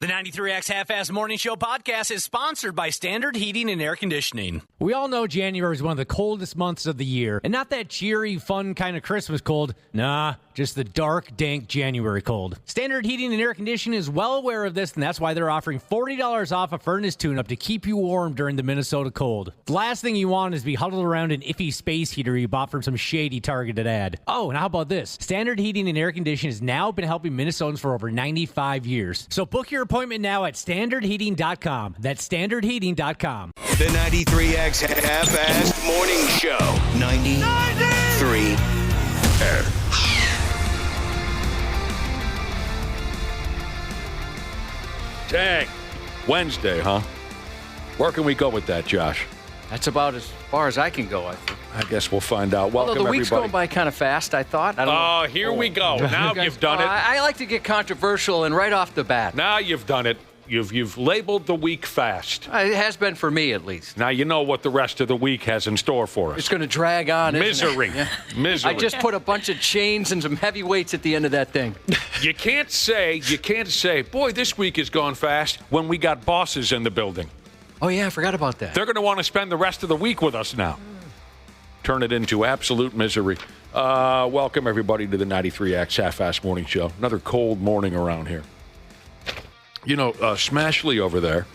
The 93X Half-Ass Morning Show podcast is sponsored by Standard Heating and Air Conditioning. We all know January is one of the coldest months of the year, and not that cheery, fun kind of Christmas cold. Nah, just the dark, dank January cold. Standard Heating and Air Conditioning is well aware of this, and that's why they're offering $40 off a furnace tune-up to keep you warm during the Minnesota cold. The last thing you want is to be huddled around an iffy space heater you bought from some shady targeted ad. Oh, and how about this? Standard Heating and Air Conditioning has now been helping Minnesotans for over 95 years. So book your appointment now at standardheating.com. That's standardheating.com. The 93X Half-Assed Morning Show. 93 Dang. Wednesday, huh? Where can we go with that, Josh? That's about as far as I can go, I think. I guess we'll find out. Welcome, Although the week's everybody. going by kind of fast, I thought. I don't know. Here we go. Now you've done it. I like to get controversial and right off the bat. Now you've done it. You've labeled the week fast. It has been for me, at least. Now you know what the rest of the week has in store for us. It's going to drag on, Misery. isn't it? Yeah. Misery. I just put a bunch of chains and some heavy weights at the end of that thing. You can't say, boy, this week has gone fast when we got bosses in the building. Oh, yeah, I forgot about that. They're going to want to spend the rest of the week with us now. Turn it into absolute misery. Welcome, everybody, to the 93X Half-Ass Morning Show. Another cold morning around here. You know, Smashley over there,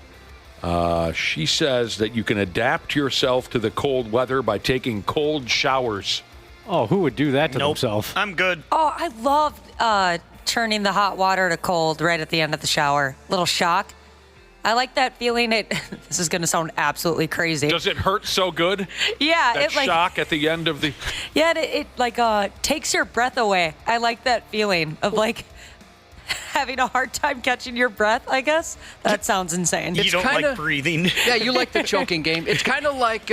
she says that you can adapt yourself to the cold weather by taking cold showers. Oh, who would do that to themselves? I'm good. Oh, I love turning the hot water to cold right at the end of the shower. Little shock. I like that feeling. This is going to sound absolutely crazy. Does it hurt so good? Yeah. That shock at the end of the... Yeah, it takes your breath away. I like that feeling of having a hard time catching your breath, I guess. That sounds insane. You don't like breathing. Yeah, you like the choking game. It's kind of like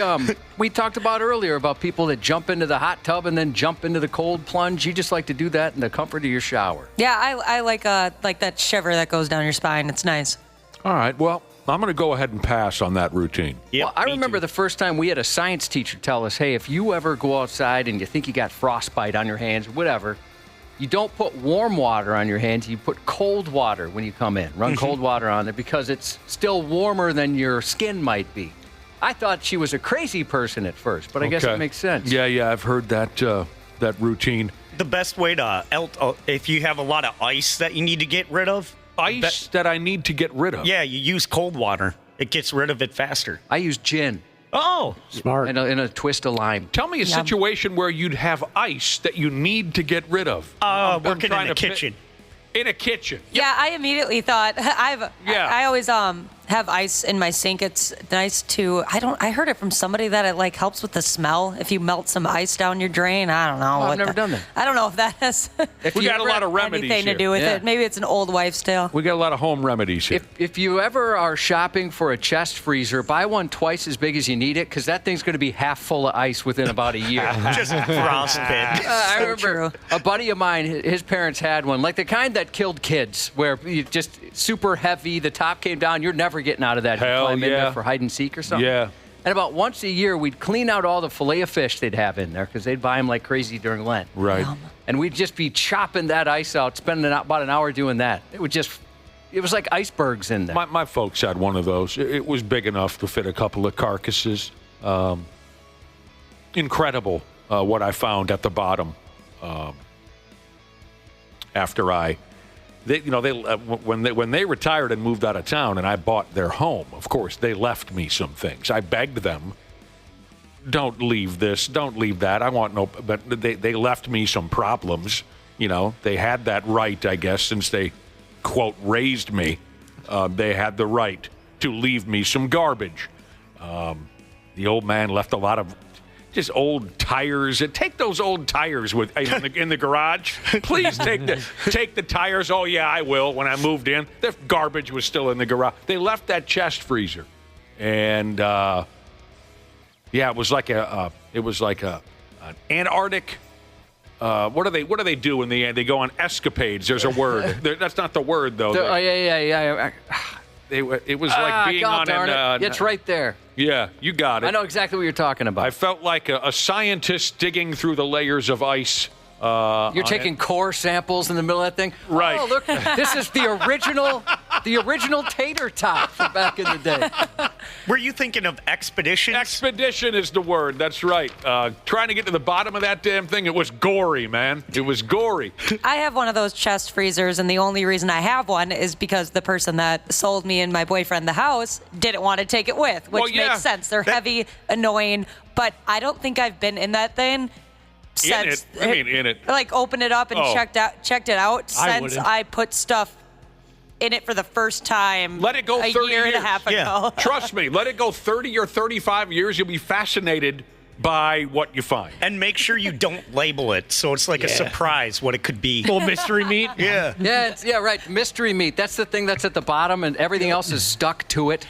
we talked about earlier about people that jump into the hot tub and then jump into the cold plunge. You just like to do that in the comfort of your shower. Yeah, I like that shiver that goes down your spine. It's nice. All right, well, I'm going to go ahead and pass on that routine. Well, I remember the first time we had a science teacher tell us, hey, if you ever go outside and you think you got frostbite on your hands, whatever, you don't put warm water on your hands. You put cold water when you come in. Run cold water on there because it's still warmer than your skin might be. I thought she was a crazy person at first, but I guess it makes sense. Yeah, I've heard that routine. The best way to, if you have a lot of ice that you need to get rid of. Ice that I need to get rid of? Yeah, you use cold water. It gets rid of it faster. I use gin. Oh. Smart. And a twist of lime. Tell me a situation where you'd have ice that you need to get rid of. Working in the kitchen. In a kitchen. Yeah, I immediately thought I always have ice in my sink. It's nice to I heard it from somebody that it helps with the smell if you melt some ice down your drain. I don't know. I've never done that. I don't know if that has We got a lot of remedies anything to do with it. Maybe it's an old wives' tale. We got a lot of home remedies here. If you ever are shopping for a chest freezer, buy one twice as big as you need it because that thing's going to be half full of ice within about a year. Just frostbite. I remember a buddy of mine, his parents had one, like the kind that killed kids, where you just super heavy, the top came down, you're never getting out of that. Hell you climb in yeah. there for hide and seek or something. Yeah. And about once a year, we'd clean out all the filet of fish they'd have in there because they'd buy them like crazy during Lent. Right. And we'd just be chopping that ice out, spending about an hour doing that. It was like icebergs in there. My folks had one of those. It was big enough to fit a couple of carcasses. Incredible what I found at the bottom after when they retired and moved out of town and I bought their home, of course, they left me some things. I begged them, don't leave this, don't leave that. I want no, but they left me some problems. You know, they had that right, I guess, since they, quote, raised me. They had the right to leave me some garbage. The old man left a lot of just old tires. Take those old tires in the garage. Please take the tires. Oh yeah, I will. When I moved in, the garbage was still in the garage. They left that chest freezer, and it was like an Antarctic. What do they do in the end? They go on escapades. There's a word. That's not the word though. Yeah. It was like being on an... it's right there. Yeah, you got it. I know exactly what you're talking about. I felt like a scientist digging through the layers of ice You're taking core samples in the middle of that thing? Right. Oh, look, this is the original tater tot from back in the day. Were you thinking of expeditions? Expedition is the word. That's right. Trying to get to the bottom of that damn thing, it was gory, man. It was gory. I have one of those chest freezers, and the only reason I have one is because the person that sold me and my boyfriend the house didn't want to take it with, which makes sense. They're heavy, annoying, but I don't think I've been in that thing since. In it. Like, opened it up and checked it out since I put stuff in it for the first time. Let it go 30 year years. and a half ago. Trust me, let it go 30 or 35 years. You'll be fascinated by what you find. And make sure you don't label it, so it's like a surprise what it could be. Little mystery meat. Yeah, right. Mystery meat. That's the thing that's at the bottom, and everything else is stuck to it.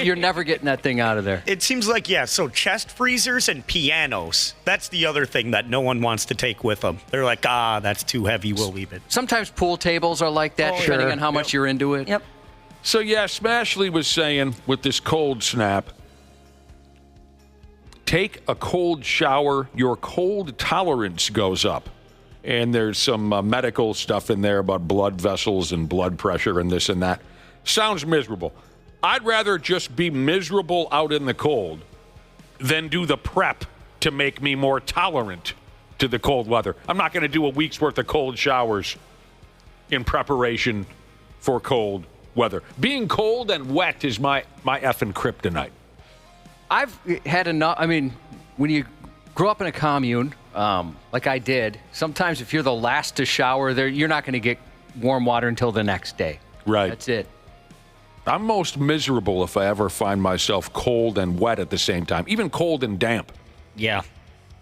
You're never getting that thing out of there. It seems like, so chest freezers and pianos. That's the other thing that no one wants to take with them. They're like, that's too heavy, we'll leave it. Sometimes pool tables are like that, depending on how much you're into it. Yep. So, Smashley was saying with this cold snap, take a cold shower, your cold tolerance goes up. And there's some medical stuff in there about blood vessels and blood pressure and this and that. Sounds miserable. I'd rather just be miserable out in the cold than do the prep to make me more tolerant to the cold weather. I'm not going to do a week's worth of cold showers in preparation for cold weather. Being cold and wet is my effing kryptonite. I've had enough. I mean, when you grow up in a commune, like I did, sometimes if you're the last to shower, you're not going to get warm water until the next day. Right. That's it. I'm most miserable if I ever find myself cold and wet at the same time, even cold and damp. Yeah,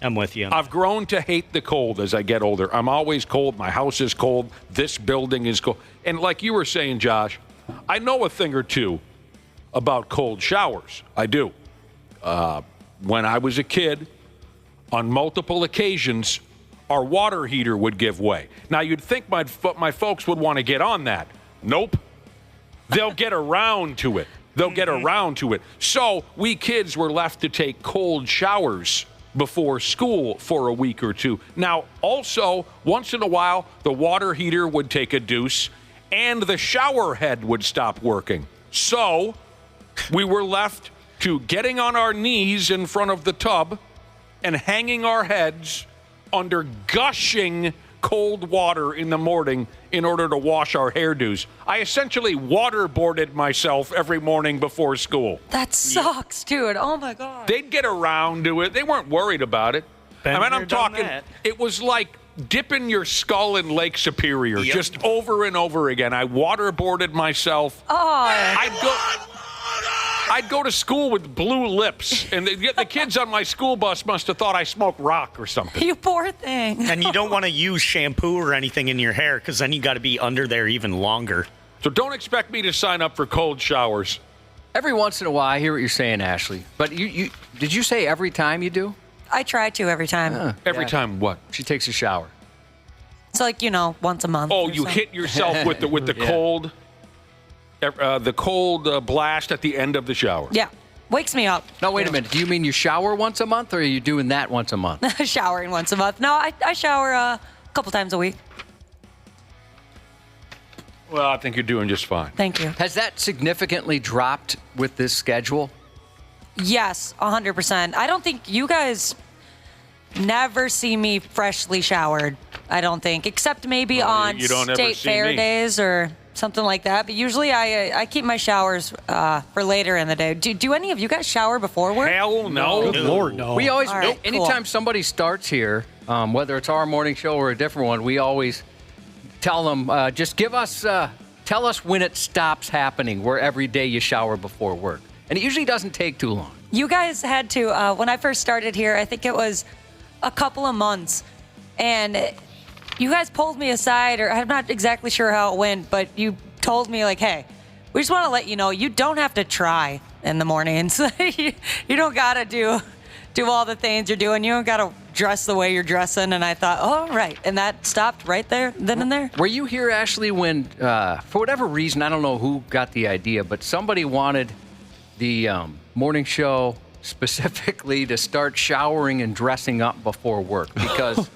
I'm with you. I've grown to hate the cold as I get older. I'm always cold. My house is cold. This building is cold. And like you were saying, Josh, I know a thing or two about cold showers. I do. When I was a kid, on multiple occasions, our water heater would give way. Now, you'd think my folks would want to get on that. Nope. They'll get around to it. So we kids were left to take cold showers before school for a week or two. Now, also, once in a while, the water heater would take a deuce, and the shower head would stop working. So we were left to getting on our knees in front of the tub and hanging our heads under gushing cold water in the morning in order to wash our hairdos. I essentially waterboarded myself every morning before school. That sucks, dude. Oh, my God. They'd get around to it. They weren't worried about it. I'm talking, it was like dipping your skull in Lake Superior just over and over again. I waterboarded myself. I'd go to school with blue lips, and the kids on my school bus must have thought I smoked rock or something. You poor thing. And you don't want to use shampoo or anything in your hair, because then you got to be under there even longer. So don't expect me to sign up for cold showers. Every once in a while, I hear what you're saying, Ashley. But did you say every time you do? I try to every time. Every time what? She takes a shower. It's like, once a month. Oh, you hit yourself with the cold... the cold blast at the end of the shower. Yeah. Wakes me up. No, wait a minute. Do you mean you shower once a month, or are you doing that once a month? Showering once a month. No, I shower a couple times a week. Well, I think you're doing just fine. Thank you. Has that significantly dropped with this schedule? Yes, 100%. I don't think you guys never see me freshly showered, I don't think, except maybe on state fair days or something like that. But usually I keep my showers for later in the day. Do any of you guys shower before work? Hell no. Good Lord, no. We always, right, anytime somebody starts here, whether it's our morning show or a different one, we always tell them, just tell us when it stops happening, where every day you shower before work. And it usually doesn't take too long. You guys had to, when I first started here, I think it was a couple of months, and you guys pulled me aside, or I'm not exactly sure how it went, but you told me, like, hey, we just want to let you know you don't have to try in the mornings. you don't got to do all the things you're doing. You don't got to dress the way you're dressing. And I thought, oh, right. And that stopped right there, then and there. Were you here, Ashley, when, for whatever reason, I don't know who got the idea, but somebody wanted the morning show specifically to start showering and dressing up before work because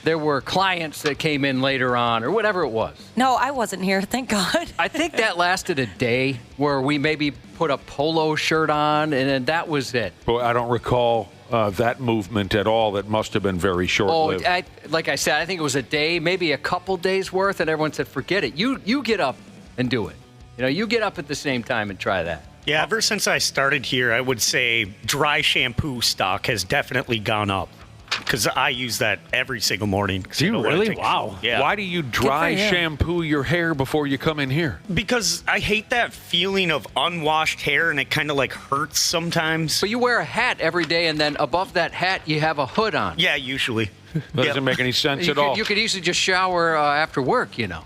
there were clients that came in later on or whatever it was. No, I wasn't here. Thank God. I think that lasted a day where we maybe put a polo shirt on and then that was it. Well, I don't recall that movement at all. That must have been very short-lived. Like I said, I think it was a day, maybe a couple days worth, and everyone said, forget it. You get up and do it. You get up at the same time and try that. Yeah, ever since I started here, I would say dry shampoo stock has definitely gone up because I use that every single morning. Do you really? Wow. Yeah. Why do you dry shampoo your hair before you come in here? Because I hate that feeling of unwashed hair, and it kind of like hurts sometimes. But you wear a hat every day, and then above that hat, you have a hood on. Yeah, usually. That doesn't make any sense at all. You could easily just shower after work, I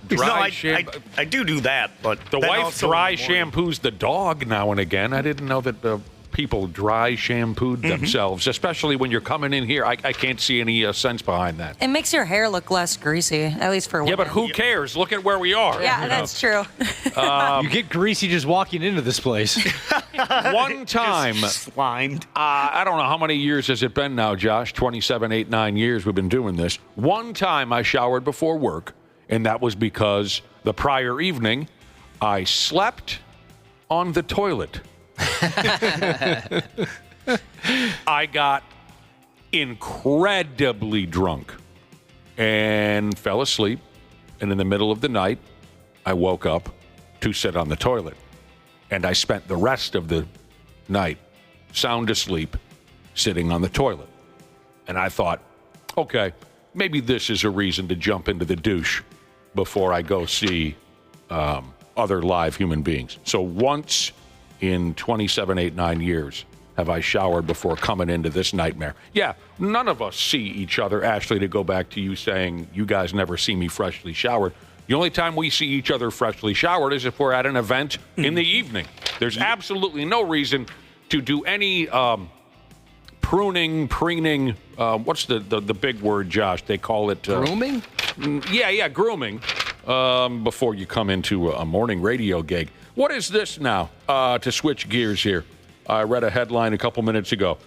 do that, but The wife dry shampoos the dog now and again. I didn't know that people dry shampooed themselves, especially when you're coming in here. I can't see any sense behind that. It makes your hair look less greasy, at least for women. Yeah, but who cares? Look at where we are. Yeah, that's true. You get greasy just walking into this place. One time, slimed. I don't know how many years has it been now, Josh? 27, 8, 9 years we've been doing this. One time I showered before work, and that was because the prior evening I slept on the toilet. I got incredibly drunk and fell asleep. And in the middle of the night, I woke up to sit on the toilet. And I spent the rest of the night sound asleep, sitting on the toilet. And I thought, okay, maybe this is a reason to jump into the douche before I go see other live human beings. So once in 27, 8, 9 years have I showered before coming into this nightmare. Yeah, none of us see each other. Ashley, to go back to you saying you guys never see me freshly showered. The only time we see each other freshly showered is if we're at an event in the evening. There's absolutely no reason to do any pruning, preening. What's the big word, Josh? They call it... Grooming? Yeah, grooming. Before you come into a morning radio gig. What is this now? To switch gears here. I read a headline a couple minutes ago.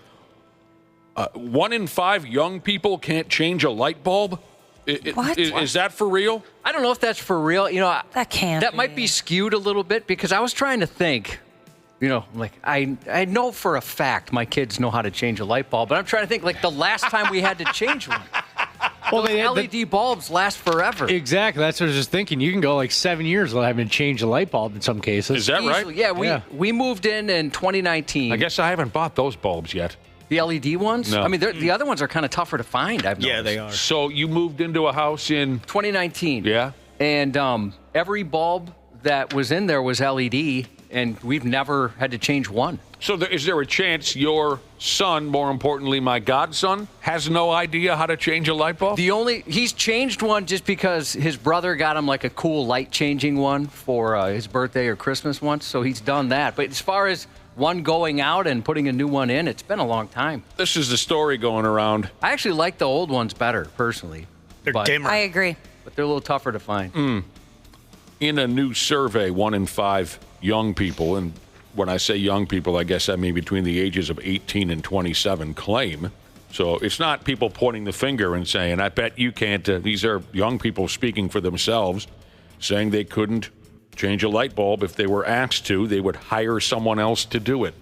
1 in 5 young people can't change a light bulb? What? Is that for real? I don't know if that's for real. That might be skewed a little bit because I was trying to think, I know for a fact my kids know how to change a light bulb, but I'm trying to think the last time we had to change one. Well, LED bulbs last forever. Exactly. That's what I was just thinking. You can go 7 years without having to change a light bulb in some cases. Is that right? Yeah, we moved in 2019. I guess I haven't bought those bulbs yet. The LED ones? No. I mean, the other ones are kind of tougher to find, I've noticed. Yeah, they are. So you moved into a house in... 2019. Yeah. And every bulb that was in there was LED, and we've never had to change one. So is there a chance your son, more importantly my godson, has no idea how to change a light bulb? He's changed one just because his brother got him a cool light changing one for his birthday or Christmas once, so he's done that. But as far as one going out and putting a new one in, it's been a long time. This is the story going around. I actually like the old ones better, personally. They're dimmer. I agree. But they're a little tougher to find. In a new survey, 1 in 5 young people, and when I say young people, I guess I mean between the ages of 18 and 27, claim. So it's not people pointing the finger and saying, I bet you can't. These are young people speaking for themselves, saying they couldn't change a light bulb if they were asked to. They would hire someone else to do it.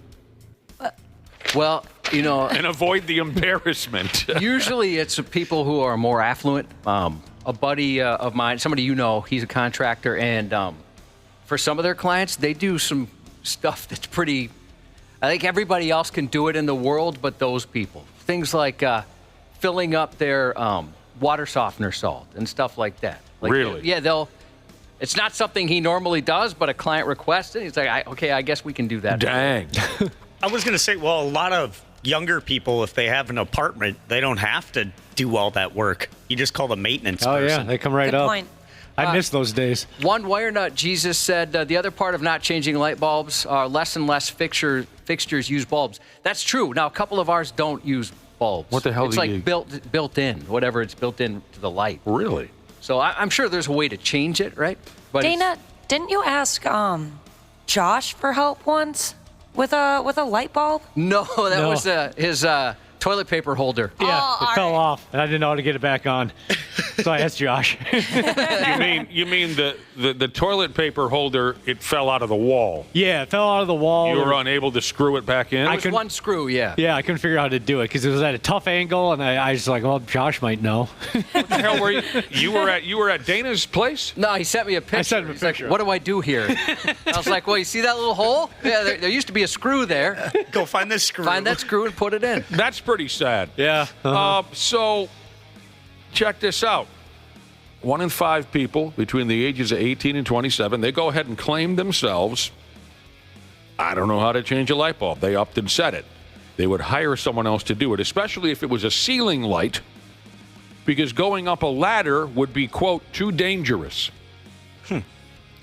Well, and avoid the embarrassment. Usually it's people who are more affluent. A buddy of mine, somebody he's a contractor, and for some of their clients, they do some stuff that's pretty... I think everybody else can do it in the world, but those people. Things like filling up their water softener salt and stuff like that. Really? Yeah, it's not something he normally does, but a client requests it. He's like, okay, I guess we can do that. Dang. I was going to say, well, a lot of younger people, if they have an apartment, they don't have to do all that work. You just call the maintenance person. Yeah, they come right Good up. point. I miss those days. One wire nut, Jesus said, the other part of not changing light bulbs are less and less fixtures use bulbs. That's true. Now, a couple of ours don't use bulbs. What the hell it's do you... built in, whatever it's built in to the light. Really? So I'm sure there's a way to change it, right? But Dana, didn't you ask Josh for help once? with a light bulb? No, that was his toilet paper holder. Yeah, it fell off, and I didn't know how to get it back on. So I asked Josh. You mean the toilet paper holder? It fell out of the wall. Yeah, it fell out of the wall. You were unable to screw it back in. It was one screw, yeah. Yeah, I couldn't figure out how to do it because it was at a tough angle, and I was like, well, Josh might know. What the hell were you? You were at Dana's place? No, he sent me a picture. I sent him a He's picture. Like, what do I do here? I was like, well, you see that little hole? Yeah, there used to be a screw there. Go find this screw. Find that screw and put it in. That's pretty sad. Yeah. So, check this out. 1 in 5 people between the ages of 18 and 27, they go ahead and claim themselves, I don't know how to change a light bulb. They upped and said it. They would hire someone else to do it, especially if it was a ceiling light, because going up a ladder would be, quote, too dangerous.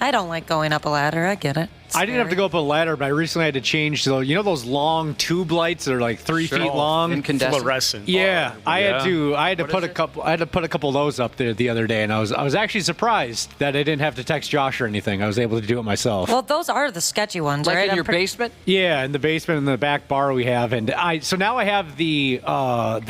I don't like going up a ladder. I get it. It's I didn't have to go up a ladder, but I recently had to change. So you know those long tube lights that are like 3 feet long, Incandescent. Fluorescent. Yeah, I had to What put is a it? couple. I had to put a couple of those up there the other day, and I was actually surprised that I didn't have to text Josh or anything. I was able to do it myself. Well, those are the sketchy ones, Like right? in your basement? Yeah, in the basement, in the back bar we have, and so now I have the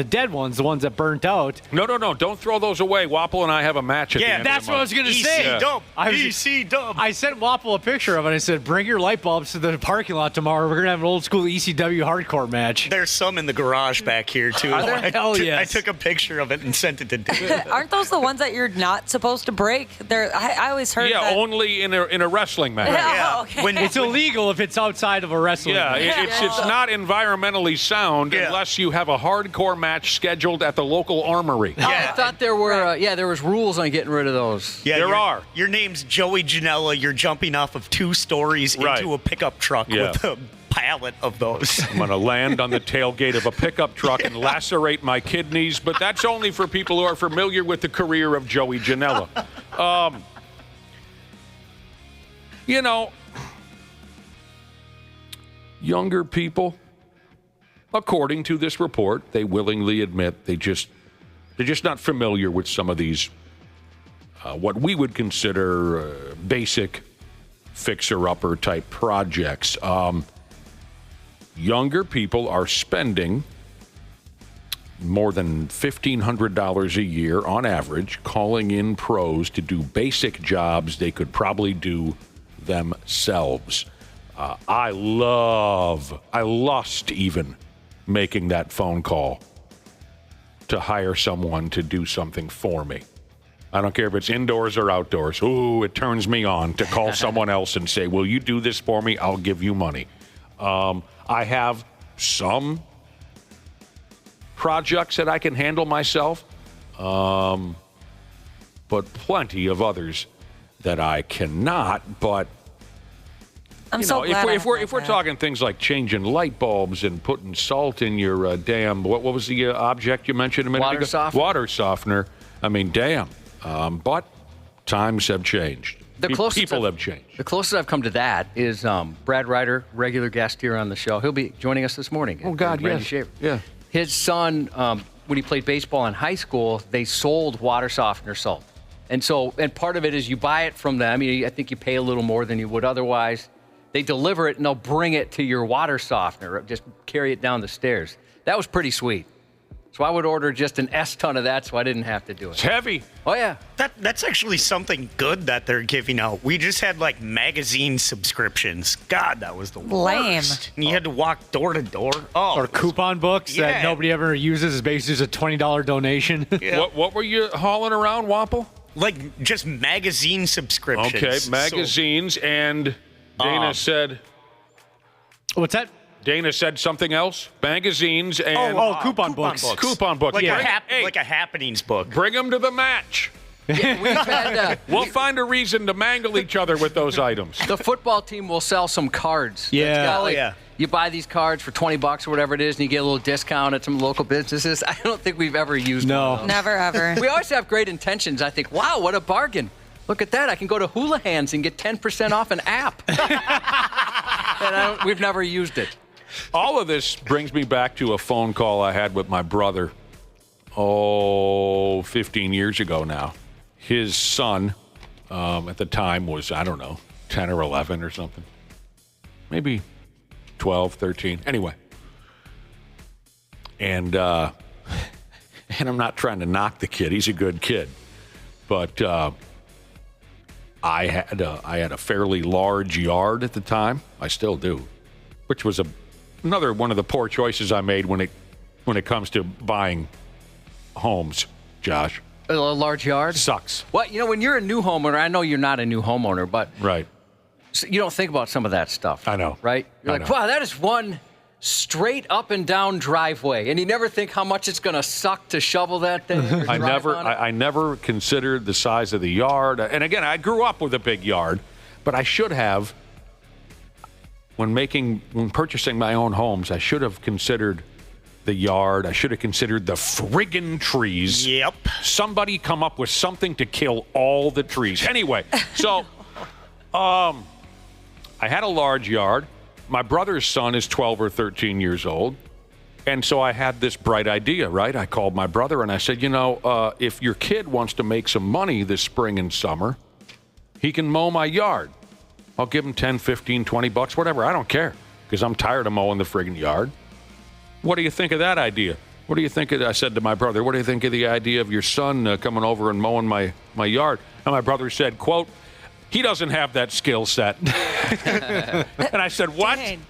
dead ones, the ones that burnt out. No, don't throw those away. Wapple and I have a match at the end That's of the what I month. was gonna say. EC dub. I was- EC dub. I sent Wapple a picture of it. I said, "Bring your light bulbs to the parking lot tomorrow. We're gonna have an old school ECW hardcore match." There's some in the garage back here, too. Are there? Hell yes. I took a picture of it and sent it to Dave. Aren't those the ones that you're not supposed to break? I always heard Yeah, that. only in a wrestling match. Yeah. Okay. When It's illegal if it's outside of a wrestling. Yeah, match. it's not environmentally sound Yeah. unless you have a hardcore match scheduled at the local armory. I thought there were, there was rules on getting rid of those. Yeah, There are. Your name's Joey Janela. You're jumping off of 2 stories Right. into a pickup truck Yeah. with a pallet of those. I'm going to land on the tailgate of a pickup truck and lacerate my kidneys, but that's only for people who are familiar with the career of Joey Janela. Younger people, according to this report, they willingly admit they're just not familiar with some of these, what we would consider basic fixer-upper type projects. Younger people are spending more than $1,500 a year on average calling in pros to do basic jobs they could probably do themselves. I lust even making that phone call to hire someone to do something for me. I don't care if it's indoors or outdoors. Ooh, it turns me on to call someone else and say, will you do this for me? I'll give you money. I have some projects that I can handle myself, but plenty of others that I cannot. But I'm so glad if we're talking things like changing light bulbs and putting salt in your damn, what was the object you mentioned a minute Water ago? softener. Water softener. I mean, damn. But times have changed. People have changed. The closest I've come to that is Brad Ryder, regular guest here on the show. He'll be joining us this morning. Oh, God, Randy yes. Shaver. Yeah. His son, when he played baseball in high school, they sold water softener salt. And part of it is you buy it from them. I think you pay a little more than you would otherwise. They deliver it, and they'll bring it to your water softener, just carry it down the stairs. That was pretty sweet. So I would order just an S-ton of that so I didn't have to do It's it. heavy. Oh, yeah. That's actually something good that they're giving out. We just had like magazine subscriptions. God, that was the Lame. worst. And you had to walk door to door. Oh, Or coupon books that Yeah. nobody ever uses. Is basically just a $20 donation. yeah. What were you hauling around, Wapple? Like just magazine subscriptions. Okay, So- magazines, and Dana said What's that? something else. Magazines and Coupon books. coupon books. like, Yeah. like a happenings book. Bring them to the match. We've had, We'll find a reason to mangle each other with those items. the football team will sell some cards. Yeah. It's got, Oh, like, yeah. You buy these cards for $20 or whatever it is, and you get a little discount at some local businesses. I don't think we've ever used one of those. Never ever. We always have great intentions. I think, wow, what a bargain. Look at that. I can go to Hula Hands and get 10% off an app. And we've never used it. All of this brings me back to a phone call I had with my brother, 15 years ago now. His son, at the time, was, I don't know, 10 or 11 or something. Maybe 12, 13. Anyway. And I'm not trying to knock the kid. He's a good kid. But I had a fairly large yard at the time. I still do, which was another one of the poor choices I made when it comes to buying homes, Josh. A large yard? Sucks. Well, when you're a new homeowner, I know you're not a new homeowner, but right. You don't think about some of that stuff. I know. Right? You're like, wow, that is one straight up and down driveway. And you never think how much it's going to suck to shovel that thing. I never considered the size of the yard. And again, I grew up with a big yard, but I should have, when purchasing my own homes, I should have considered the yard. I should have considered the friggin' trees. Yep. Somebody come up with something to kill all the trees. Anyway, so I had a large yard. My brother's son is 12 or 13 years old. And so I had this bright idea, right? I called my brother and I said, if your kid wants to make some money this spring and summer, he can mow my yard. I'll give him 10, 15, 20 bucks, whatever. I don't care because I'm tired of mowing the friggin' yard. What do you think of that idea? What do you think I said to my brother, what do you think of the idea of your son coming over and mowing my yard? And my brother said, quote, he doesn't have that skill set. And I said, what? Dang.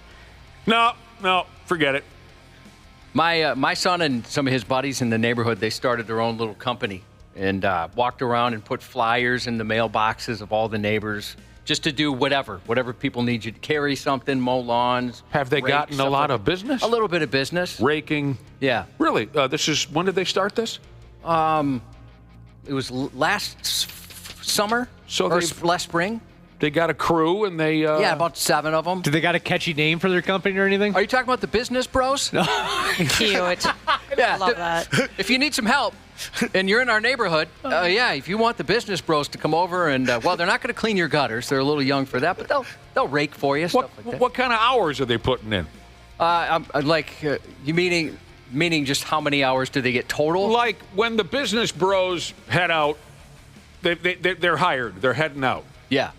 No, forget it. My son and some of his buddies in the neighborhood, they started their own little company and walked around and put flyers in the mailboxes of all the neighbors just to do whatever people need you to carry something, mow lawns. Have they gotten a lot of business? A little bit of business. Raking? Yeah. Really? When did they start this? It was last summer or last spring. They got a crew and they... yeah, about 7 of them. Do they got a catchy name for their company or anything? Are you talking about the Business Bros? Cute. Yeah. I love that. If you need some help and you're in our neighborhood, if you want the Business Bros to come over and, they're not going to clean your gutters. They're a little young for that, but they'll rake for you, stuff like that. What kind of hours are they putting in? You meaning just how many hours do they get total? Like when the Business Bros head out, they're hired. They're heading out. Yeah.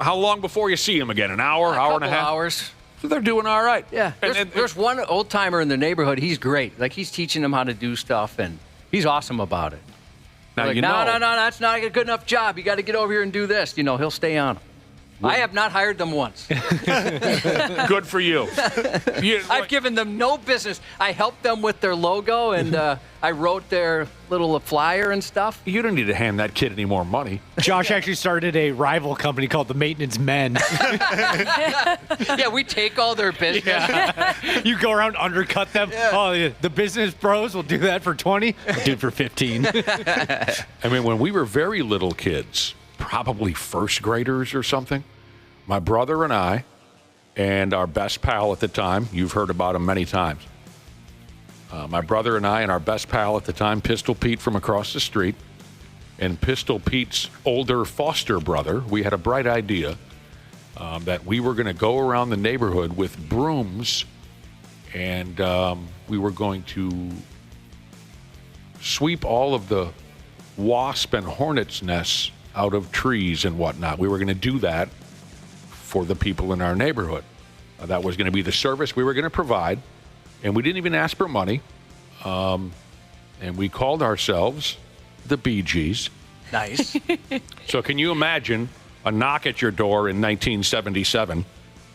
How long before you see them again? An hour, hour and a half? Hours. So they're doing all right. Yeah. There's one old timer in the neighborhood. He's great. Like he's teaching them how to do stuff, and he's awesome about it. Now no, that's not a good enough job. You got to get over here and do this. He'll stay on. I have not hired them once. Good for you. I've given them no business. I helped them with their logo, and I wrote their little flyer and stuff. You don't need to hand that kid any more money. Josh actually started a rival company called the Maintenance Men. Yeah, we take all their business. Yeah. You go around, undercut them. Yeah. Oh, the Business Bros will do that for 20. I'll do it for 15. I mean, when we were very little kids, probably first graders or something, my brother and I and our best pal at the time, you've heard about him many times, my brother and I and our best pal at the time, Pistol Pete from across the street, and Pistol Pete's older foster brother, we had a bright idea that we were going to go around the neighborhood with brooms and we were going to sweep all of the wasp and hornets' nests out of trees and whatnot. We were going to do that for the people in our neighborhood. That was going to be the service we were going to provide, and we didn't even ask for money. And we called ourselves the Bee Gees. Nice. So can you imagine a knock at your door in 1977,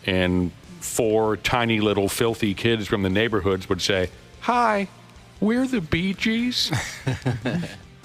and 4 tiny little filthy kids from the neighborhoods would say, "Hi, we're the Bee Gees,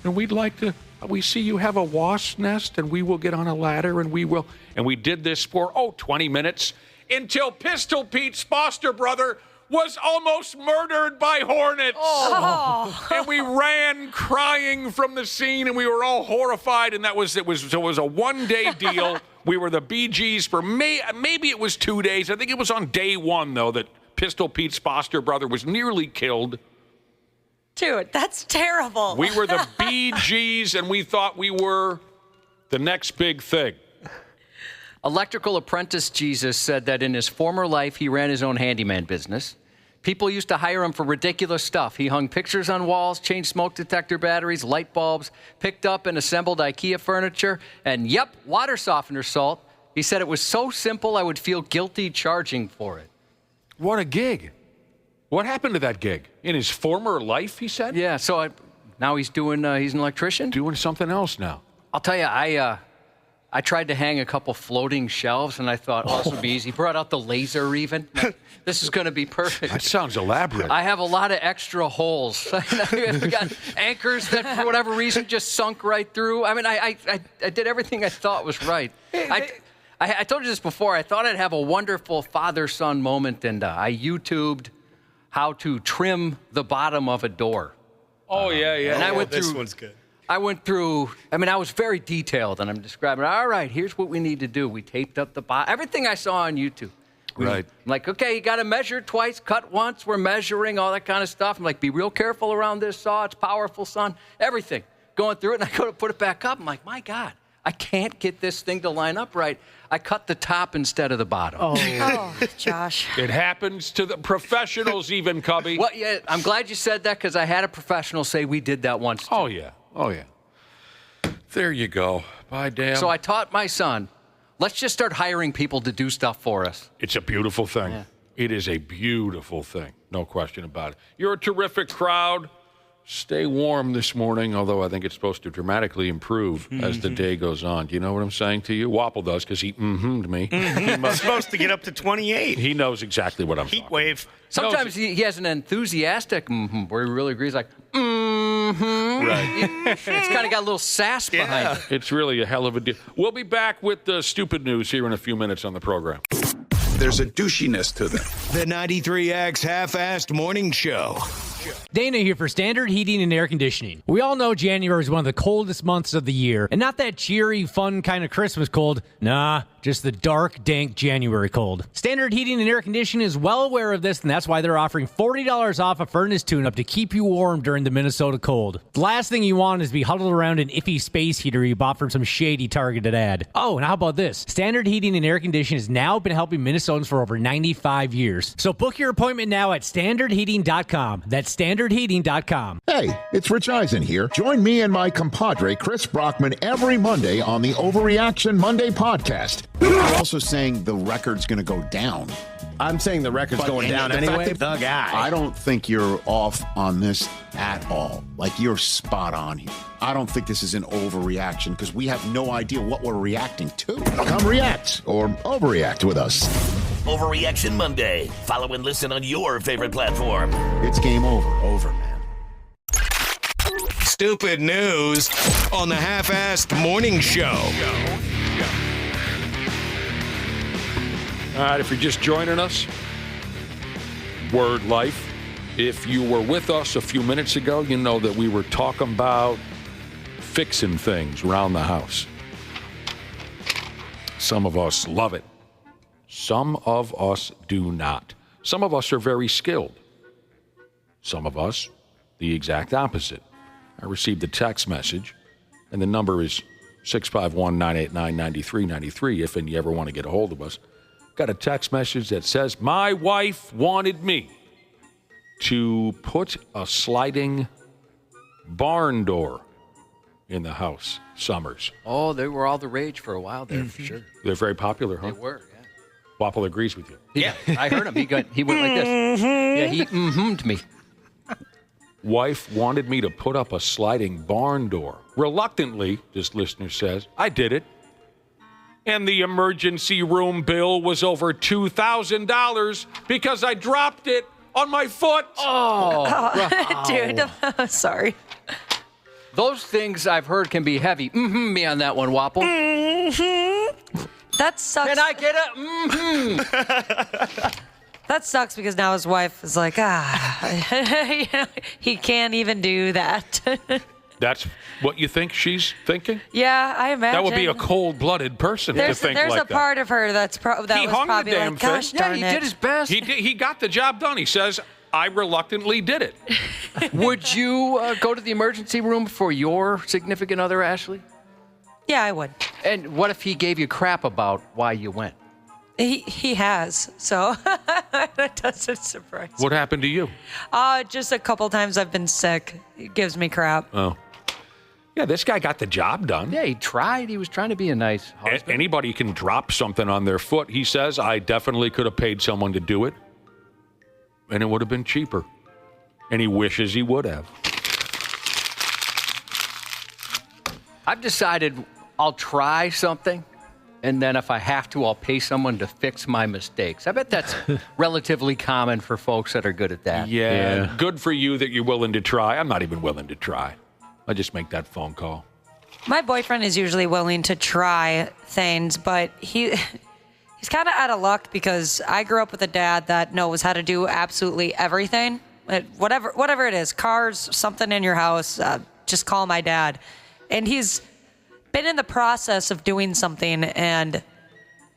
and we'd like to... We see you have a wasp nest, and we will get on a ladder, and we will..." And we did this for, 20 minutes, until Pistol Pete's foster brother was almost murdered by hornets. Oh. And we ran crying from the scene, and we were all horrified, and it was a one-day deal. We were the Bee Gees for maybe it was 2 days. I think it was on day 1, though, that Pistol Pete's foster brother was nearly killed. Dude, that's terrible. We were the Bee Gees, and we thought we were the next big thing. Electrical apprentice Jesus said that in his former life, he ran his own handyman business. People used to hire him for ridiculous stuff. He hung pictures on walls, changed smoke detector batteries, light bulbs, picked up and assembled IKEA furniture, and water softener salt. He said it was so simple I would feel guilty charging for it. What a gig. What happened to that gig? In his former life, he said? Yeah, so now he's doing, he's an electrician? Doing something else now. I'll tell you, I tried to hang a couple floating shelves, and I thought, this would be easy. Brought out the laser even. This is going to be perfect. That sounds elaborate. I have a lot of extra holes. I've got anchors that, for whatever reason, just sunk right through. I mean, I did everything I thought was right. I told you this before. I thought I'd have a wonderful father-son moment, and I YouTubed how to trim the bottom of a door. Oh, yeah. And I went through. This one's good. I went through, I mean, I was very detailed, and I'm describing, all right, here's what we need to do. We taped up the bottom, everything I saw on YouTube. Right. I'm like, okay, you got to measure twice, cut once, we're measuring, all that kind of stuff. I'm like, be real careful around this saw. It's powerful, son. Everything. Going through it, and I go to put it back up. I'm like, my God, I can't get this thing to line up right. I cut the top instead of the bottom. Oh, Josh. It happens to the professionals even, Cubby. Well, yeah, I'm glad you said that because I had a professional say we did that once. Oh, yeah. There you go. By damn. So I taught my son, let's just start hiring people to do stuff for us. It's a beautiful thing. Yeah. It is a beautiful thing. No question about it. You're a terrific crowd. Stay warm this morning, although I think it's supposed to dramatically improve as the day goes on. Do you know what I'm saying to you? Wapple does because he mm-hmmed me. It's supposed to get up to 28. He knows exactly what I'm Heat talking wave. Sometimes he has an enthusiastic where he really agrees, like, Right. It's kind of got a little sass behind it. It's really a hell of a deal. We'll be back with the stupid news here in a few minutes on the program. There's a douchiness to them. The 93X Half-Assed Morning Show. Dana here for Standard Heating and Air Conditioning. We all know January is one of the coldest months of the year, and not that cheery, fun kind of Christmas cold. Nah, just the dark, dank January cold. Standard Heating and Air Conditioning is well aware of this, and that's why they're offering $40 off a furnace tune-up to keep you warm during the Minnesota cold. The last thing you want is to be huddled around an iffy space heater you bought from some shady targeted ad. Oh, and how about this? Standard Heating and Air Conditioning has now been helping Minnesotans for over 95 years. So book your appointment now at standardheating.com. That's standardheating.com. Hey, it's Rich Eisen here. Join me and my compadre, Chris Brockman, every Monday on the Overreaction Monday podcast. You're also saying the record's going to go down. I'm saying the record's going down anyway. The guy. I don't think you're off on this at all. Like, you're spot on here. I don't think this is an overreaction because we have no idea what we're reacting to. Come react or overreact with us. Overreaction Monday. Follow and listen on your favorite platform. It's game over. Over, man. Stupid news on the Half-Assed Morning Show. All right, if you're just joining us, Word Life. If you were with us a few minutes ago, you know that we were talking about fixing things around the house. Some of us love it. Some of us do not. Some of us are very skilled. Some of us, the exact opposite. I received a text message, and the number is 651-989-9393 if and you ever want to get a hold of us. Got a text message that says, my wife wanted me to put a sliding barn door in the house summers. Oh, they were all the rage for a while there, for sure. They're very popular, huh? They were, yeah. Wapple agrees with you. Yeah, I heard him. He went like this. Yeah, he mm-hmmed me. Wife wanted me to put up a sliding barn door. Reluctantly, this listener says, I did it. And the emergency room bill was over $2,000 because I dropped it on my foot. Oh, dude, I'm sorry. Those things I've heard can be heavy. Mm-hmm, me on that one, Wapple. Mm-hmm. That sucks. Can I get a mm-hmm? That sucks because now his wife is like, you know, he can't even do that. That's what you think she's thinking? Yeah, I imagine. That would be a cold-blooded person to think like that. There's a part of her that was probably like, gosh darn it. Yeah, he did his best. He got the job done. He says, I reluctantly did it. Would you go to the emergency room for your significant other, Ashley? Yeah, I would. And what if he gave you crap about why you went? He has, so that doesn't surprise me. What happened to you? Just a couple times I've been sick. It gives me crap. Oh. Yeah, this guy got the job done. Yeah, he tried. He was trying to be a nice husband. Anybody can drop something on their foot. He says, I definitely could have paid someone to do it. and it would have been cheaper. And he wishes he would have. I've decided I'll try something, and then if I have to, I'll pay someone to fix my mistakes. I bet that's relatively common for folks that are good at that. Yeah, good for you that you're willing to try. I'm not even willing to try. I just make that phone call. My boyfriend is usually willing to try things, but he's kind of out of luck because I grew up with a dad that knows how to do absolutely everything. Whatever it is, cars, something in your house, just call my dad. And he's been in the process of doing something, and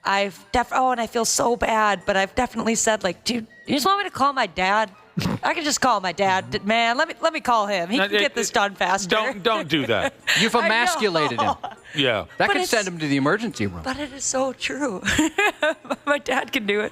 and I feel so bad, but I've definitely said, like, dude, you just want me to call my dad? I can just call my dad. Man, let me call him. He can get this done faster. Don't do that. You've emasculated him. Yeah. That could send him to the emergency room. But it is so true. My dad can do it.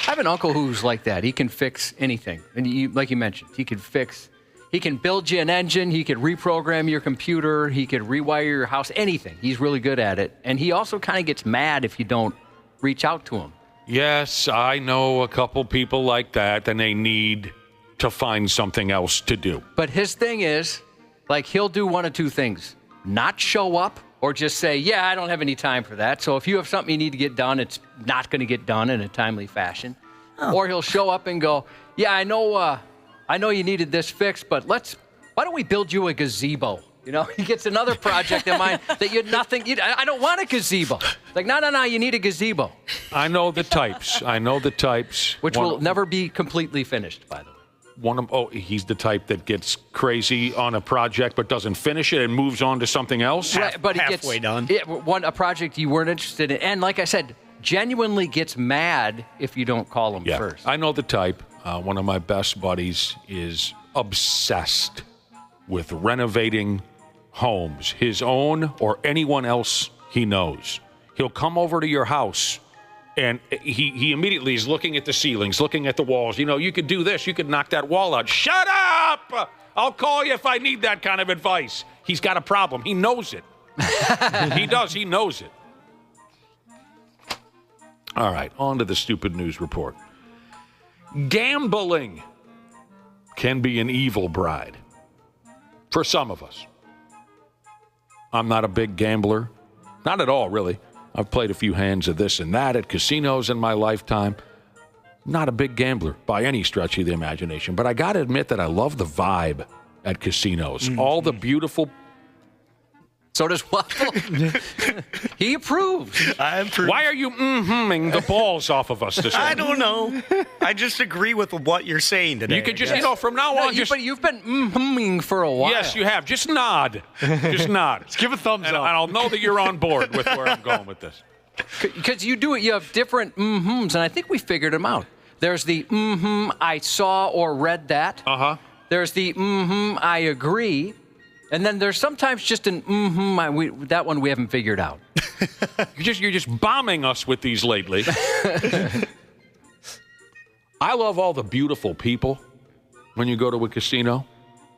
I have an uncle who's like that. He can fix anything. And like you mentioned, he can build you an engine. He could reprogram your computer. He could rewire your house, anything. He's really good at it. And he also kind of gets mad if you don't reach out to him. Yes, I know a couple people like that, and they need to find something else to do. But his thing is, like, he'll do one of two things. Not show up or just say, yeah, I don't have any time for that. So if you have something you need to get done, it's not going to get done in a timely fashion. Oh. Or he'll show up and go, yeah, I know you needed this fixed, but why don't we build you a gazebo? You know, he gets another project in mind that I don't want a gazebo. Like, no, you need a gazebo. I know the types. Which will never be completely finished, by the way. He's the type that gets crazy on a project but doesn't finish it and moves on to something else? Right, but he halfway done. A project you weren't interested in. And like I said, genuinely gets mad if you don't call him first. I know the type. One of my best buddies is obsessed with renovating homes, his own or anyone else he knows. He'll come over to your house, and he immediately is looking at the ceilings, looking at the walls. You know, you could do this. You could knock that wall out. Shut up! I'll call you if I need that kind of advice. He's got a problem. He knows it. He does. He knows it. All right, on to the stupid news report. Gambling can be an evil bride for some of us. I'm not a big gambler. Not at all, really. I've played a few hands of this and that at casinos in my lifetime. Not a big gambler by any stretch of the imagination, but I got to admit that I love the vibe at casinos. Mm-hmm. All the beautiful... So does Waffle. He approves. I approve. Why are you mm-hmming the balls off of us this morning? I don't know. I just agree with what you're saying today. You could just, from now on, but you've been mm-hmming for a while. Yes, you have. Just nod. Just nod. Just give a thumbs up. And I'll know that you're on board with where I'm going with this. Because you do it. You have different mm-hms, and I think we figured them out. There's the mm-hmm, I saw or read that. Uh-huh. There's the mm-hmm, I agree. And then there's sometimes just an that one we haven't figured out. You're just bombing us with these lately. I love all the beautiful people when you go to a casino.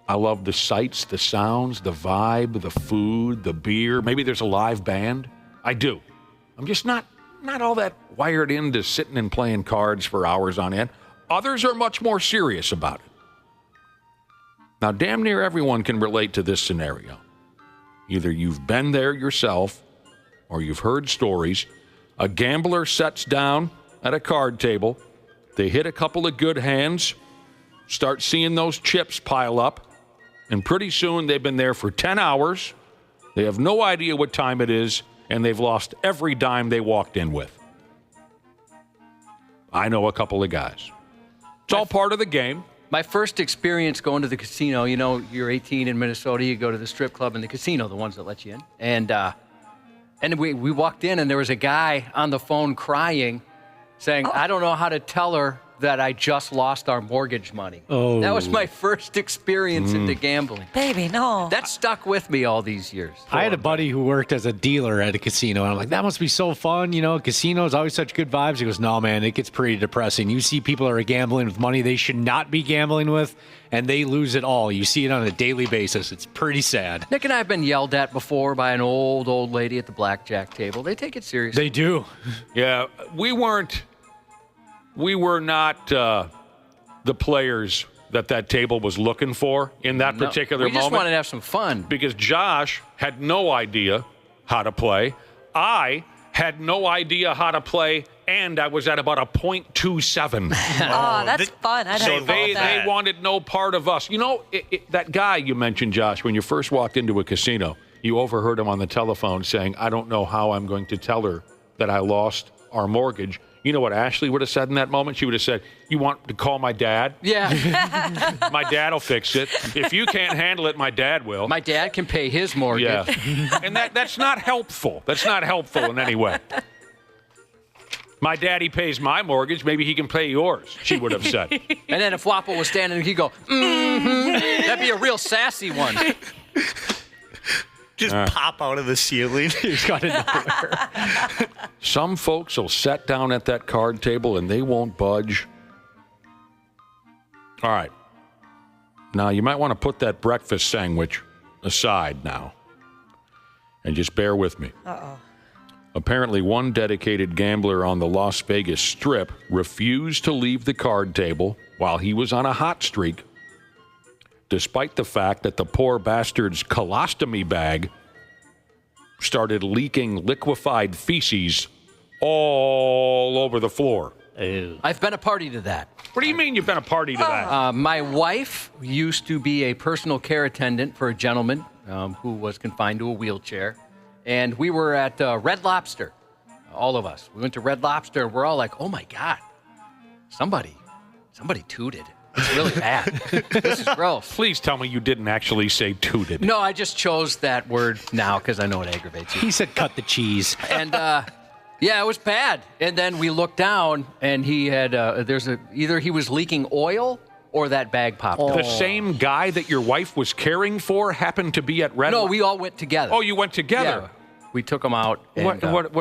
I love the sights, the sounds, the vibe, the food, the beer. Maybe there's a live band. I do. I'm just not all that wired into sitting and playing cards for hours on end. Others are much more serious about it. Now, damn near everyone can relate to this scenario. Either you've been there yourself or you've heard stories. A gambler sits down at a card table. They hit a couple of good hands, start seeing those chips pile up, and pretty soon they've been there for 10 hours. They have no idea what time it is, and they've lost every dime they walked in with. I know a couple of guys. It's all part of the game. My first experience going to the casino, you know, you're 18 in Minnesota, you go to the strip club and the casino, the ones that let you in. And we walked in and there was a guy on the phone crying, saying, I don't know how to tell her that I just lost our mortgage money. Oh. That was my first experience into gambling. Baby, no. That stuck with me all these years. I had a buddy who worked as a dealer at a casino, and I'm like, that must be so fun. You know, casinos, always such good vibes. He goes, no, man, it gets pretty depressing. You see people are gambling with money they should not be gambling with, and they lose it all. You see it on a daily basis. It's pretty sad. Nick and I have been yelled at before by an old lady at the blackjack table. They take it seriously. They do. Yeah, we weren't we were not the players that table was looking for in that particular moment. We just wanted to have some fun. Because Josh had no idea how to play. I had no idea how to play, and I was at about a .27. Oh, that's fun. So they wanted no part of us. You know, that guy you mentioned, Josh, when you first walked into a casino, you overheard him on the telephone saying, I don't know how I'm going to tell her that I lost our mortgage. You know what Ashley would have said in that moment? She would have said, you want to call my dad? Yeah. My dad will fix it. If you can't handle it, my dad will. My dad can pay his mortgage. Yeah. And that's not helpful. That's not helpful in any way. My daddy pays my mortgage. Maybe he can pay yours, she would have said. And then if Wapple was standing, he'd go, mm-hmm. That'd be a real sassy one. Just pop out of the ceiling. He's got it nowhere. Some folks will sit down at that card table and they won't budge. All right. Now, you might want to put that breakfast sandwich aside now. And just bear with me. Uh-oh. Apparently, one dedicated gambler on the Las Vegas Strip refused to leave the card table while he was on a hot streak, despite the fact that the poor bastard's colostomy bag started leaking liquefied feces all over the floor. Ew. I've been a party to that. What do you mean you've been a party to that? My wife used to be a personal care attendant for a gentleman who was confined to a wheelchair. And we were at Red Lobster, all of us. We went to Red Lobster. We're all like, oh, my God, somebody tooted. It's really bad. This is gross. Please tell me you didn't actually say tooted. No, I just chose that word now because I know it aggravates you. He said cut the cheese. And, yeah, it was bad. And then we looked down, and he had, either he was leaking oil or that bag popped up. The same guy that your wife was caring for happened to be at Red No, we all went together. Oh, you went together? Yeah. We took him out. And, what?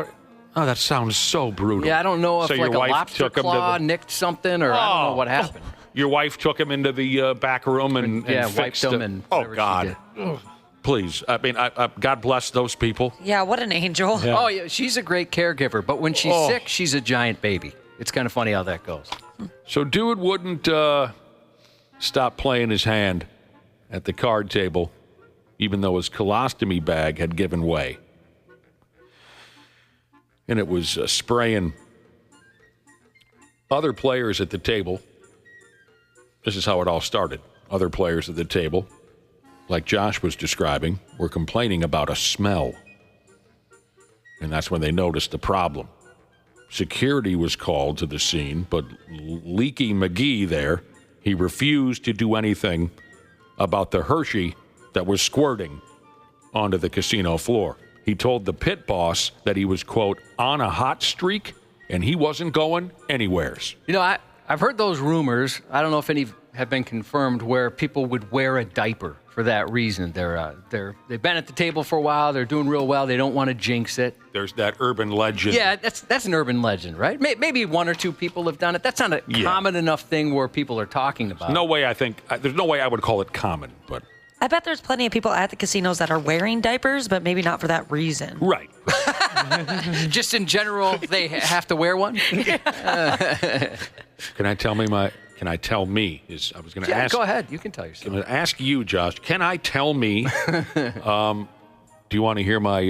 Oh, that sounds so brutal. Yeah, I don't know if your like a wife lobster took him claw nicked something or I don't know what happened. Your wife took him into the back room and wiped him and oh, God. Please. I mean, God bless those people. Yeah, what an angel. Yeah. Oh, yeah, she's a great caregiver, but when she's sick, she's a giant baby. It's kind of funny how that goes. So dude wouldn't stop playing his hand at the card table, even though his colostomy bag had given way. And it was spraying other players at the table. This is how it all started. Other players at the table, like Josh was describing, were complaining about a smell. And that's when they noticed the problem. Security was called to the scene, but Leaky McGee there, he refused to do anything about the Hershey that was squirting onto the casino floor. He told the pit boss that he was, quote, on a hot streak, and he wasn't going anywheres. You know, I've heard those rumors. I don't know if any have been confirmed where people would wear a diaper for that reason. They've been at the table for a while. They're doing real well. They don't want to jinx it. There's that urban legend. Yeah, that's an urban legend, right? Maybe one or two people have done it. That's not a common enough thing where people are talking about. No way. There's no way I would call it common, but. I bet there's plenty of people at the casinos that are wearing diapers, but maybe not for that reason. Right. Just in general, they have to wear one? Can I tell me? I was going to ask. Go ahead. You can tell yourself. I'm going to ask you, Josh. Can I tell me? Do you want to hear my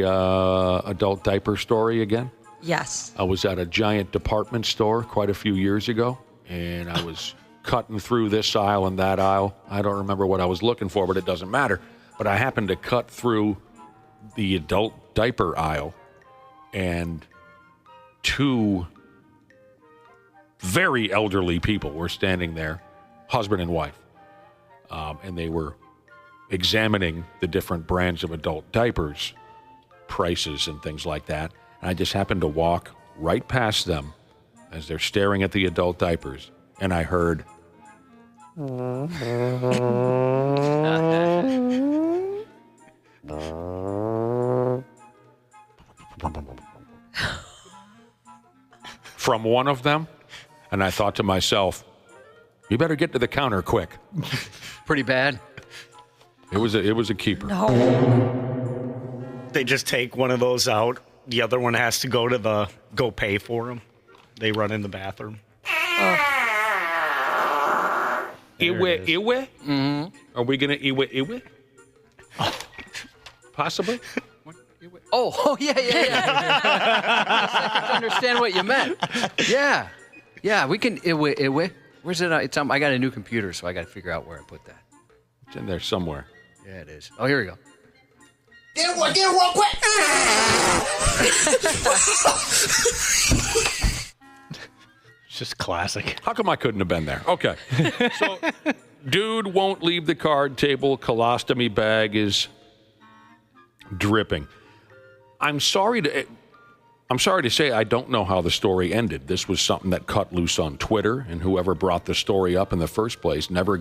adult diaper story again? Yes. I was at a giant department store quite a few years ago, and I was cutting through this aisle and that aisle. I don't remember what I was looking for, but it doesn't matter. But I happened to cut through the adult diaper aisle, and two very elderly people were standing there, husband and wife, and they were examining the different brands of adult diapers, prices and things like that. And I just happened to walk right past them as they're staring at the adult diapers, and I heard from one of them, and I thought to myself, you better get to the counter quick. Pretty bad. It was a keeper. No. They just take one of those out. The other one has to go pay for them. They run in the bathroom. Iwe? Mm-hmm. Are we going to iwe? Possibly? Oh, yeah. I couldn't understand what you meant. Yeah, we can iwe. Where's it? It's I got a new computer, so I got to figure out where I put that. It's in there somewhere. Yeah, it is. Oh, here we go. Get it real quick. It's just classic. How come I couldn't have been there? Okay. So, dude won't leave the card table. Colostomy bag is dripping. I'm sorry to say I don't know how the story ended. This was something that cut loose on Twitter, and whoever brought the story up in the first place never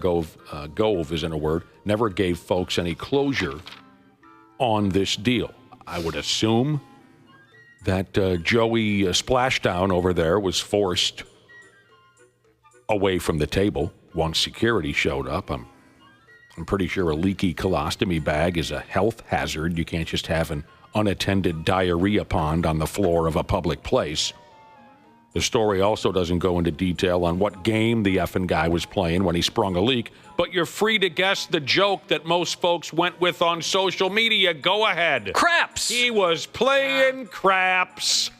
never gave folks any closure on this deal. I would assume that Joey Splashdown over there was forced away from the table once security showed up. I'm pretty sure a leaky colostomy bag is a health hazard. You can't just have an unattended diarrhea pond on the floor of a public place. The story also doesn't go into detail on what game the effing guy was playing when he sprung a leak, but you're free to guess the joke that most folks went with on social media. Go ahead. Craps! He was playing craps.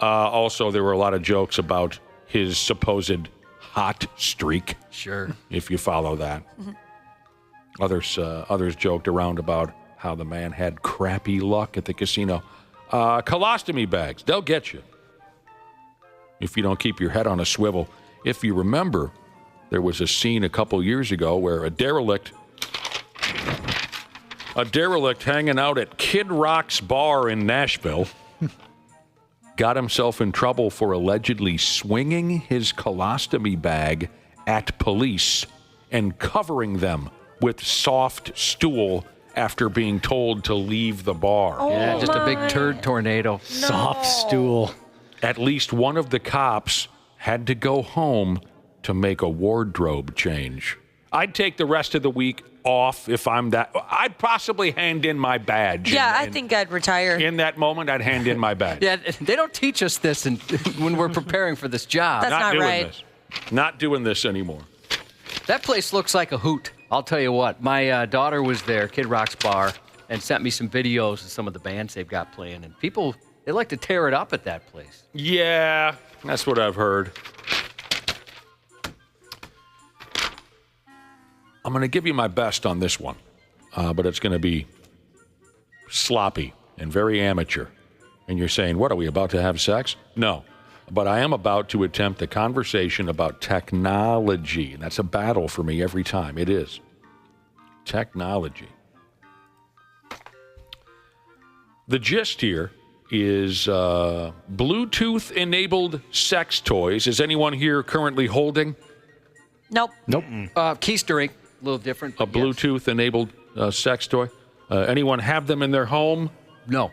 Also, there were a lot of jokes about his supposed hot streak. Sure. If you follow that. Mm-hmm. Others joked around about how the man had crappy luck at the casino. Colostomy bags, they'll get you if you don't keep your head on a swivel. If you remember, there was a scene a couple years ago where a derelict hanging out at Kid Rock's bar in Nashville got himself in trouble for allegedly swinging his colostomy bag at police and covering them with soft stool after being told to leave the bar. Oh, yeah, just a big turd tornado. No. Soft stool. At least one of the cops had to go home to make a wardrobe change. I'd take the rest of the week off if I'm that. I'd possibly hand in my badge. Yeah, I think I'd retire. In that moment, I'd hand in my badge. Yeah, they don't teach us this when we're preparing for this job. That's not right. Not doing this anymore. That place looks like a hoot. I'll tell you what. My daughter was there, Kid Rock's bar, and sent me some videos of some of the bands they've got playing. And people, they like to tear it up at that place. Yeah, that's what I've heard. I'm going to give you my best on this one, but it's going to be sloppy and very amateur. And you're saying, what, are we about to have sex? No. But I am about to attempt a conversation about technology. And that's a battle for me every time. It is. Technology. The gist here is Bluetooth-enabled sex toys. Is anyone here currently holding? Nope. Keystering, a little different. A Bluetooth-enabled sex toy? Anyone have them in their home? No.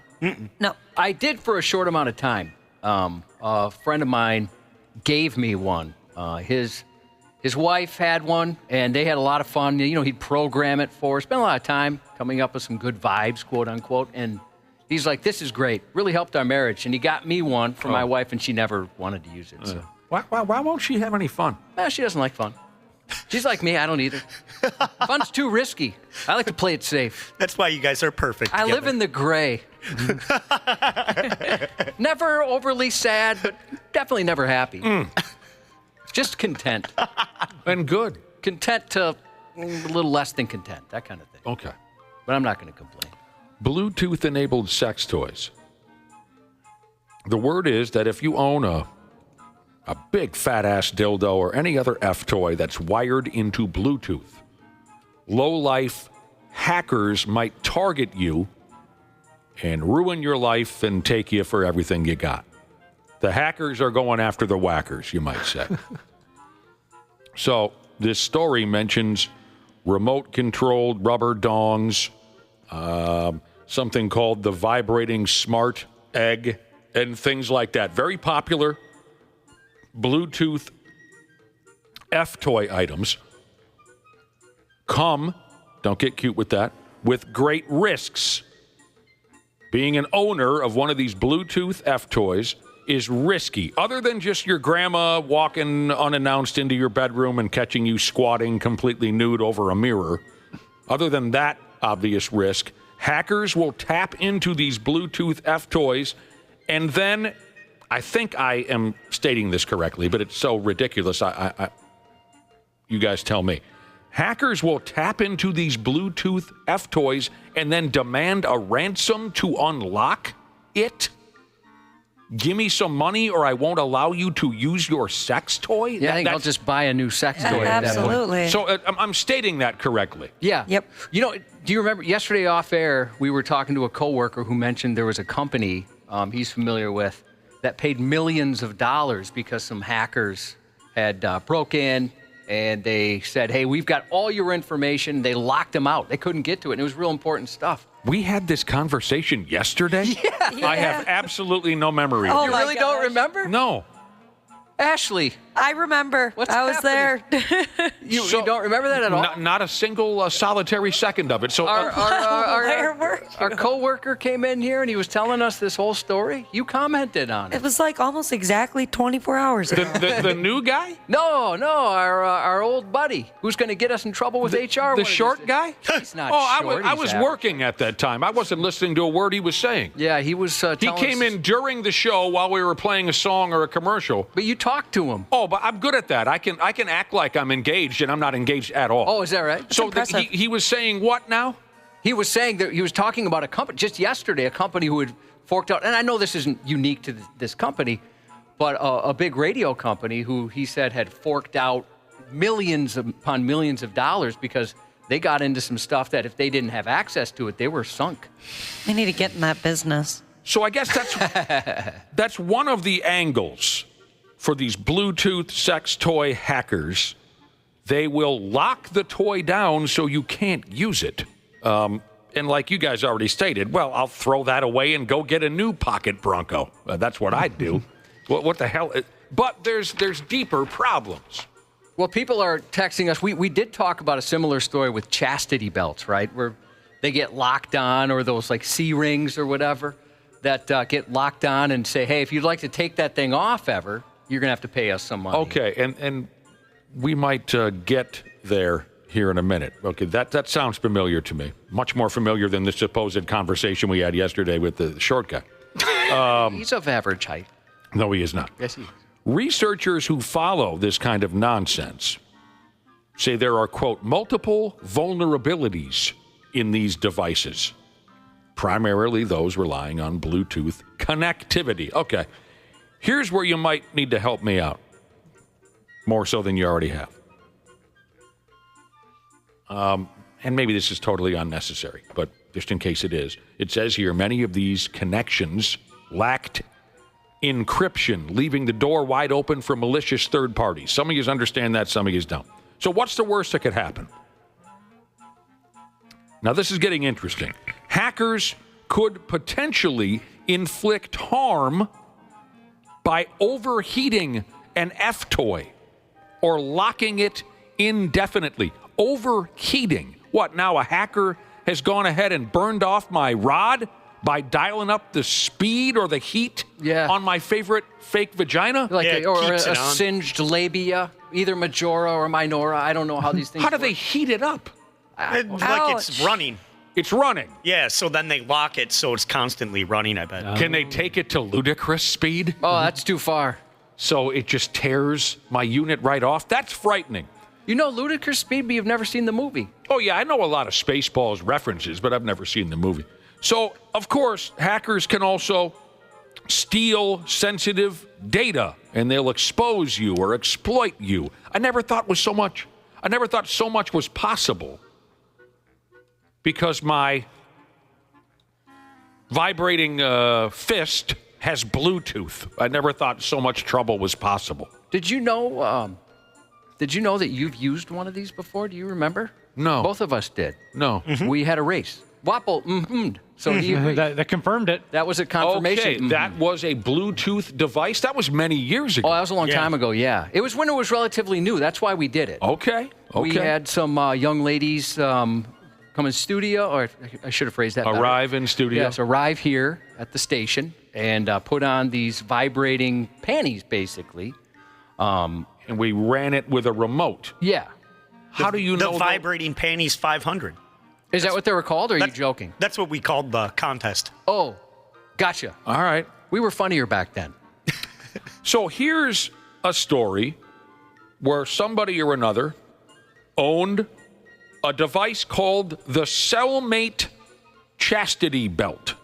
No. I did for a short amount of time. A friend of mine gave me one. His wife had one, and they had a lot of fun. You know, he'd program it for her, spend a lot of time coming up with some good vibes, quote unquote. And he's like, "This is great. Really helped our marriage." And he got me one for my wife, and she never wanted to use it. So. Why won't she have any fun? Well, she doesn't like fun. She's like me. I don't either. Fun's too risky. I like to play it safe. That's why you guys are perfect I together. live in the gray. Never overly sad, but definitely never happy. Just content. And good. Content to a little less than content, that kind of thing. Okay. But I'm not going to complain. Bluetooth-enabled sex toys. The word is that if you own a big fat-ass dildo or any other F toy that's wired into Bluetooth, low-life hackers might target you and ruin your life and take you for everything you got. The hackers are going after the whackers, you might say. So this story mentions remote-controlled rubber dongs, something called the vibrating smart egg, and things like that. Very popular Bluetooth F-toy items come, don't get cute with that, with great risks. Being an owner of one of these Bluetooth F-toys is risky, other than just your grandma walking unannounced into your bedroom and catching you squatting completely nude over a mirror. Other than that obvious risk, hackers will tap into these Bluetooth F toys, and then, I think I am stating this correctly, but it's so ridiculous, you guys tell me. Hackers will tap into these Bluetooth F toys and then demand a ransom to unlock it? Give me some money or I won't allow you to use your sex toy? Yeah, I think I'll just buy a new sex toy. Absolutely. So I'm stating that correctly. Yeah. Yep. You know, do you remember yesterday off air, we were talking to a coworker who mentioned there was a company he's familiar with that paid millions of dollars because some hackers had broke in and they said, hey, we've got all your information. They locked them out. They couldn't get to it. And it was real important stuff. We had this conversation yesterday? Yeah. I have absolutely no memory of Oh, it. You my really gosh. don't remember? No. Ashley, I remember. What's I was there. you don't remember that at all? Not a single solitary second of it. So Where were you? Our coworker came in here and he was telling us this whole story. You commented on It it. was like almost exactly 24 hours ago. the new guy? No, our old buddy who's going to get us in trouble with HR. The short guy? He's not Oh, short. I was working at that time. I wasn't listening to a word he was saying. Yeah, he was He telling came us, in during the show while we were playing a song or a commercial. But you talked to him. Oh, but I'm good at that. I can act like I'm engaged, and I'm not engaged at all. Oh, is that right? So he was saying what now? He was saying that he was talking about a company, just yesterday, a company who had forked out, and I know this isn't unique to this company, but a big radio company who he said had forked out millions upon millions of dollars because they got into some stuff that if they didn't have access to it, they were sunk. They need to get in that business. So I guess that's one of the angles for these Bluetooth sex toy hackers. They will lock the toy down so you can't use it. And like you guys already stated, well, I'll throw that away and go get a new pocket Bronco. That's what I'd do. What the hell? But there's deeper problems. Well, people are texting us. We did talk about a similar story with chastity belts, right? Where they get locked on, or those like C-rings or whatever that get locked on and say, hey, if you'd like to take that thing off ever, you're going to have to pay us some money. Okay, and we might get there here in a minute. Okay, that sounds familiar to me. Much more familiar than the supposed conversation we had yesterday with the short guy. He's of average height. No, he is not. Yes, he is. Researchers who follow this kind of nonsense say there are, quote, multiple vulnerabilities in these devices, primarily those relying on Bluetooth connectivity. Okay, here's where you might need to help me out, more so than you already have. And maybe this is totally unnecessary, but just in case it is, it says here many of these connections lacked encryption, leaving the door wide open for malicious third parties. Some of you understand that, some of you don't. So what's the worst that could happen? Now, this is getting interesting. Hackers could potentially inflict harm by overheating an F toy or locking it indefinitely. Overheating. What, now a hacker has gone ahead and burned off my rod by dialing up the speed or the heat on my favorite fake vagina? Like a singed labia, either majora or minora. I don't know how these things How do work. they heat it up? Like it's running. It's running. Yeah, so then they lock it so it's constantly running, I bet. Can they take it to ludicrous speed? Oh, that's too far. So it just tears my unit right off? That's frightening. You know ludicrous speed, but you've never seen the movie. Oh, yeah, I know a lot of Spaceballs references, but I've never seen the movie. So, of course, hackers can also steal sensitive data, and they'll expose you or exploit you. I never thought so much was possible because my vibrating fist has Bluetooth. I never thought so much trouble was possible. Did you know that you've used one of these before? Do you remember? No. Both of us did. No. We had a race. Wapple, So he agreed. That confirmed it. That was a confirmation. Okay, that was a Bluetooth device. That was many years ago. Oh, that was a long time ago, yeah. It was when it was relatively new. That's why we did it. Okay. We had some young ladies come in studio, or I should have phrased that better. Arrive in studio. Yes, arrive here at the station and put on these vibrating panties, basically. And we ran it with a remote. Yeah. How do you know the vibrating panties 500? Is that what they were called, or are you joking? That's what we called the contest. Oh, gotcha. All right. We were funnier back then. So here's a story where somebody or another owned a device called the Cellmate Chastity Belt.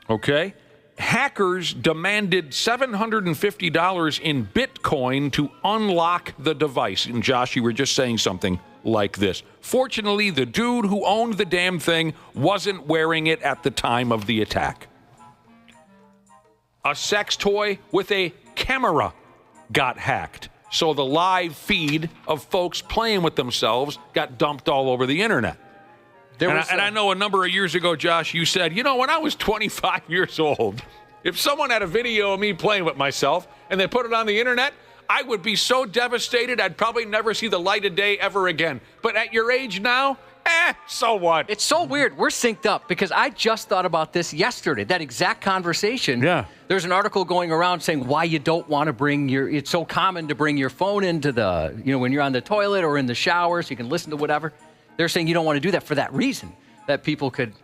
Okay? Hackers demanded $750 in Bitcoin to unlock the device. And Josh, you were just saying something like this. Fortunately, the dude who owned the damn thing wasn't wearing it at the time of the attack. A sex toy with a camera got hacked. So the live feed of folks playing with themselves got dumped all over the internet. And I know a number of years ago, Josh, you said, when I was 25 years old, if someone had a video of me playing with myself and they put it on the internet, I would be so devastated I'd probably never see the light of day ever again. But at your age now, so what? It's so weird. We're synced up because I just thought about this yesterday, that exact conversation. Yeah. There's an article going around saying why you don't want to bring it's so common to bring your phone into the, when you're on the toilet or in the shower so you can listen to whatever. They're saying you don't want to do that for that reason, that people could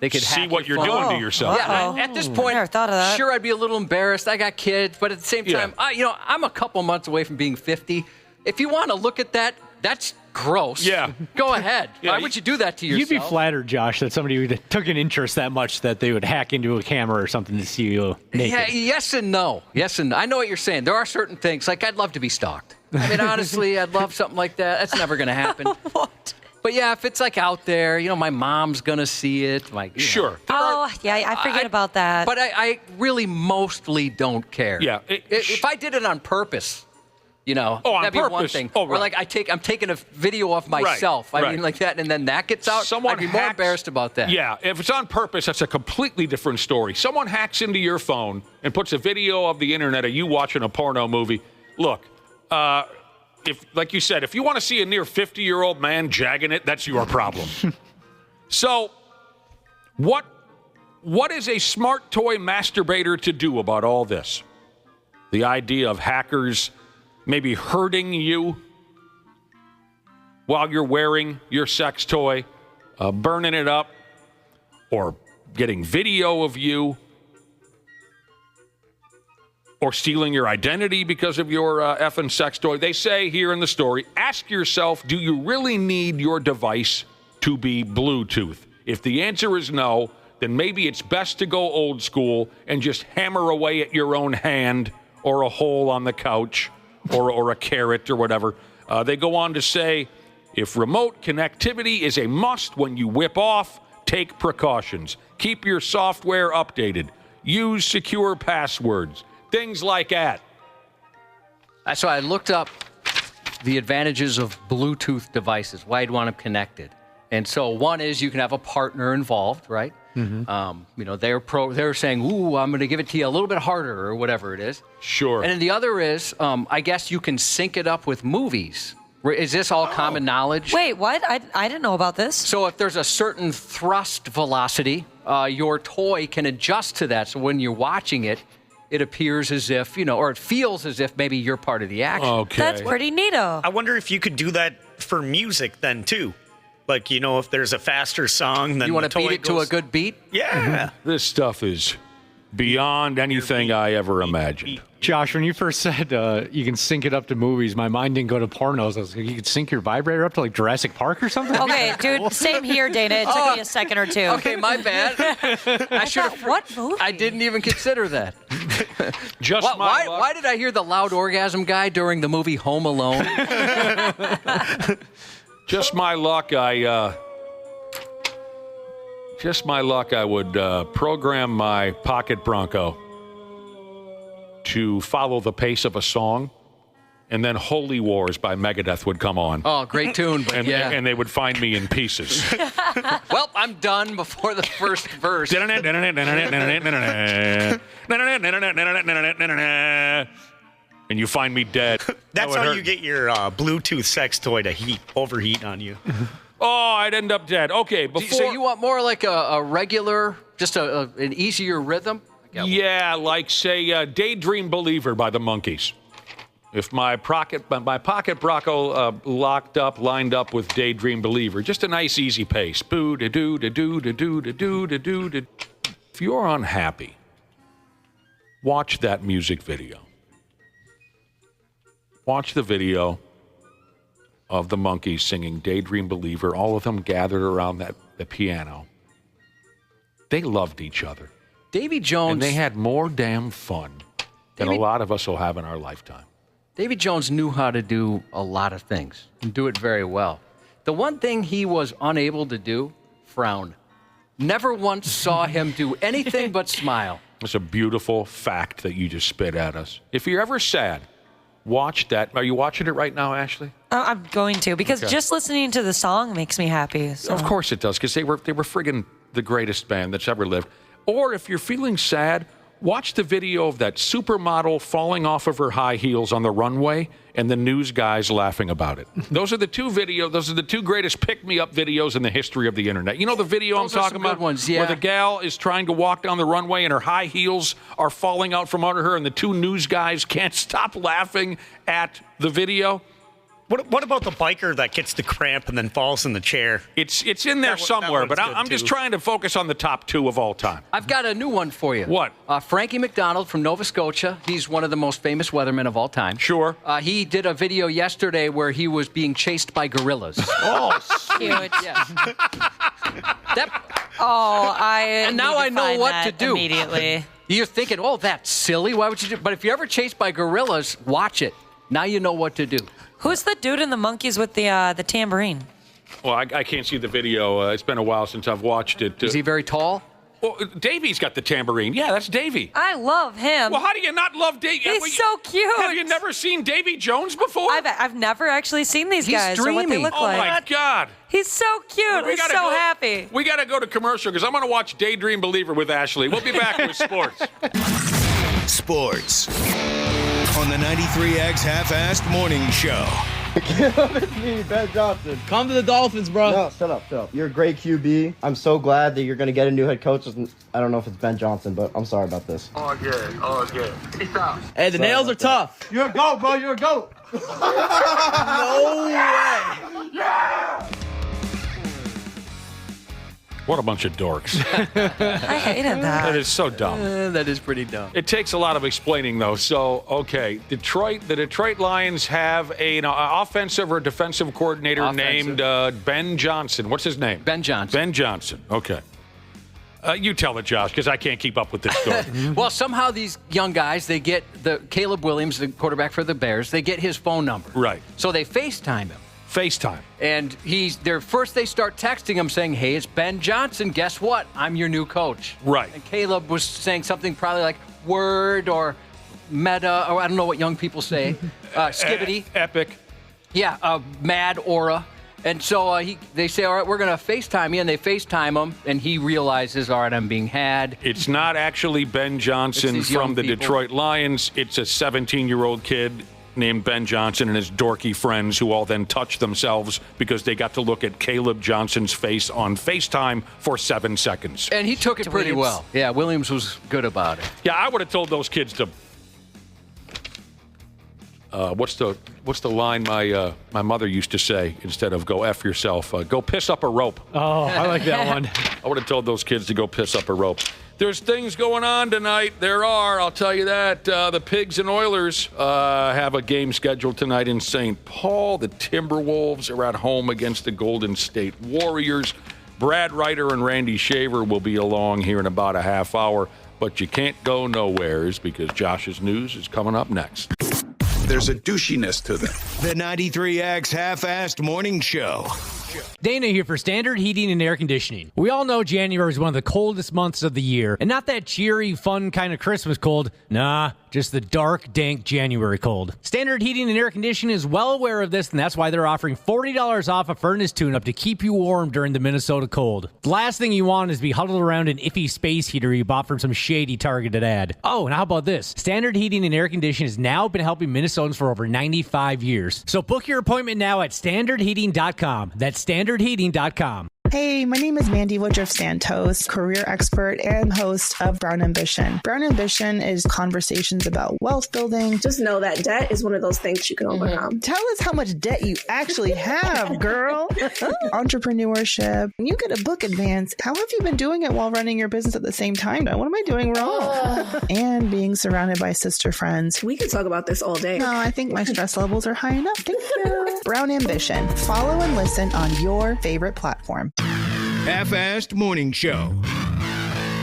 see hack what your you're phone. doing to yourself. Yeah, at this point, never thought of that. Sure, I'd be a little embarrassed. I got kids, but at the same time, I'm a couple months away from being 50. If you want to look at that, that's gross. Yeah. Go ahead. Why would you do that to yourself? You'd be flattered, Josh, that somebody took an interest that much that they would hack into a camera or something to see you naked. Yeah, yes and no. Yes and no. I know what you're saying. There are certain things, like I'd love to be stalked. I mean, honestly, I'd love something like that. That's never going to happen. What? But yeah, if it's like out there, my mom's going to see it. Sure. I forget about that. But I really mostly don't care. Yeah. If I did it on purpose, on that'd be one purpose. thing. Oh, Or right. like I'm taking a video of myself. Right. I mean, like that, and then that gets out. I'd be more embarrassed about that. Yeah, if it's on purpose, that's a completely different story. Someone hacks into your phone and puts a video of the internet of you watching a porno movie. Look, if, like you said, if you want to see a near 50-year-old man jagging it, that's your problem. So, what is a smart toy masturbator to do about all this? The idea of hackers maybe hurting you while you're wearing your sex toy, burning it up, or getting video of you, or stealing your identity because of your effing sex toy. They say here in the story, ask yourself, do you really need your device to be Bluetooth? If the answer is no, then maybe it's best to go old school and just hammer away at your own hand or a hole on the couch or a carrot or whatever. They go on to say, if remote connectivity is a must when you whip off, take precautions. Keep your software updated. Use secure passwords. Things like that. So I looked up the advantages of Bluetooth devices, why you'd want them connected. And so one is you can have a partner involved, right? Mm-hmm. They're saying, ooh, I'm going to give it to you a little bit harder or whatever it is. Sure. And then the other is, I guess you can sync it up with movies. Is this all common knowledge? Wait, what? I didn't know about this. So if there's a certain thrust velocity, your toy can adjust to that. So when you're watching it, it appears as if, or it feels as if maybe you're part of the action. Okay. That's pretty neato. I wonder if you could do that for music then, too. Like, if there's a faster song, then you want the to beat toy it to a goes- good beat? Yeah. This stuff is beyond anything I ever imagined. Josh, when you first said you can sync it up to movies, my mind didn't go to pornos. I was like, you could sync your vibrator up to like Jurassic Park or something? Okay, dude, same here, Dana. It took me a second or two. Okay, my bad. I should have. What movie? I didn't even consider that. Why did I hear the loud orgasm guy during the movie Home Alone? Just my luck, I would program my Pocket Bronco to follow the pace of a song, and then Holy Wars by Megadeth would come on. Oh, great tune, but And they would find me in pieces. Well, I'm done before the first verse. And you find me dead. That's how you get your Bluetooth sex toy to overheat on you. Oh, I'd end up dead. Okay, before. So you want more like a regular, just an easier rhythm? Yeah, like, say, Daydream Believer by the Monkees. If my pocket Bronco lined up with Daydream Believer, just a nice easy pace. Boo da doo da doo da doo da doo da doo da. If you're unhappy, watch that music video. Watch the video of the Monkees singing Daydream Believer, all of them gathered around the piano. They loved each other. Davy Jones. And they had more damn fun than a lot of us will have in our lifetime. Davy Jones knew how to do a lot of things and do it very well. The one thing he was unable to do, frown. Never once saw him do anything but smile. It's a beautiful fact that you just spit at us. If you're ever sad, watch that. Are you watching it right now, Ashley? I'm going to, because just listening to the song makes me happy. So. Of course it does, because they were friggin' the greatest band that's ever lived. Or if you're feeling sad, watch the video of that supermodel falling off of her high heels on the runway and the news guys laughing about it. Those are the two greatest pick-me-up videos in the history of the internet. You know the video I'm talking about? Good ones, yeah. Where the gal is trying to walk down the runway and her high heels are falling out from under her and the two news guys can't stop laughing at the video. What about the biker that gets the cramp and then falls in the chair? It's in there somewhere, but I'm just trying to focus on the top two of all time. I've got a new one for you. What? Frankie McDonald from Nova Scotia. He's one of the most famous weathermen of all time. Sure. He did a video yesterday where he was being chased by gorillas. Oh, cute. Yes. And now I know what to do. Immediately. You're thinking, oh, that's silly. Why would you do? But if you're ever chased by gorillas, watch it. Now you know what to do. Who's the dude in the Monkees with the tambourine? Well, I can't see the video. It's been a while since I've watched it. Is he very tall? Well, Davy's got the tambourine. Yeah, that's Davy. I love him. Well, how do you not love Davy? He's so cute. Have you never seen Davy Jones before? I've never actually seen these guys. He's or what they dreamy. look Oh, like. my God. He's so cute. He's so happy. We got to go to commercial because I'm going to watch Daydream Believer with Ashley. We'll be back with sports. Sports on the 93X Half-Assed Morning Show. It's me, Ben Johnson. Come to the Dolphins, bro. No, shut up. You're a great QB. I'm so glad that you're going to get a new head coach. I don't know if it's Ben Johnson, but I'm sorry about this. All good. Peace out. Hey, the nails are tough. You're a GOAT, bro. You're a GOAT. No way. Yeah! What a bunch of dorks. I hated that. That is so dumb. That is pretty dumb. It takes a lot of explaining, though. So, okay, the Detroit Lions have an offensive or defensive coordinator named Ben Johnson. What's his name? Ben Johnson. Ben Johnson. Okay. You tell it, Josh, because I can't keep up with this story. Well, somehow these young guys, they get Caleb Williams, the quarterback for the Bears, they get his phone number. Right. So they FaceTime him. FaceTime. And first they start texting him saying, hey, it's Ben Johnson. Guess what? I'm your new coach. Right. And Caleb was saying something probably like word or meta, or I don't know what young people say. Skibbity. Epic. Yeah, mad aura. And so they say, all right, we're going to FaceTime you. And they FaceTime him, and he realizes, all right, I'm being had. It's not actually Ben Johnson from the Detroit Lions. It's a 17-year-old kid named Ben Johnson and his dorky friends who all then touch themselves because they got to look at Caleb Johnson's face on FaceTime for 7 seconds. And he took it pretty well. Yeah, Williams was good about it. Yeah, I would have told those kids to... what's the line my mother used to say instead of go F yourself? Go piss up a rope. Oh, I like that one. I would have told those kids to go piss up a rope. There's things going on tonight. There are, I'll tell you that. The Pigs and Oilers have a game scheduled tonight in St. Paul. The Timberwolves are at home against the Golden State Warriors. Brad Ryder and Randy Shaver will be along here in about a half hour. But you can't go nowheres because Josh's news is coming up next. There's a douchiness to them. The 93X Half-Assed Morning Show. Dana here for Standard Heating and Air Conditioning. We all know January is one of the coldest months of the year, and not that cheery, fun kind of Christmas cold. Nah, just the dark, dank January cold. Standard Heating and Air Conditioning is well aware of this, and that's why they're offering $40 off a furnace tune-up to keep you warm during the Minnesota cold. The last thing you want is to be huddled around an iffy space heater you bought from some shady targeted ad. Oh, and how about this? Standard Heating and Air Conditioning has now been helping Minnesotans for over 95 years. So book your appointment now at standardheating.com. That's StandardHeating.com. Hey, my name is Mandy Woodruff Santos, career expert and host of Brown Ambition. Brown Ambition is conversations about wealth building. Just know that debt is one of those things you can overcome. Tell us how much debt you actually have, girl. Entrepreneurship. You get a book advance. How have you been doing it while running your business at the same time? What am I doing wrong? And being surrounded by sister friends. We could talk about this all day. No, I think my stress levels are high enough. Thank you. Brown Ambition. Follow and listen on your favorite platform. Half-assed morning show.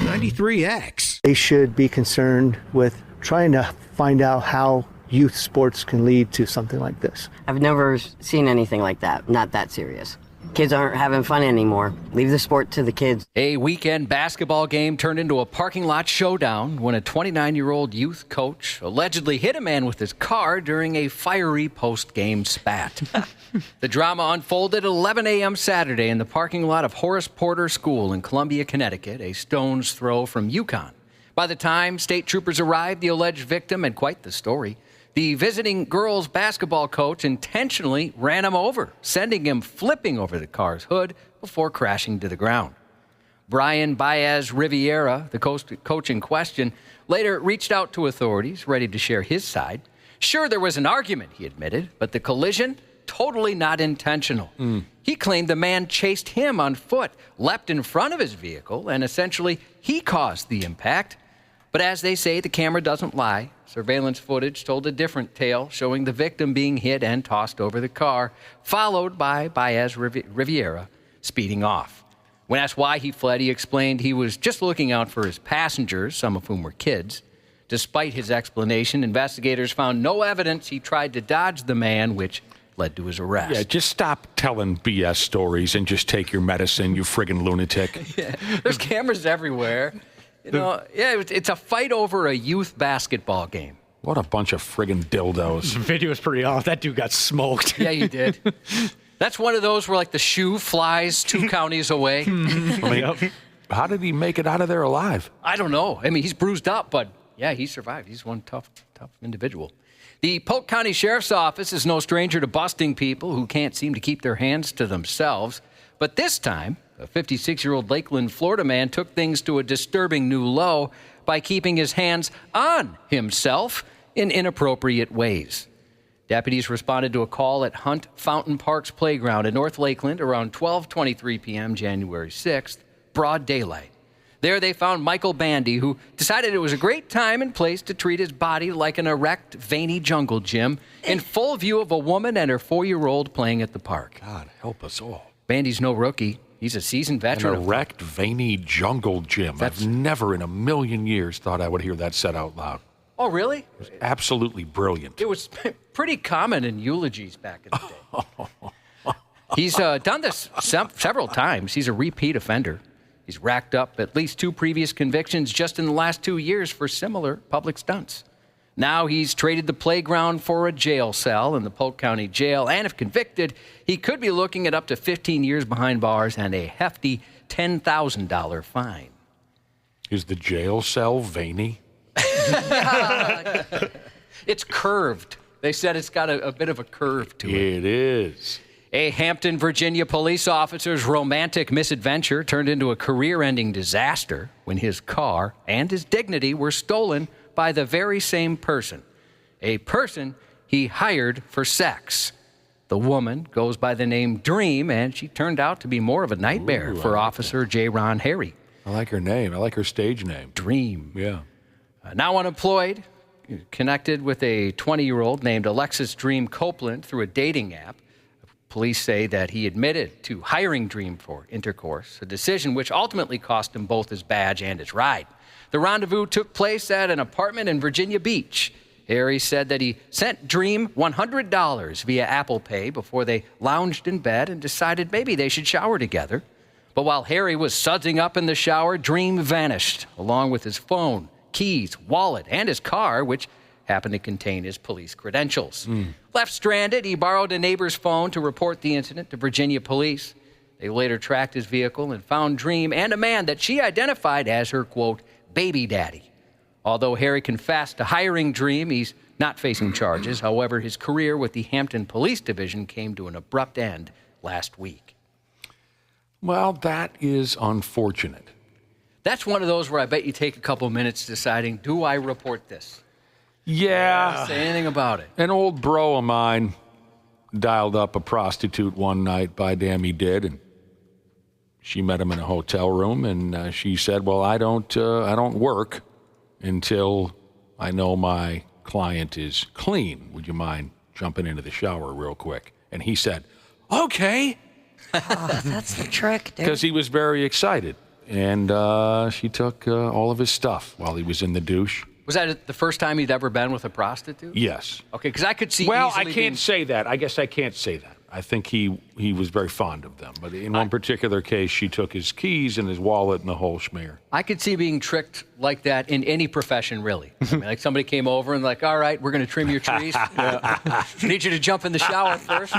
93X. They should be concerned with trying to find out how youth sports can lead to something like this. I've never seen anything like that. Not that serious. Kids aren't having fun anymore. Leave the sport to the kids. A weekend basketball game turned into a parking lot showdown when a 29-year-old youth coach allegedly hit a man with his car during a fiery post-game spat. The drama unfolded at 11 a.m. Saturday in the parking lot of Horace Porter School in Columbia, Connecticut, a stone's throw from Yukon. By the time state troopers arrived, the alleged victim had quite the story. The visiting girls' basketball coach intentionally ran him over, sending him flipping over the car's hood before crashing to the ground. Brian Baez Riviera, the coach in question, later reached out to authorities, ready to share his side. Sure, there was an argument, he admitted, but the collision, totally not intentional. He claimed the man chased him on foot, leapt in front of his vehicle, and essentially he caused the impact. But as they say, the camera doesn't lie. Surveillance footage told a different tale, showing the victim being hit and tossed over the car, followed by Baez Riviera speeding off. When asked why he fled, he explained he was just looking out for his passengers, some of whom were kids. Despite his explanation, investigators found no evidence he tried to dodge the man, which led to his arrest. Yeah, just stop telling BS stories and just take your medicine, you friggin' lunatic. Yeah, there's cameras everywhere. You know, it's a fight over a youth basketball game. What a bunch of friggin' dildos. The video is pretty off. That dude got smoked. Yeah, he did. That's one of those where, like, the shoe flies 2 counties away. I mean, how did he make it out of there alive? I don't know. I mean, he's bruised up, but, yeah, he survived. He's one tough individual. The Polk County Sheriff's Office is no stranger to busting people who can't seem to keep their hands to themselves. But this time, a 56-year-old Lakeland, Florida man took things to a disturbing new low by keeping his hands on himself in inappropriate ways. Deputies responded to a call at Hunt Fountain Park's playground in North Lakeland around 12:23 p.m. January 6th, broad daylight. There they found Michael Bandy, who decided it was a great time and place to treat his body like an erect, veiny jungle gym in full view of a woman and her 4-year-old playing at the park. God, help us all. Bandy's no rookie. He's a seasoned veteran. An erect, veiny jungle gym. I've never in a million years thought I would hear that said out loud. Oh, really? It was absolutely brilliant. It was pretty common in eulogies back in the day. He's done this several times. He's a repeat offender. He's racked up at least 2 previous convictions just in the last 2 years for similar public stunts. Now he's traded the playground for a jail cell in the Polk County Jail, and if convicted, he could be looking at up to 15 years behind bars and a hefty $10,000 fine. Is the jail cell veiny? It's curved. They said it's got a bit of a curve to it. It is. A Hampton, Virginia police officer's romantic misadventure turned into a career-ending disaster when his car and his dignity were stolen by the very same person, a person he hired for sex. The woman goes by the name Dream, and she turned out to be more of a nightmare for Officer J. Ron Harry. I like her name. I like her stage name. Dream. Yeah. Now unemployed, connected with a 20-year-old named Alexis Dream Copeland through a dating app. Police say that he admitted to hiring Dream for intercourse, a decision which ultimately cost him both his badge and his ride. The rendezvous took place at an apartment in Virginia Beach. Harry said that he sent Dream $100 via Apple Pay before they lounged in bed and decided maybe they should shower together. But while Harry was sudsing up in the shower, Dream vanished, along with his phone, keys, wallet, and his car, which happened to contain his police credentials. Left stranded, he borrowed a neighbor's phone to report the incident to Virginia police. They later tracked his vehicle and found Dream and a man that she identified as her, quote, baby daddy. Although Harry confessed to hiring Dream, he's not facing charges. However, his career with the Hampton Police Division came to an abrupt end last week. Well, that is unfortunate. That's one of those where I bet you take a couple of minutes deciding, do I report this? Yeah. Say anything about it. An old bro of mine dialed up a prostitute one night. By damn, he did. And she met him in a hotel room, and she said, well, I don't work until I know my client is clean. Would you mind jumping into the shower real quick? And he said, okay. Oh, that's the trick, dude. Because he was very excited. And she took all of his stuff while he was in the douche. Was that the first time he'd ever been with a prostitute? Yes. Okay, because I could see. Well, I can't say that. I guess I can't say that. I think he was very fond of them. But in one particular case, she took his keys and his wallet and the whole schmear. I could see being tricked like that in any profession, really. I mean, like somebody came over and like, all right, we're going to trim your trees. Need you to jump in the shower first.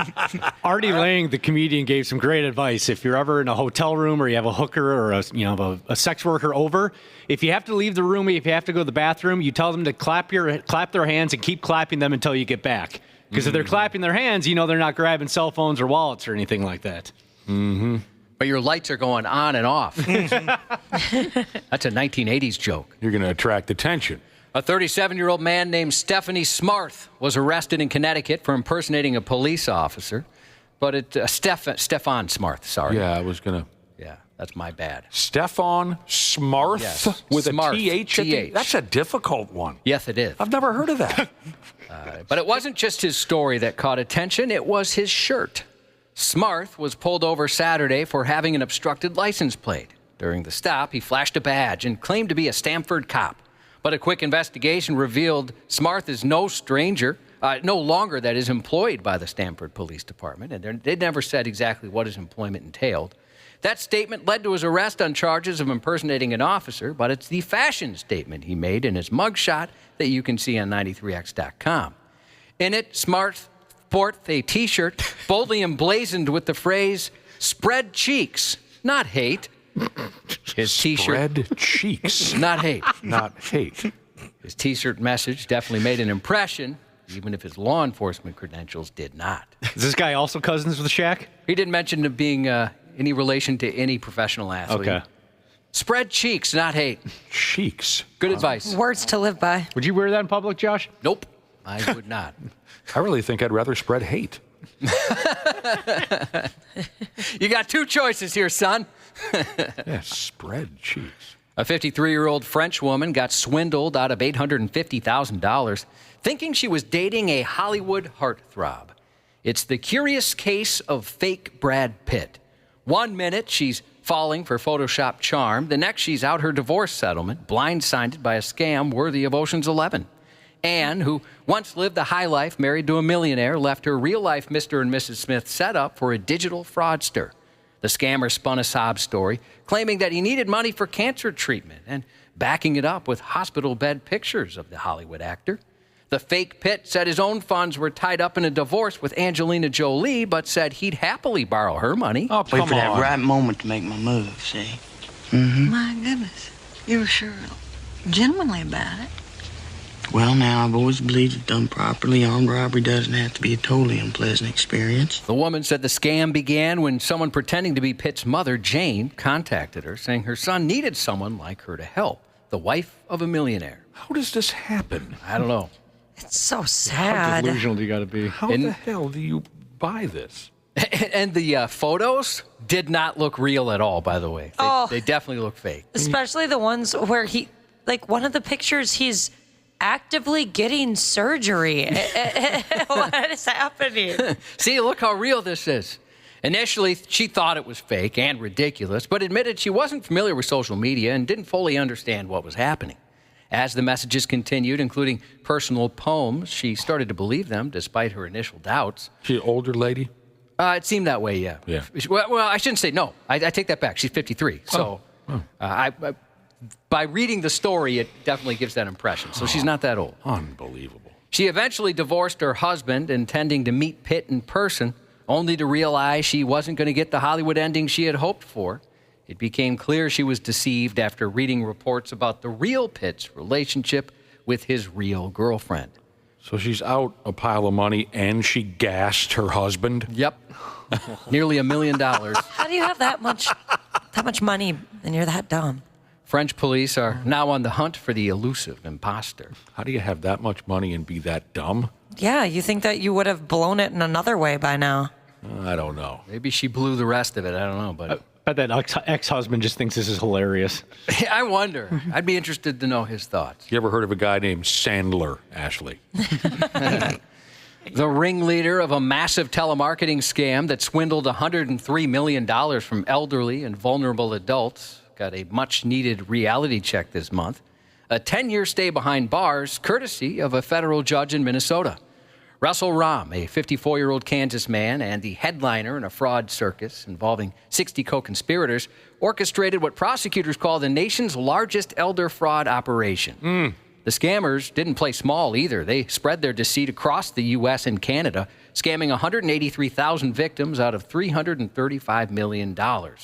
Artie Lang, the comedian, gave some great advice. If you're ever in a hotel room or you have a hooker or a sex worker over, if you have to leave the room, if you have to go to the bathroom, you tell them to clap their hands and keep clapping them until you get back. Because if they're clapping their hands, you know they're not grabbing cell phones or wallets or anything like that. Mm-hmm. But your lights are going on and off. That's a 1980s joke. You're going to attract attention. A 37-year-old man named Stephanie Smarth was arrested in Connecticut for impersonating a police officer. But Stefan Smarth, sorry. Yeah, I was going to. Yeah, that's my bad. Stefan Smarth? Yes. With Smarth, a TH? That's a difficult one. Yes, it is. I've never heard of that. But it wasn't just his story that caught attention, it was his shirt. Smarth was pulled over Saturday for having an obstructed license plate. During the stop, he flashed a badge and claimed to be a Stamford cop. But a quick investigation revealed Smarth is no longer that is employed by the Stamford Police Department, and they never said exactly what his employment entailed. That statement led to his arrest on charges of impersonating an officer, but it's the fashion statement he made in his mugshot that you can see on 93x.com. In it, Smarth sports a T-shirt boldly emblazoned with the phrase, "Spread cheeks, not hate." His T-shirt... Spread cheeks. Not hate. Not hate. His T-shirt message definitely made an impression, even if his law enforcement credentials did not. Is this guy also cousins with Shaq? He didn't mention it being any relation to any professional athlete. Okay. Spread cheeks, not hate. Cheeks. Good advice. Words to live by. Would you wear that in public, Josh? Nope, I would not. I really think I'd rather spread hate. You got two choices here, son. Yeah, spread cheeks. A 53-year-old French woman got swindled out of $850,000 thinking she was dating a Hollywood heartthrob. It's the curious case of fake Brad Pitt. 1 minute, she's falling for Photoshop charm. The next, she's out her divorce settlement, blindsided by a scam worthy of Ocean's 11. Anne, who once lived the high life, married to a millionaire, left her real-life Mr. and Mrs. Smith setup for a digital fraudster. The scammer spun a sob story, claiming that he needed money for cancer treatment and backing it up with hospital bed pictures of the Hollywood actor. The fake Pitt said his own funds were tied up in a divorce with Angelina Jolie, but said he'd happily borrow her money. Oh, wait for that right moment to make my move, see? Mm-hmm. My goodness. You were sure gentlemanly about it. Well, now, I've always believed if done properly, armed robbery doesn't have to be a totally unpleasant experience. The woman said the scam began when someone pretending to be Pitt's mother, Jane, contacted her, saying her son needed someone like her to help, the wife of a millionaire. How does this happen? I don't know. It's so How sad. delusional do you got to be? How the hell do you buy this? And the photos did not look real at all, by the way. They definitely look fake. Especially the ones where he, like one of the pictures, he's actively getting surgery. What is happening? See, look how real this is. Initially, she thought it was fake and ridiculous, but admitted she wasn't familiar with social media and didn't fully understand what was happening. As the messages continued, including personal poems, she started to believe them despite her initial doubts. She an older lady? It seemed that way, yeah. Well, I shouldn't say no. I take that back. She's 53. So by reading the story, it definitely gives that impression. So she's not that old. Unbelievable. She eventually divorced her husband, intending to meet Pitt in person, only to realize she wasn't going to get the Hollywood ending she had hoped for. It became clear she was deceived after reading reports about the real Pitt's relationship with his real girlfriend. So she's out a pile of money, and she gassed her husband? Yep. Nearly $1 million. How do you have that much money and you're that dumb? French police are now on the hunt for the elusive imposter. How do you have that much money and be that dumb? Yeah, you think that you would have blown it in another way by now. I don't know. Maybe she blew the rest of it. I don't know, but I bet that ex-husband just thinks this is hilarious. I wonder. I'd be interested to know his thoughts. You ever heard of a guy named Sandler, Ashley? The ringleader of a massive telemarketing scam that swindled $103 million from elderly and vulnerable adults got a much-needed reality check this month. A 10-year stay behind bars, courtesy of a federal judge in Minnesota. Russell Rahm, a 54-year-old Kansas man and the headliner in a fraud circus involving 60 co-conspirators, orchestrated what prosecutors call the nation's largest elder fraud operation. The scammers didn't play small either. They spread their deceit across the U.S. and Canada, scamming 183,000 victims out of $335 million. The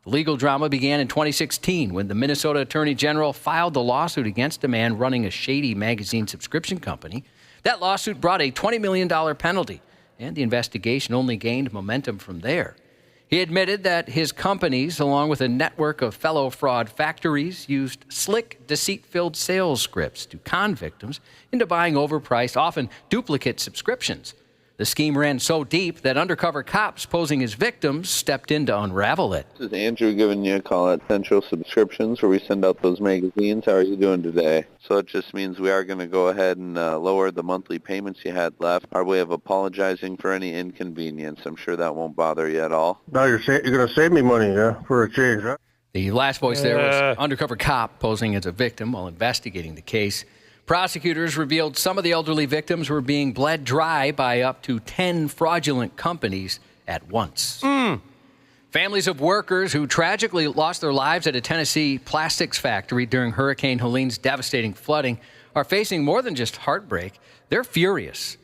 legal drama began in 2016 when the Minnesota Attorney General filed the lawsuit against a man running a shady magazine subscription company. That lawsuit brought a $20 million penalty, and the investigation only gained momentum from there. He admitted that his companies, along with a network of fellow fraud factories, used slick, deceit-filled sales scripts to con victims into buying overpriced, often duplicate subscriptions. The scheme ran so deep that undercover cops posing as victims stepped in to unravel it. This is Andrew giving you a call at Central Subscriptions, where we send out those magazines. How are you doing today? So it just means we are going to go ahead and lower the monthly payments you had left. Our way of apologizing for any inconvenience. I'm sure that won't bother you at all. Now you're going to save me money, yeah, for a change, huh? The last voice there was undercover cop posing as a victim while investigating the case. Prosecutors revealed some of the elderly victims were being bled dry by up to 10 fraudulent companies at once. Families of workers who tragically lost their lives at a Tennessee plastics factory during Hurricane Helene's devastating flooding are facing more than just heartbreak. They're furious.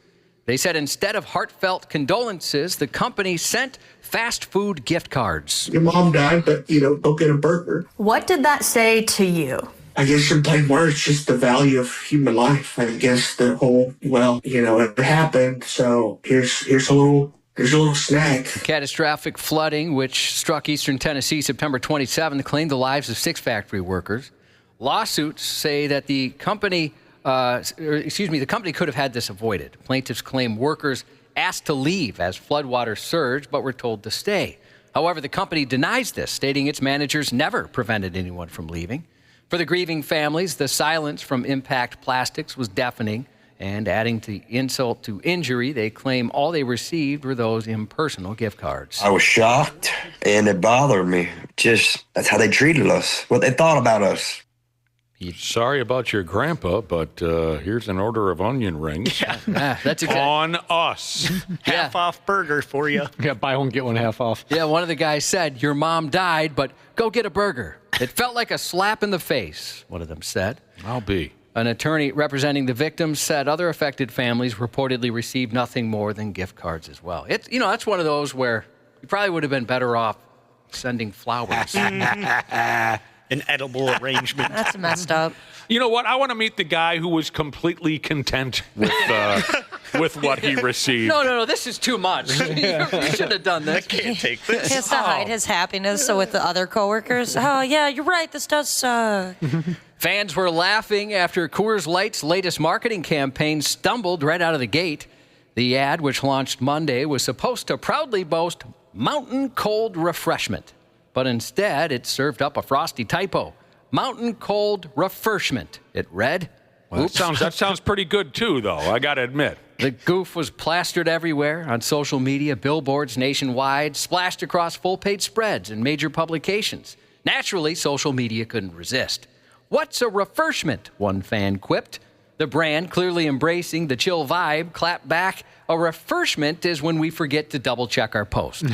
They said instead of heartfelt condolences, the company sent fast food gift cards. Your mom died, but, go get a burger. What did that say to you? I guess in plain words, just the value of human life. I guess the whole, it happened, so here's a little snack. Catastrophic flooding, which struck eastern Tennessee September 27, claimed the lives of 6 factory workers. Lawsuits say that the company could have had this avoided. Plaintiffs claim workers asked to leave as floodwaters surged, but were told to stay. However, the company denies this, stating its managers never prevented anyone from leaving. For the grieving families, the silence from Impact Plastics was deafening, and adding to insult to injury, they claim all they received were those impersonal gift cards. I was shocked, and it bothered me. That's how they treated us, what they thought about us. Sorry about your grandpa, but here's an order of onion rings. That's exactly on us. Half-off burger for you. Yeah, buy one, get one half off. Yeah, one of the guys said, your mom died, but go get a burger. It felt like a slap in the face, one of them said. I'll be. An attorney representing the victims said other affected families reportedly received nothing more than gift cards as well. It's, that's one of those where you probably would have been better off sending flowers. An edible arrangement. That's messed up. You know what? I want to meet the guy who was completely content with what he received. No. This is too much. You shouldn't have done this. I can't take this. He has to hide his happiness so with the other coworkers. Oh, yeah, you're right. This does suck. Fans were laughing after Coors Light's latest marketing campaign stumbled right out of the gate. The ad, which launched Monday, was supposed to proudly boast mountain cold refreshment. But instead, it served up a frosty typo. Mountain cold refreshment, it read. Well, that sounds pretty good, too, though, I got to admit. The goof was plastered everywhere on social media, billboards nationwide, splashed across full-page spreads and major publications. Naturally, social media couldn't resist. What's a refreshment? One fan quipped. The brand, clearly embracing the chill vibe, clapped back. A refreshment is when we forget to double-check our post.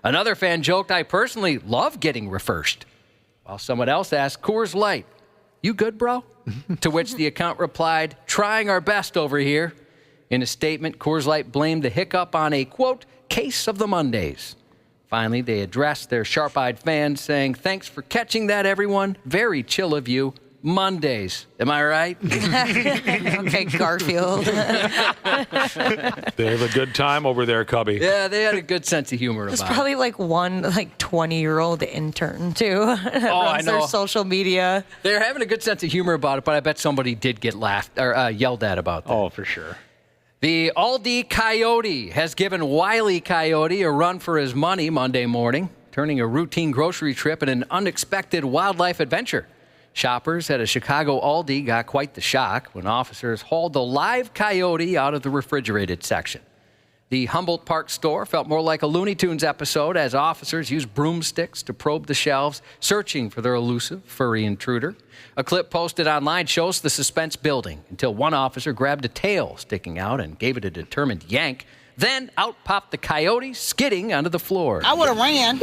Another fan joked, I personally love getting refreshed. While someone else asked, Coors Light, you good, bro? To which the account replied, trying our best over here. In a statement, Coors Light blamed the hiccup on a, quote, case of the Mondays. Finally, they addressed their sharp-eyed fans, saying, thanks for catching that, everyone. Very chill of you. Mondays. Am I right? Okay, Garfield. They have a good time over there, Cubby. Yeah, they had a good sense of humor There's about probably like one 20-year-old intern too. That Oh, I runs know. their social media. They're having a good sense of humor about it, but I bet somebody did get laughed or yelled at about that. Oh, for sure. The Aldi Coyote has given Wile E. Coyote a run for his money Monday morning, turning a routine grocery trip into an unexpected wildlife adventure. Shoppers at a Chicago Aldi got quite the shock when officers hauled a live coyote out of the refrigerated section. The Humboldt Park store felt more like a Looney Tunes episode as officers used broomsticks to probe the shelves, searching for their elusive, furry intruder. A clip posted online shows the suspense building until one officer grabbed a tail sticking out and gave it a determined yank. Then out popped the coyote, skidding onto the floor. I would have ran.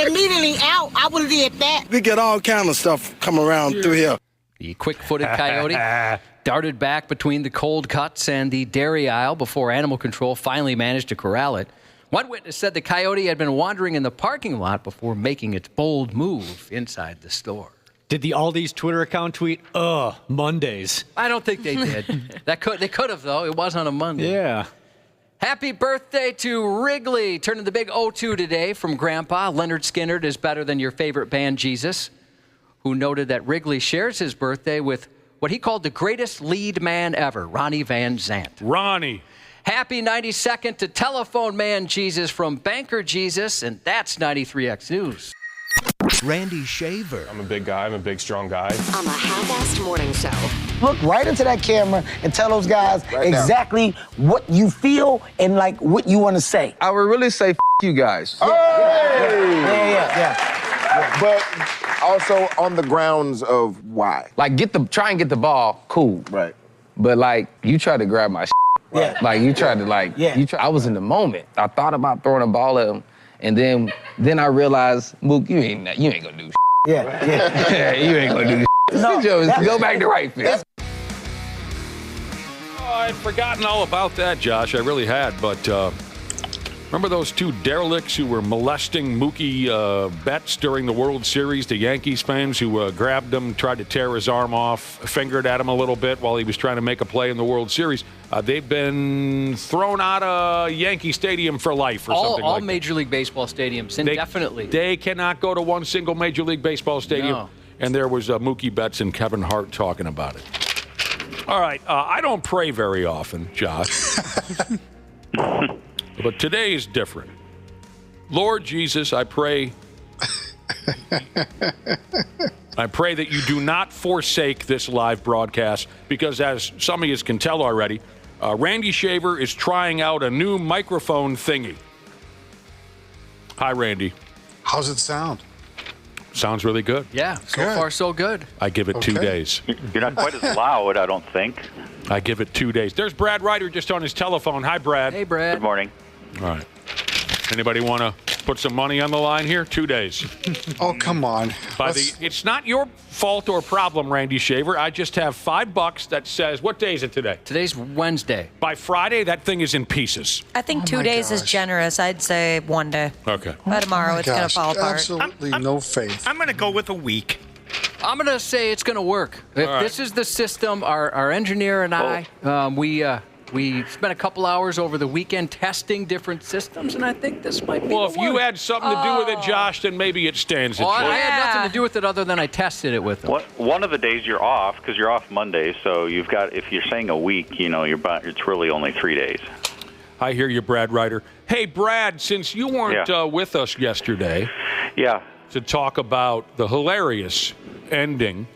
Immediately out, I would have did that. We get all kind of stuff come around through here. The quick-footed coyote darted back between the cold cuts and the dairy aisle before animal control finally managed to corral it. One witness said the coyote had been wandering in the parking lot before making its bold move inside the store. Did the Aldi's Twitter account tweet, Mondays? I don't think they did. They could have, though. It was on a Monday. Yeah. Happy birthday to Wrigley, turning the big 0-2 today from Grandpa. Leonard Skinner is better than your favorite band, Jesus, who noted that Wrigley shares his birthday with what he called the greatest lead man ever, Ronnie Van Zant. Ronnie. Happy 92nd to Telephone Man Jesus from Banker Jesus, and that's 93X News. Randy Shaver. I'm a big guy. I'm a big, strong guy. On the Half-Assed Morning Show. Look right into that camera and tell those guys exactly what you feel and like what you want to say. I would really say F you guys. Yeah. But also on the grounds of why. Like try and get the ball, cool. Right. But like you tried to grab my Yeah. Like you tried to I was in the moment. I thought about throwing a ball at him, and then I realized, Mook, you ain't gonna do Yeah. you ain't gonna do No, go back to right field. I'd forgotten all about that, Josh. I really had, but remember those two derelicts who were molesting Mookie Betts during the World Series, the Yankees fans who grabbed him, tried to tear his arm off, fingered at him a little bit while he was trying to make a play in the World Series? They've been thrown out of Yankee Stadium for life or something like that. All Major League Baseball stadiums, indefinitely. They cannot go to one single Major League Baseball stadium. No. And there was Mookie Betts and Kevin Hart talking about it. All right, I don't pray very often, Josh. But today is different. Lord Jesus, I pray that you do not forsake this live broadcast because, as some of you can tell already, Randy Shaver is trying out a new microphone thingy. Hi, Randy. How's it sound? Sounds really good. Yeah, so far so good. I give it 2 days. You're not quite as loud, I don't think. I give it 2 days. There's Brad Ryder just on his telephone. Hi, Brad. Hey, Brad. Good morning. All right. Anybody want to put some money on the line here? 2 days. Oh, come on. It's not your fault or problem, Randy Shaver. I just have $5 that says, what day is it today? Today's Wednesday. By Friday, that thing is in pieces. I think 2 days is generous. I'd say 1 day. Okay. By tomorrow, it's going to fall apart. Absolutely no faith. I'm going to go with a week. I'm going to say it's going to work. If this is the system, our engineer and I, we spent a couple hours over the weekend testing different systems, and I think this might be Well, if you had something to do with it, Josh, then maybe it stands a I chance. had nothing to do with it other than I tested it with them. One of the days you're off, because you're off Monday, so you've got, if you're saying a week, it's really only 3 days. I hear you, Brad Ryder. Hey, Brad, since you weren't with us yesterday to talk about the hilarious ending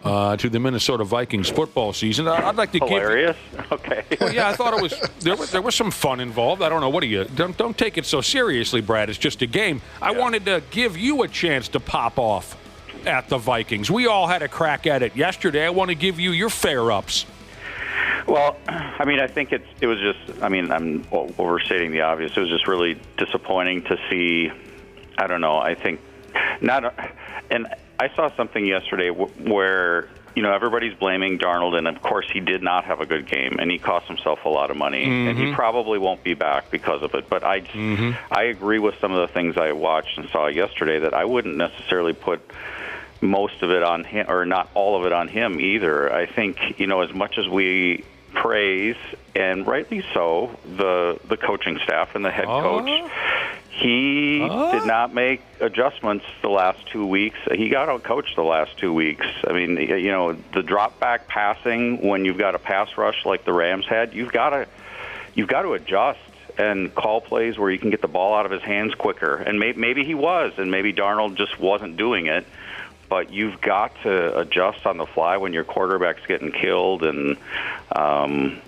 to the Minnesota Vikings football season, I'd like to hilarious? Okay. Well, yeah, I thought it was there was some fun involved. I don't know. What do you don't take it so seriously, Brad. It's just a game. I wanted to give you a chance to pop off at the Vikings. We all had a crack at it yesterday. I want to give you your fair-ups. Well, I mean, I think it was just, I'm overstating the obvious. It was just really disappointing to see, I don't know, I think, and I saw something yesterday where, everybody's blaming Darnold, and of course he did not have a good game, and he cost himself a lot of money, and he probably won't be back because of it. But I agree with some of the things I watched and saw yesterday that I wouldn't necessarily put most of it on him, or not all of it on him either. I think, as much as we praise, and rightly so, the coaching staff and the head coach, he did not make adjustments the last 2 weeks. He got out-coached the last 2 weeks. I mean, the drop-back passing, when you've got a pass rush like the Rams had, you've got to adjust and call plays where you can get the ball out of his hands quicker. And maybe he was, and maybe Darnold just wasn't doing it. But you've got to adjust on the fly when your quarterback's getting killed, and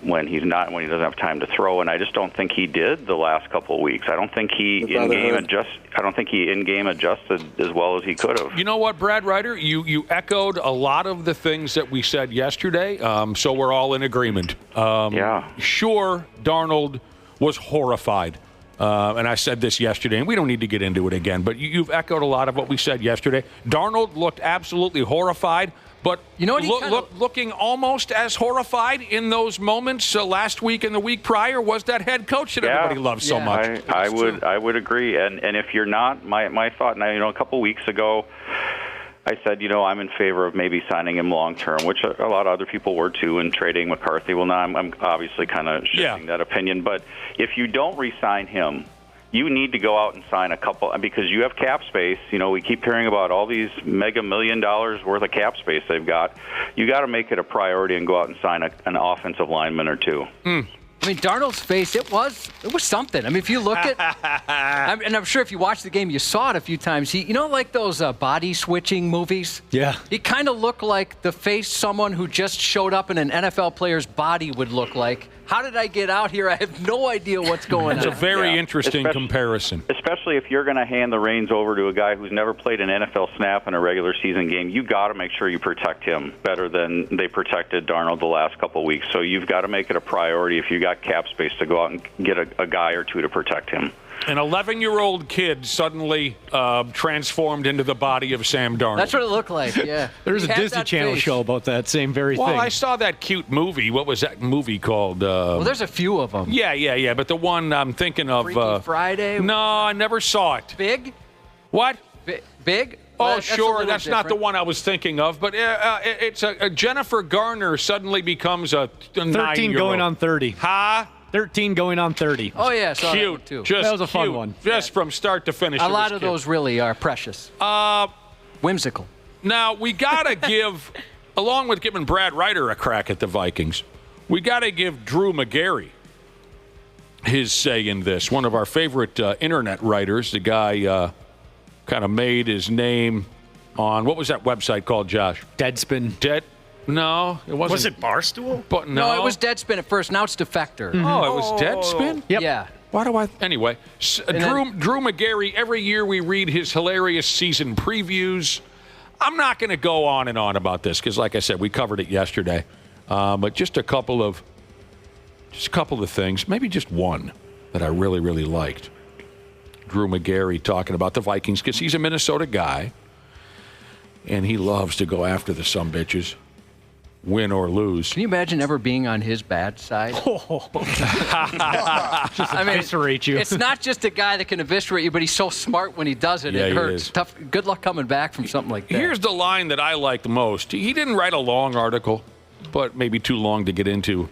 when he doesn't have time to throw. And I just don't think he did the last couple of weeks. I don't think he in-game adjusted as well as he could have. You know what, Brad Ryder? You echoed a lot of the things that we said yesterday, so we're all in agreement. Sure, Darnold was horrified. And I said this yesterday, and we don't need to get into it again, but you've echoed a lot of what we said yesterday. Darnold looked absolutely horrified, but looking almost as horrified in those moments last week and the week prior was that head coach that everybody loves so much. I would agree. And if you're not, my thought, now, a couple weeks ago, I said, I'm in favor of maybe signing him long-term, which a lot of other people were too, and trading McCarthy. Well, now I'm obviously kind of shifting that opinion. But if you don't re-sign him, you need to go out and sign a couple, because you have cap space. We keep hearing about all these mega $1 million worth of cap space they've got. You got to make it a priority and go out and sign an offensive lineman or two. I mean, Darnold's face, it was something. I mean, if you look at, and I'm sure if you watched the game, you saw it a few times. Like those body switching movies? Yeah. He kind of looked like the face someone who just showed up in an NFL player's body would look like. How did I get out here? I have no idea what's going on. It's a very interesting comparison. Especially if you're going to hand the reins over to a guy who's never played an NFL snap in a regular season game. You got to make sure you protect him better than they protected Darnold the last couple of weeks. So you've got to make it a priority if you got cap space to go out and get a guy or two to protect him. An 11-year-old kid suddenly transformed into the body of Sam Darnold. That's what it looked like, yeah. There's a Disney Channel show about that same very thing. Well, I saw that cute movie. What was that movie called? Well, there's a few of them. Yeah. But the one I'm thinking of... Freaky Friday? No, I never saw it. Big? What? Big? Oh, sure. That's not the one I was thinking of. But it's a Jennifer Garner suddenly becomes a 13 going on 30. Huh? 13 going on 30. Oh, yeah. Cute. Too. Just that was a fun cute. one. Just from start to finish. A lot of those really are precious. Whimsical. Now, we got to give, along with giving Brad Ryder a crack at the Vikings, we got to give Drew McGarry his say in this. One of our favorite internet writers, the guy kind of made his name on, what was that website called, Josh? Deadspin. No, it wasn't. Was it Barstool? But no, it was Deadspin at first. Now it's Defector. Mm-hmm. Oh, it was Deadspin? Yep. Yeah. Why do I? Anyway, Drew McGarry, every year we read his hilarious season previews. I'm not going to go on and on about this because, like I said, we covered it yesterday. But just a couple of things, maybe just one that I really, really liked. Drew McGarry talking about the Vikings because he's a Minnesota guy, and he loves to go after the sumbitches. Win or lose. Can you imagine ever being on his bad side? Just eviscerate you. It's not just a guy that can eviscerate you, but he's so smart when he does it. Yeah, it he hurts. is. Tough. Good luck coming back from something like that. Here's the line that I liked most. He didn't write a long article, but maybe too long to get into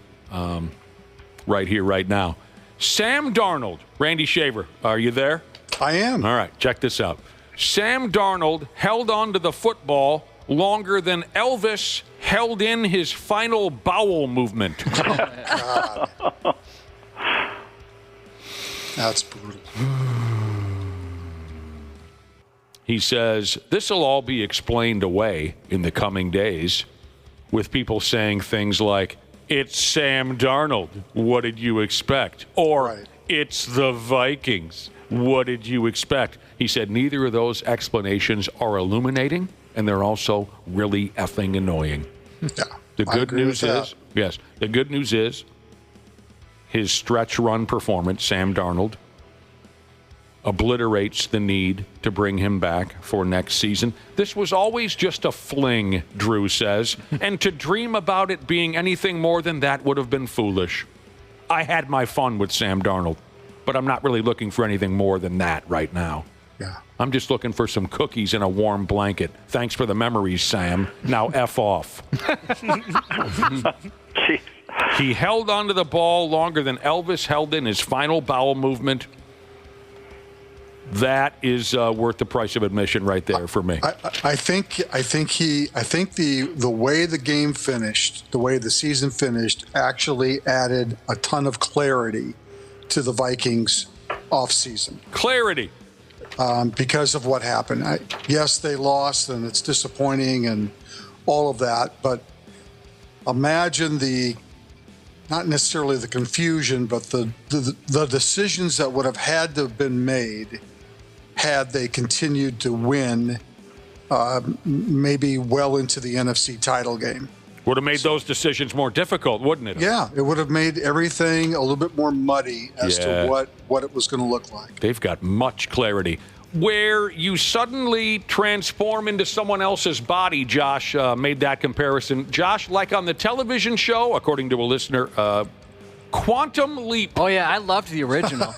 right here, right now. Sam Darnold. Randy Shaver, are you there? I am. All right, check this out. Sam Darnold held on to the football longer than Elvis held in his final bowel movement. Oh, God. That's brutal. He says, this will all be explained away in the coming days with people saying things like, it's Sam Darnold. What did you expect? Or, it's the Vikings. What did you expect? He said neither of those explanations are illuminating, and they're also really effing annoying. Yeah, the good news is, the good news is his stretch run performance, Sam Darnold, obliterates the need to bring him back for next season. This was always just a fling, Drew says, and to dream about it being anything more than that would have been foolish. I had my fun with Sam Darnold, but I'm not really looking for anything more than that right now. Yeah. I'm just looking for some cookies and a warm blanket. Thanks for the memories, Sam. Now F off. He held onto the ball longer than Elvis held in his final bowel movement. That is worth the price of admission right there for me. I think the way the game finished, the way the season finished, actually added a ton of clarity to the Vikings offseason. Clarity. Because of what happened. Yes, they lost, and it's disappointing and all of that, but imagine not necessarily the confusion, but the decisions that would have had to have been made had they continued to win, maybe well into the NFC title game. Would have made those decisions more difficult, wouldn't it? Yeah, it would have made everything a little bit more muddy as to what it was going to look like. They've got much clarity. Where you suddenly transform into someone else's body, Josh made that comparison. Josh, like on the television show, according to a listener, Quantum Leap. Oh, yeah, I loved the original.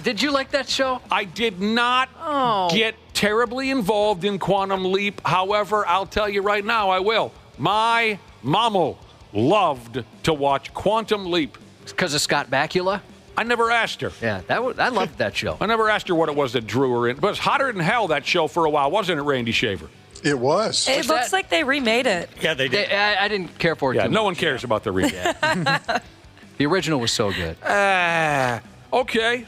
Did you like that show? I did not get terribly involved in Quantum Leap. However, I'll tell you right now, I will. My mama loved to watch Quantum Leap. Because of Scott Bakula? I never asked her. Yeah, I loved that show. I never asked her what it was that drew her in. But it was hotter than hell, that show, for a while, wasn't it, Randy Shaver? It was. It looks like they remade it. Yeah, they did. I didn't care for it too no much. one cares about the remake. The original was so good. Okay.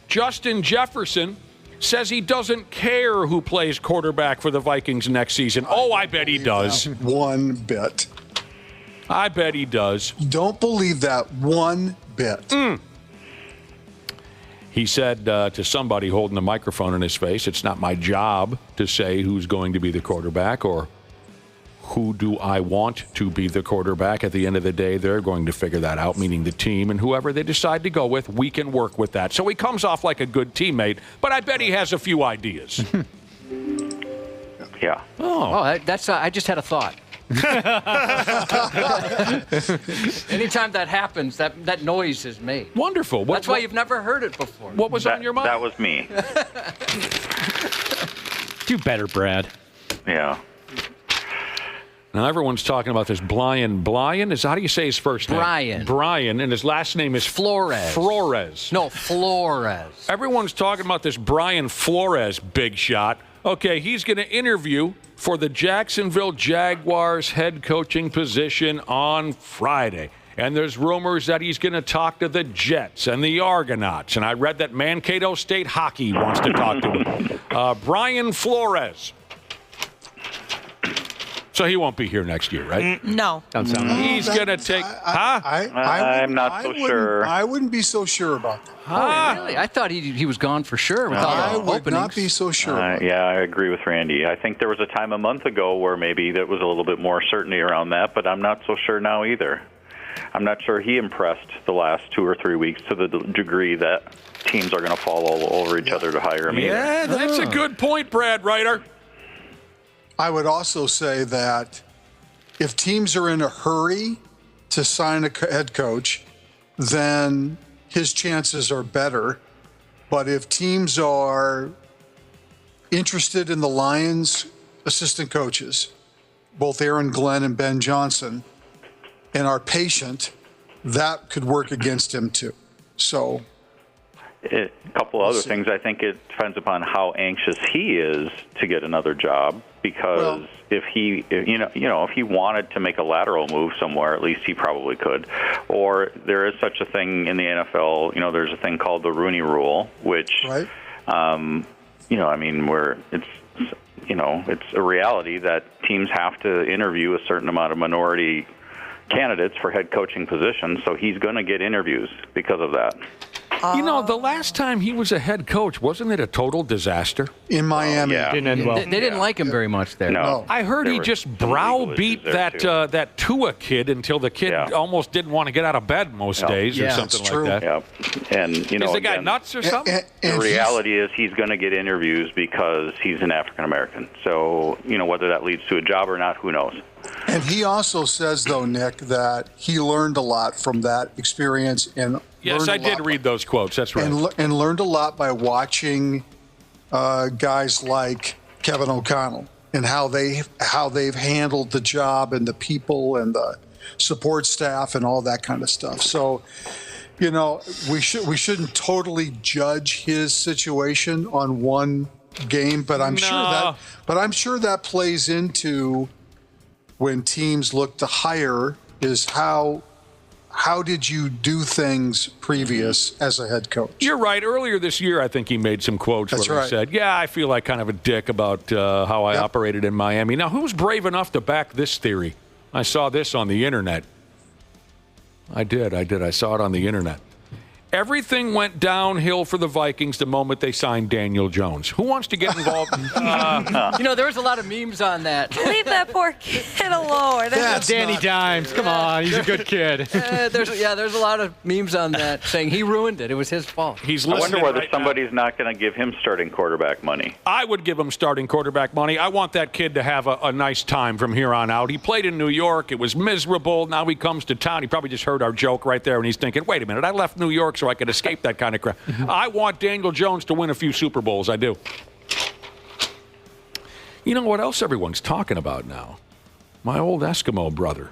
Justin Jefferson says he doesn't care who plays quarterback for the Vikings next season. I bet he does. One bit. I bet he does. Don't believe that one bit. He said to somebody holding the microphone in his face, it's not my job to say who's going to be the quarterback or who do I want to be the quarterback. At the end of the day, they're going to figure that out, meaning the team, and whoever they decide to go with, we can work with that. So he comes off like a good teammate, but I bet he has a few ideas. Yeah. That's I just had a thought. Anytime that happens, that noise is made. Wonderful. That's why you've never heard it before. What was on your mind? That was me. Do better, Brad. Yeah. Now, everyone's talking about this Brian. How do you say his first name? Brian, and his last name is Flores. No, Flores. Everyone's talking about this Brian Flores big shot. Okay, he's going to interview for the Jacksonville Jaguars head coaching position on Friday. And there's rumors that he's going to talk to the Jets and the Argonauts. And I read that Mankato State Hockey wants to talk to him. Brian Flores. So he won't be here next year, right? No. He's going to take... I'm not so sure. I wouldn't be so sure about that. Really? I thought he was gone for sure. I would not be so sure. Yeah, I agree with Randy. I think there was a time a month ago where maybe there was a little bit more certainty around that, but I'm not so sure now either. I'm not sure he impressed the last 2 or 3 weeks to the degree that teams are going to fall all over each other to hire him either. Yeah, that's a good point, Brad Ryder. I would also say that if teams are in a hurry to sign a head coach, then his chances are better. But if teams are interested in the Lions' assistant coaches, both Aaron Glenn and Ben Johnson, and are patient, that could work against him too. So... A couple other things. I think it depends upon how anxious he is to get another job. Because if he wanted to make a lateral move somewhere, at least he probably could. Or there is such a thing in the NFL. There's a thing called the Rooney Rule, which, where it's a reality that teams have to interview a certain amount of minority candidates for head coaching positions. So he's going to get interviews because of that. The last time he was a head coach, wasn't it a total disaster? In Miami. Didn't end well. They didn't like him very much there. No. I heard he just browbeat that Tua kid until the kid almost didn't want to get out of bed most days or something like that. Yeah. And, is the guy nuts or something? The reality is he's going to get interviews because he's an African-American. So, whether that leads to a job or not, who knows? And he also says, though, Nick, that he learned a lot from that experience. And yes, I did read those quotes. That's right. And learned a lot by watching guys like Kevin O'Connell and how they've handled the job and the people and the support staff and all that kind of stuff. So, you know, we shouldn't totally judge his situation on one game, but I'm sure that plays into when teams look to hire is how did you do things previous as a head coach? You're right. Earlier this year, I think he made some quotes where he said, yeah, I feel like kind of a dick about how I operated in Miami. Now, who's brave enough to back this theory? I saw this on the internet. I did. I saw it on the internet. Everything went downhill for the Vikings the moment they signed Daniel Jones. Who wants to get involved? You know, there was a lot of memes on that. Leave that poor kid alone. That's Danny Dimes. Come on, he's a good kid. There's a lot of memes on that saying he ruined it. It was his fault. He's I listening wonder whether right somebody's not going to give him starting quarterback money. I would give him starting quarterback money. I want that kid to have a nice time from here on out. He played in New York. It was miserable. Now he comes to town. He probably just heard our joke right there, and he's thinking, wait a minute, I left New York so I could escape that kind of crap. I want Daniel Jones to win a few Super Bowls. I do. You know what else everyone's talking about now? My old Eskimo brother.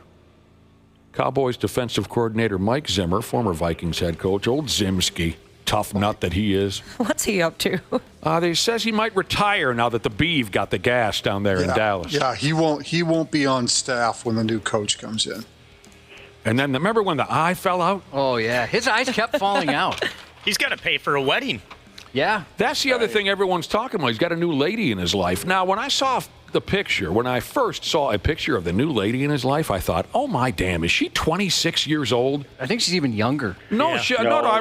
Cowboys defensive coordinator Mike Zimmer, former Vikings head coach, old Zimski, tough nut that he is. What's he up to? They says he might retire now that the Beeve got the gas down there in Dallas. Yeah, he won't be on staff when the new coach comes in. And then remember when the eye fell out? Oh, yeah. His eyes kept falling out. He's got to pay for a wedding. Yeah. That's the other thing everyone's talking about. He's got a new lady in his life. Now, when I saw the picture, when I first saw a picture of the new lady in his life, I thought, oh, my damn, is she 26 years old? I think she's even younger. No, yeah. I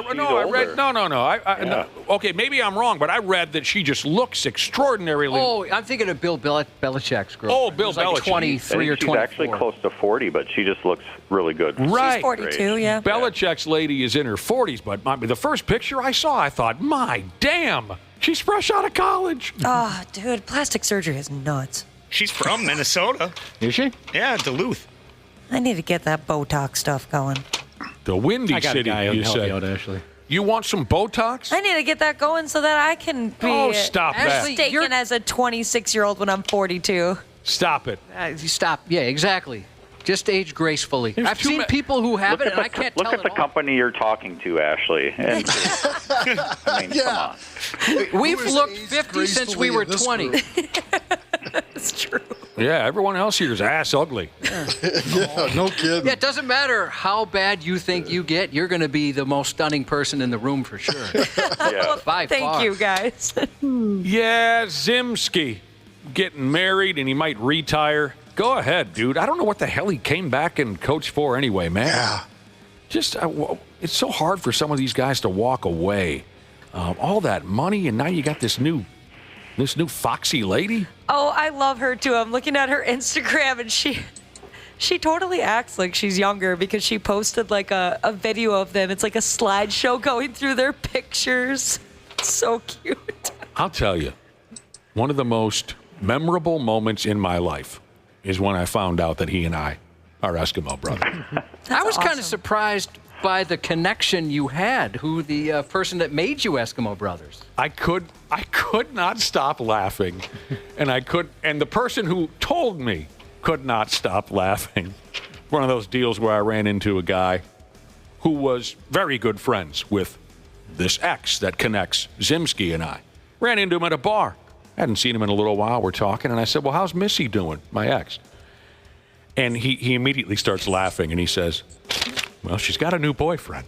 read, no. Okay, maybe I'm wrong, but I read that she just looks extraordinarily. Oh, I'm thinking of Bill Belichick's girl. Oh, Bill Belichick. Like 23 or 24. She's actually close to 40, but she just looks really good. Right. She's 42, yeah. Belichick's lady is in her 40s, but the first picture I saw, I thought, my damn, she's fresh out of college. Oh, dude, plastic surgery is nuts. She's from Minnesota. Is she? Yeah, Duluth. I need to get that Botox stuff going. The Windy I got City, a guy you help said. me out, Ashley. You want some Botox? I need to get that going so that I can be stop that. mistaken as a 26-year-old when I'm 42. Stop it. Stop. Yeah, exactly. Just age gracefully. I've seen people who have it, and I can't tell Look at the company you're talking to, Ashley. And, I mean, come on. We've looked 50 since we were 20. That's true. Yeah, everyone else here is ass ugly. Yeah, no kidding. Yeah, it doesn't matter how bad you think you get. You're going to be the most stunning person in the room for sure. Yeah. By Thank far. you, guys. Yeah, Zimski getting married and he might retire. Go ahead, dude. I don't know what the hell he came back and coached for anyway, man. Yeah. Just, it's so hard for some of these guys to walk away. All that money, and now you got this new foxy lady. Oh, I love her too. I'm looking at her Instagram, and she totally acts like she's younger because she posted like a video of them. It's like a slideshow going through their pictures. It's so cute. I'll tell you, one of the most memorable moments in my life is when I found out that he and I are Eskimo brothers. I was kind of surprised by the connection you had, who the person that made you Eskimo brothers. I could not stop laughing, and the person who told me could not stop laughing. One of those deals where I ran into a guy who was very good friends with this ex that connects Zimski and I. Ran into him at a bar. Hadn't seen him in a little while. We're talking, and I said, well, how's Missy doing, my ex? And he immediately starts laughing, and he says, well, she's got a new boyfriend.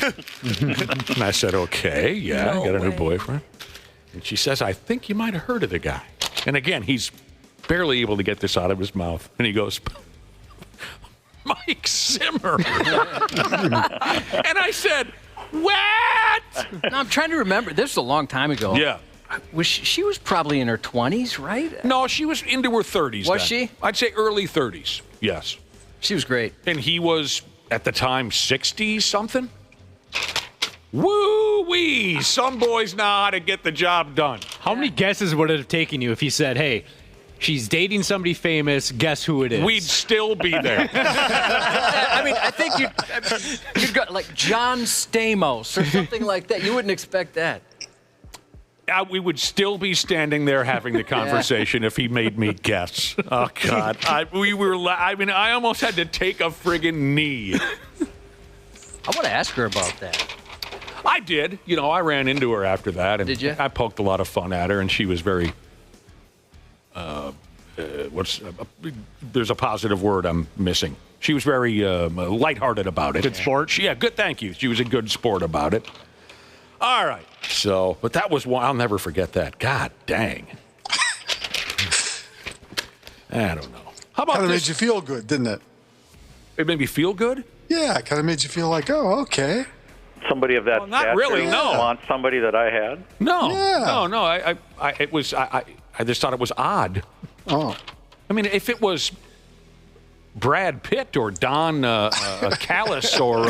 And I said, okay, yeah, I got a new boyfriend. And she says, I think you might have heard of the guy. And again, he's barely able to get this out of his mouth. And he goes, Mike Zimmer. And I said, what? No, I'm trying to remember. This was a long time ago. Yeah. She was probably in her 20s, right? No, she was into her 30s. Was she? I'd say early 30s, yes. She was great. And he was, at the time, 60-something. Woo-wee! Some boys know how to get the job done. How many guesses would it have taken you if he said, hey, she's dating somebody famous, guess who it is? We'd still be there. I mean, I think you'd go like John Stamos or something like that. You wouldn't expect that. we would still be standing there having the conversation if he made me guess. Oh, God. I almost had to take a friggin' knee. I want to ask her about that. I did. I ran into her after that. And did you? I poked a lot of fun at her, and she was very... there's a positive word I'm missing. She was very lighthearted about it. Good sport? Yeah, good, thank you. She was a good sport about it. All right. So, but that was one, I'll never forget that. God dang. I don't know. How about Kind of this? made you feel good, didn't it? It made me feel good? Yeah, it kind of made you feel like, oh, okay. Somebody of that not stature really, no. want somebody that I had? No. Yeah. No. I just thought it was odd. Oh. I mean, if it was Brad Pitt or Don Callis or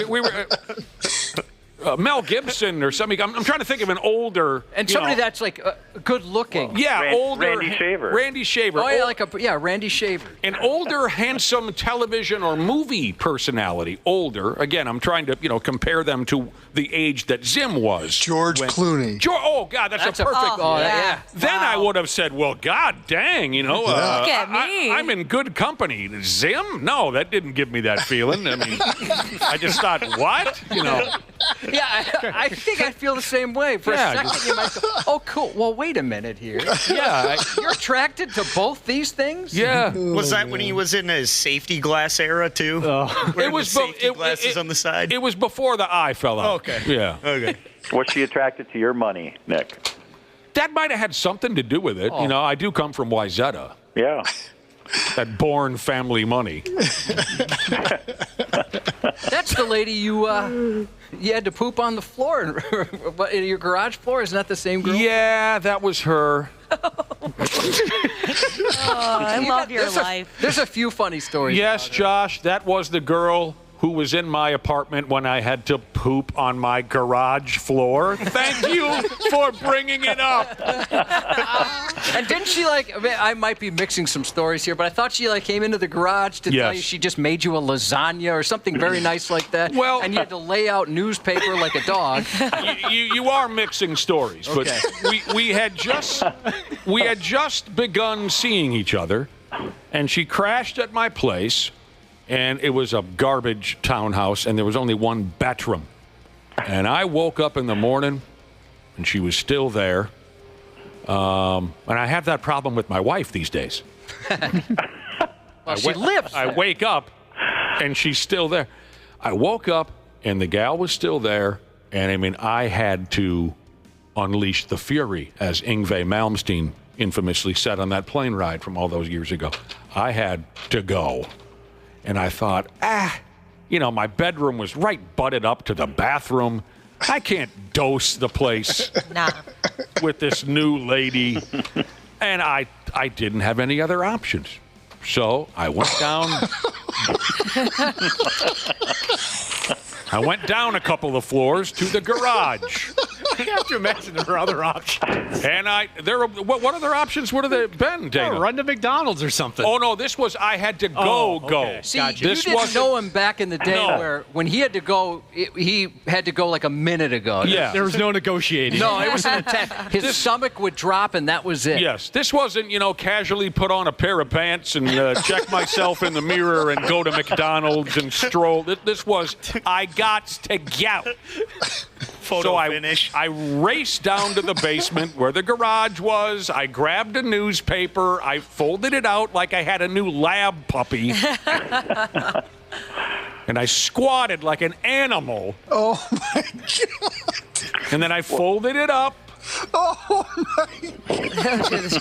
we were Mel Gibson or something. I'm trying to think of an older And somebody that's like good looking. Yeah, older. Randy Shaver. Randy Shaver. Oh, yeah, Randy Shaver. An older, handsome television or movie personality. Older. Again, I'm trying to, compare them to the age that Zim was. George Clooney. Oh, God, that's a perfect... yeah. Then I would have said, well, God dang, Look at me. I'm in good company. Zim? No, that didn't give me that feeling. I mean, I just thought, what? Yeah, I think I feel the same way. For a second, you might go, oh, cool. Well, wait a minute here. Yeah. You're attracted to both these things? Yeah. Was that when he was in his safety glass era, too? It was safety glasses on the side? It was before the eye fell out. Okay. Yeah. Okay. Was she attracted to your money, Nick? That might have had something to do with it. I do come from Wyzetta. Yeah. That born family money. That's the lady you had to poop on the floor in your garage floor. Isn't that the same girl? Yeah, that was her. I love your life. There's a few funny stories. Yes, Josh, that was the girl who was in my apartment when I had to poop on my garage floor. Thank you for bringing it up. And didn't she I might be mixing some stories here, but I thought she came into the garage to tell you she just made you a lasagna or something very nice like that. Well, and you had to lay out newspaper like a dog. You are mixing stories, but we had just begun seeing each other, and she crashed at my place. And it was a garbage townhouse, and there was only one bathroom. And I woke up in the morning, and she was still there. And I have that problem with my wife these days. She lives there. I wake up, and she's still there. I woke up, and the gal was still there. And, I had to unleash the fury, as Yngwie Malmsteen infamously said on that plane ride from all those years ago. I had to go. And I thought, my bedroom was right butted up to the bathroom. I can't dose the place with this new lady. And I didn't have any other options. So I went down. I went down a couple of floors to the garage. You have to imagine there are other options. And what other options would have there been, Dana? Run to McDonald's or something. Oh, no, this was, I had to go. Okay. See, Gotcha. you didn't know him back in the day where when he had to go, he had to go like a minute ago. Yeah. There was no negotiating. No, it was an attack. His stomach would drop, and that was it. Yes, this wasn't, casually put on a pair of pants and check myself in the mirror and go to McDonald's and stroll. This was, I got to go. Photo finish. I raced down to the basement where the garage was. I grabbed a newspaper. I folded it out like I had a new lab puppy. And I squatted like an animal. Oh, my God. And then I folded it up. Oh, my God.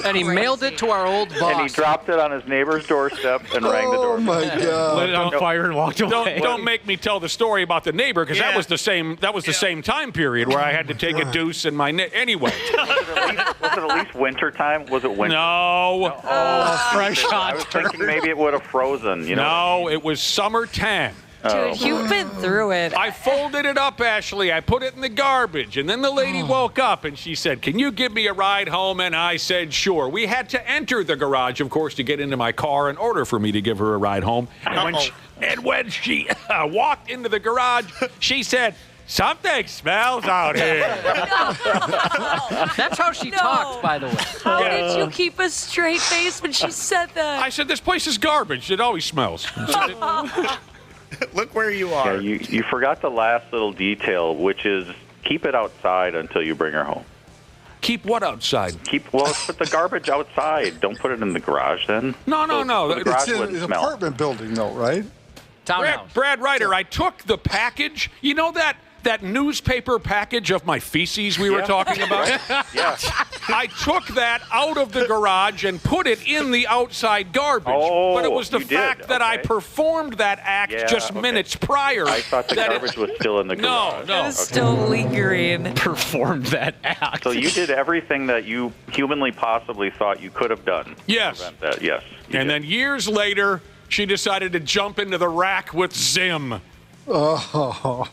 And he mailed it to our old boss. And he dropped it on his neighbor's doorstep and rang the Oh, doorbell. my God. Lit it on fire and walked away. Don't make me tell the story about the neighbor, because that was the same time period where I had to take a deuce in my anyway. Was it at least winter time? Was it winter? No. Oh, fresh hot I was thinking maybe it would have frozen. No, it was summer 10. Dude, you've been through it. I folded it up, Ashley. I put it in the garbage. And then the lady woke up and she said, "Can you give me a ride home?" And I said, sure. We had to enter the garage, of course, to get into my car in order for me to give her a ride home. And when she walked into the garage, she said, Something smells out here. That's how she talks, by the way. How did you keep a straight face when she said that? I said, this place is garbage. It always smells. Look where you are. Yeah, you forgot the last little detail, which is keep it outside until you bring her home. Keep what outside? Put the garbage outside. Don't put it in the garage then. No. The garage It's wouldn't an smell. apartment building, though, right? Brad Ryder, I took the package. You know that newspaper package of my feces we were talking about? Yeah. I took that out of the garage and put it in the outside garbage. Oh, but it was the you fact did. that I Okay. performed that act just minutes prior. I thought the garbage was still in the garage. No. It's still lingering. Performed that act. So you did everything that you humanly possibly thought you could have done. Yes. To prevent that. Yes. And then years later, she decided to jump into the rack with Zim. Oh.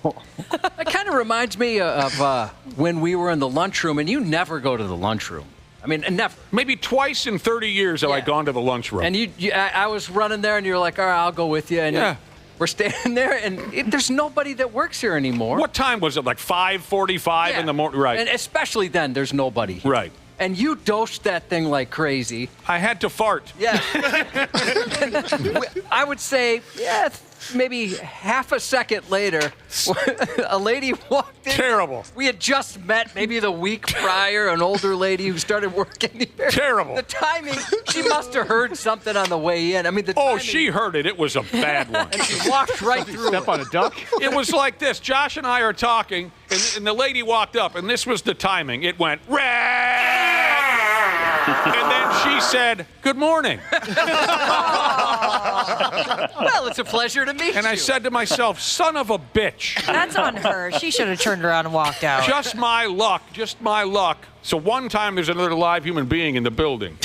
That kind of reminds me of when we were in the lunchroom, and you never go to the lunchroom. I mean, never. Maybe twice in 30 years have I gone to the lunchroom. And I was running there, and you're like, all right, I'll go with you. And we're standing there, and there's nobody that works here anymore. What time was it? Like 5:45 in the morning? Right. And especially then, there's nobody. Right. And you dosed that thing like crazy. I had to fart. Yeah. I would say, maybe half a second later, a lady walked in. Terrible. We had just met maybe the week prior, an older lady who started working here. Terrible. The timing, she must have heard something on the way in. I mean, the timing. Oh, she heard it. It was a bad one. And she walked right through. Step on a duck? It was like this. Josh and I are talking, and the lady walked up, and this was the timing. It went, red! And then she said, good morning. Well, it's a pleasure to meet you. And I said to myself, son of a bitch. That's on her. She should have turned around and walked out. Just my luck. So one time there's another live human being in the building.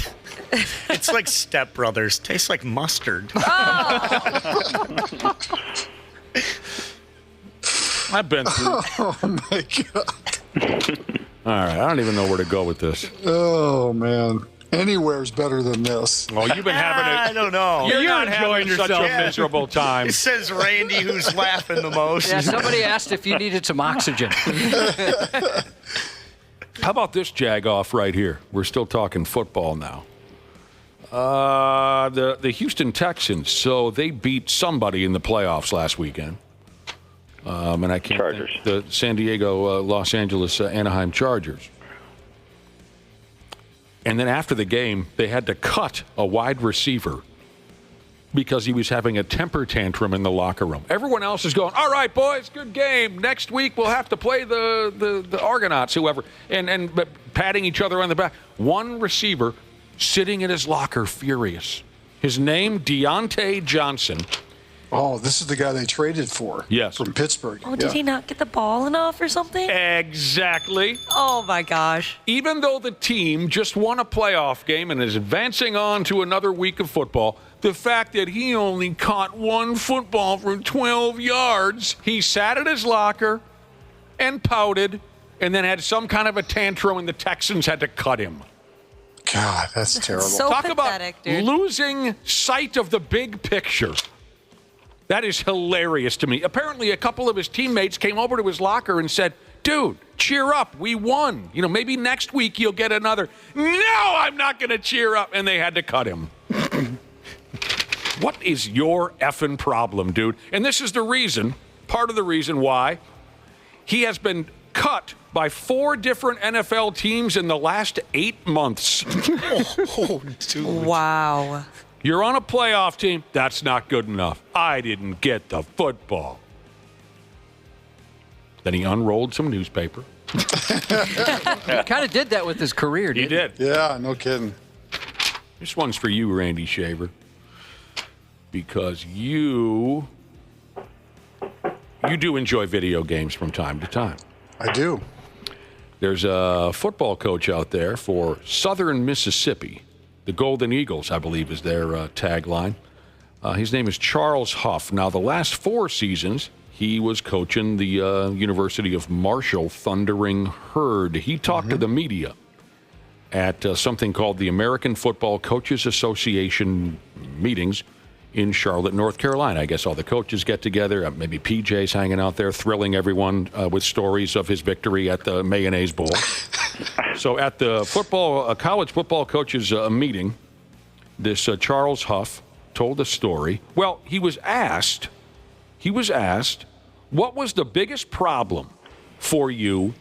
It's like Step Brothers. Tastes like mustard. I've been through. Oh, my God. All right, I don't even know where to go with this. Oh, man. Anywhere's better than this. Well, you've been having I don't know. You're not having such a miserable time. It says Randy, who's laughing the most. Yeah, somebody asked if you needed some oxygen. How about this jag-off right here? We're still talking football now. The Houston Texans, so they beat somebody in the playoffs last weekend. And I can't Chargers. think, the San Diego, Los Angeles, Anaheim Chargers. And then after the game, they had to cut a wide receiver because he was having a temper tantrum in the locker room. Everyone else is going, all right, boys, good game. Next week we'll have to play the Argonauts, whoever, and patting each other on the back. One receiver sitting in his locker furious. His name, Deontay Johnson. Oh, this is the guy they traded for. Yes. From Pittsburgh. Oh, did he not get the ball enough or something? Exactly. Oh, my gosh. Even though the team just won a playoff game and is advancing on to another week of football, the fact that he only caught one football from 12 yards, he sat at his locker and pouted and then had some kind of a tantrum and the Texans had to cut him. God, that's terrible. So Talk pathetic, about dude. losing sight of the big picture. That is hilarious to me. Apparently, a couple of his teammates came over to his locker and said, dude, cheer up. We won. You know, maybe next week you'll get another. No, I'm not going to cheer up. And they had to cut him. What is your effing problem, dude? And this is the reason, part of the reason why he has been cut by 4 different NFL teams in the last 8 months. Dude. Wow. You're on a playoff team. That's not good enough. I didn't get the football. Then he unrolled some newspaper. He kind of did that with his career, didn't he? He did. Yeah, no kidding. This one's for you, Randy Shaver. Because you do enjoy video games from time to time. I do. There's a football coach out there for Southern Mississippi. The Golden Eagles, I believe, is their tagline. His name is Charles Huff. Now, the last 4 seasons, he was coaching the University of Marshall Thundering Herd. He talked to the media at something called the American Football Coaches Association meetings in Charlotte, North Carolina. I guess all the coaches get together. Maybe PJ's hanging out there, thrilling everyone with stories of his victory at the Mayonnaise Bowl. So at the college football coaches meeting, this Charles Huff told a story. Well, he was asked, what was the biggest problem for you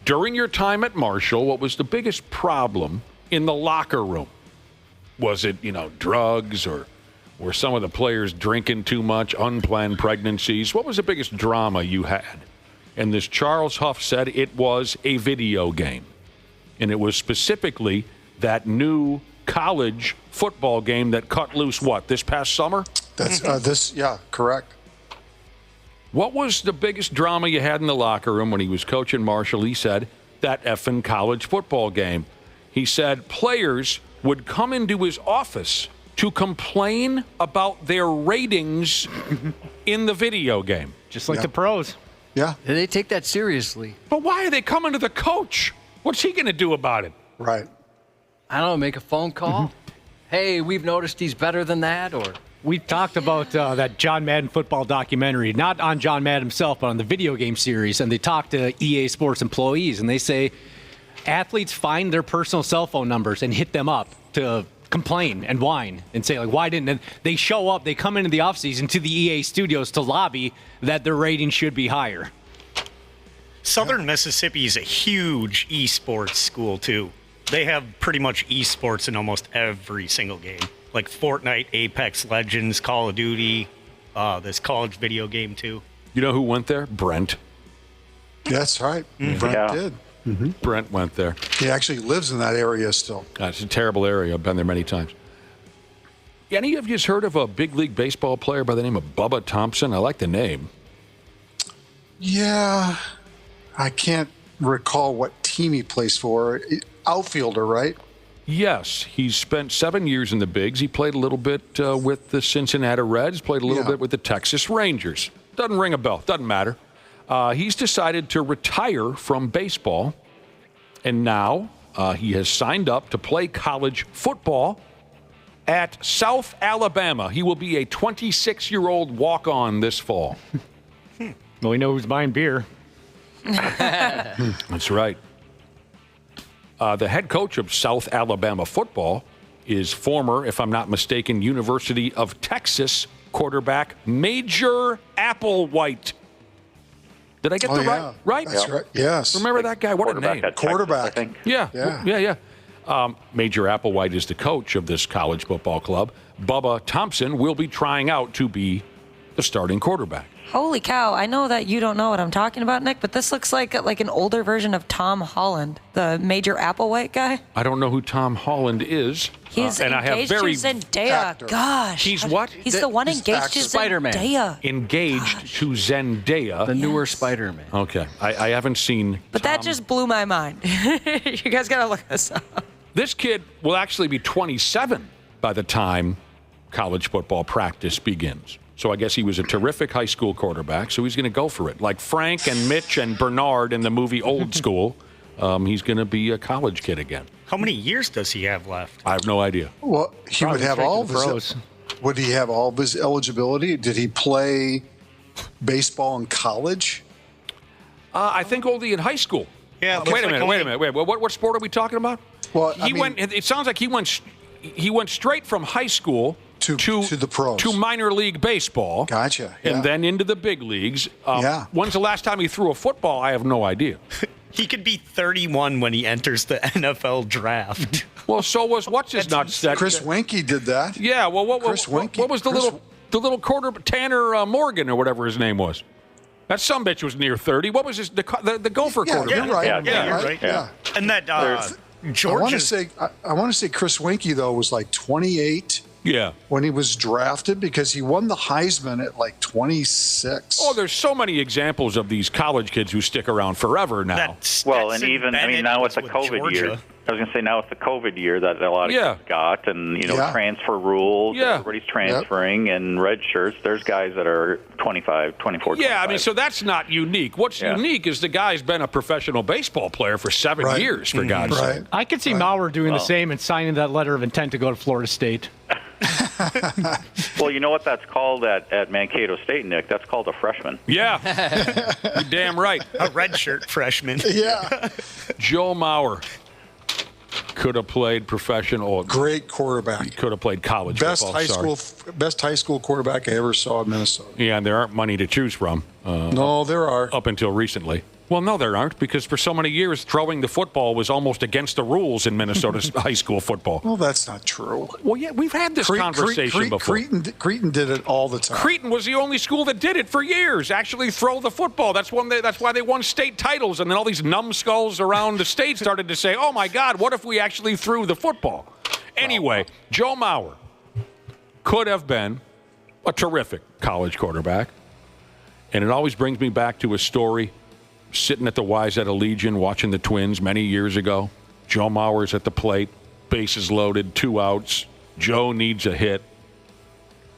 during your time at Marshall? What was the biggest problem in the locker room? Was it, drugs, or were some of the players drinking too much, unplanned pregnancies? What was the biggest drama you had? And this Charles Huff said it was a video game. And it was specifically that new college football game that cut loose, this past summer? That's correct. What was the biggest drama you had in the locker room when he was coaching Marshall? He said, that effing college football game. He said players would come into his office to complain about their ratings in the video game. Just like the pros. Yeah. They take that seriously. But why are they coming to the coach? What's he going to do about it? Right. I don't know, make a phone call. Hey, we've noticed he's better than that, or... We talked about that John Madden football documentary, not on John Madden himself, but on the video game series, and they talked to EA Sports employees, and they say athletes find their personal cell phone numbers and hit them up to complain and whine and say, why didn't... And they show up, they come into the offseason to the EA studios to lobby that their rating should be higher. Southern Mississippi is a huge esports school, too. They have pretty much esports in almost every single game. Like Fortnite, Apex Legends, Call of Duty, this college video game, too. You know who went there? Brent. That's right. Brent did. Mm-hmm. Brent went there. He actually lives in that area still. It's a terrible area. I've been there many times. Any of you heard of a big league baseball player by the name of Bubba Thompson? I like the name. Yeah. I can't recall what team he plays for. Outfielder, right? Yes, he's spent 7 years in the bigs. He played a little bit with the Cincinnati Reds, played a little bit with the Texas Rangers. Doesn't ring a bell, doesn't matter. He's decided to retire from baseball, and now he has signed up to play college football at South Alabama. He will be a 26-year-old walk-on this fall. Well, we know who's buying beer. That's right. The head coach of South Alabama football is former, if I'm not mistaken, University of Texas quarterback Major Applewhite. Did I get right? That's right. Yes. Remember that guy? What a name. Quarterback. Texas, Yeah. Major Applewhite is the coach of this college football club. Bubba Thompson will be trying out to be the starting quarterback. Holy cow, I know that you don't know what I'm talking about, Nick, but this looks like an older version of Tom Holland, the Major Applewhite guy. I don't know who Tom Holland is. He's and engaged I have to Zendaya. Gosh. He's what? He's the one engaged to Spider-Man. Zendaya. Engaged to Zendaya. The newer Spider-Man. Okay. I haven't seen But that just blew my mind. You guys got to look this up. This kid will actually be 27 by the time college football practice begins. So I guess he was a terrific high school quarterback, so he's going to go for it. Like Frank and Mitch and Bernard in the movie Old School, he's going to be a college kid again. How many years does he have left? I have no idea. Well, he would have all of his... Would he have all of his eligibility? Did he play baseball in college? I think only in high school. Yeah. Wait a minute. What sport are we talking about? Well, It sounds like he went straight from high school to the pros, to minor league baseball. Gotcha. And then into the big leagues. Yeah. When's the last time he threw a football? I have no idea. He could be 31 when he enters the NFL draft. Well, so was what's his nuts? Chris Winkie did that. Yeah. Well, what was the little quarter Tanner Morgan or whatever his name was? That sumbitch was near 30. What was the Gopher quarterback? You're right. You're right. Yeah. And that George. I want to say Chris Winkie though was like 28. Yeah. When he was drafted, because he won the Heisman at like 26. Oh, there's so many examples of these college kids who stick around forever now. And even, now with the COVID year, I was going to say now with the COVID year that a lot of kids got, and, transfer rules, everybody's transferring, and red shirts, there's guys that are 25, 24, 25. Yeah, so that's not unique. What's unique is the guy's been a professional baseball player for 7 years, for God's sake. I could see Maurer doing the same and signing that letter of intent to go to Florida State. Well, you know what that's called at Mankato State, Nick? That's called a freshman. Yeah. You're damn right. A redshirt freshman. Yeah. Joe Mauer could have played professional. Great quarterback. He could have played college football. Best high school quarterback I ever saw in Minnesota. Yeah, and there aren't many to choose from. No, there are. Up until recently. Well, no, there aren't, because for so many years, throwing the football was almost against the rules in Minnesota's high school football. Well, that's not true. Well, yeah, we've had this conversation before. Creighton did it all the time. Creighton was the only school that did it for years, actually throw the football. That's why they won state titles, and then all these numbskulls around the state started to say, oh, my God, what if we actually threw the football? Anyway, Joe Mauer could have been a terrific college quarterback, and it always brings me back to a story sitting at the Wayzata Legion watching the Twins many years ago. Joe Mauer's at the plate, bases loaded, 2 outs. Joe needs a hit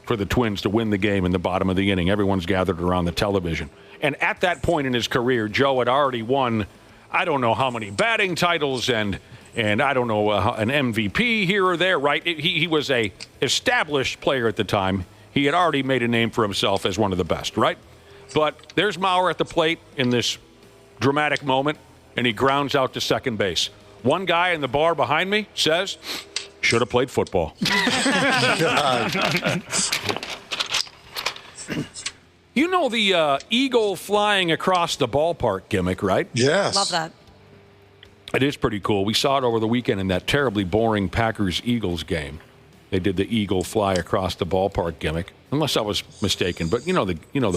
for the Twins to win the game in the bottom of the inning. Everyone's gathered around the television. And at that point in his career, Joe had already won, I don't know how many batting titles and I don't know, an MVP here or there, right? He was a established player at the time. He had already made a name for himself as one of the best, right? But there's Mauer at the plate in this dramatic moment, and he grounds out to second base. One guy in the bar behind me says, should have played football. You know the eagle flying across the ballpark gimmick, right? Yes. Love that. It is pretty cool. We saw it over the weekend in that terribly boring Packers-Eagles game. They did the eagle fly across the ballpark gimmick, unless I was mistaken, but you know the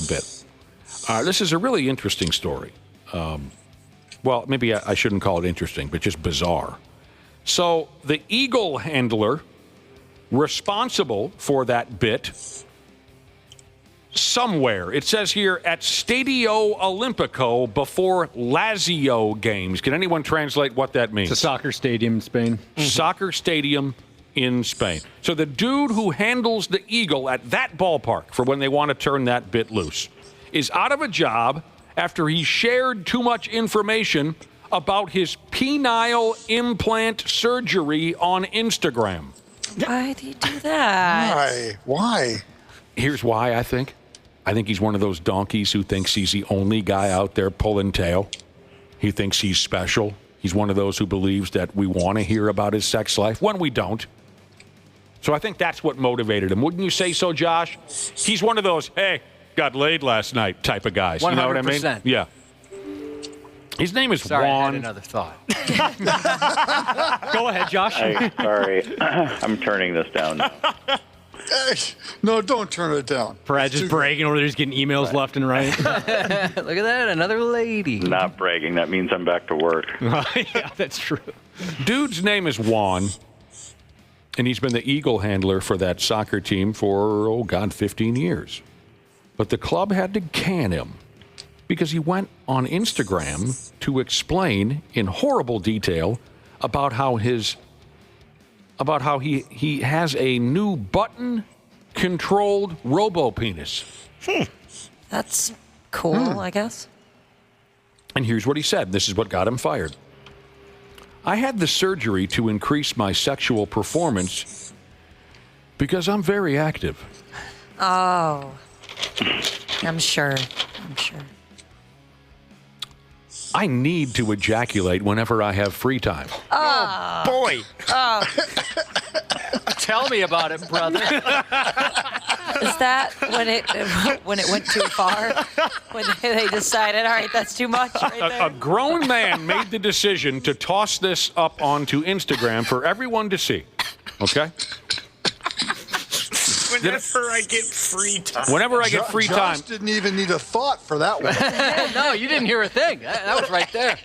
bit. This is a really interesting story. Well, maybe I shouldn't call it interesting, but just bizarre. So the eagle handler responsible for that bit somewhere, it says here, at Stadio Olimpico before Lazio games. Can anyone translate what that means? It's a soccer stadium in Spain. Soccer stadium in Spain. So the dude who handles the eagle at that ballpark for when they want to turn that bit loose is out of a job after he shared too much information about his penile implant surgery on Instagram. Why do you do that? Why? Here's why, I think. I think he's one of those donkeys who thinks he's the only guy out there pulling tail. He thinks he's special. He's one of those who believes that we want to hear about his sex life when we don't. So I think that's what motivated him. Wouldn't you say so, Josh? He's one of those, hey, got laid last night type of guys. 100%. You know what I mean? Yeah. His name is Sorry, Juan. I had another thought. Go ahead, Josh. Hey, sorry. I'm turning this down now. No, don't turn it down. Brad just bragging over there, just getting emails left and right. Look at that, another lady. Not bragging. That means I'm back to work. Yeah, that's true. Dude's name is Juan, and he's been the eagle handler for that soccer team for, 15 years. But the club had to can him because he went on Instagram to explain in horrible detail about how he has a new button-controlled robo-penis. That's cool, I guess. And here's what he said. This is what got him fired. I had the surgery to increase my sexual performance because I'm very active. Oh. I'm sure. I need to ejaculate whenever I have free time. Oh, boy. Oh. Tell me about it, brother. Is that when it went too far? When they decided, all right, that's too much right there? A grown man made the decision to toss this up onto Instagram for everyone to see. Okay? Whenever I get free time. Whenever I get free time. Josh didn't even need a thought for that one. No, you didn't hear a thing. That was right there.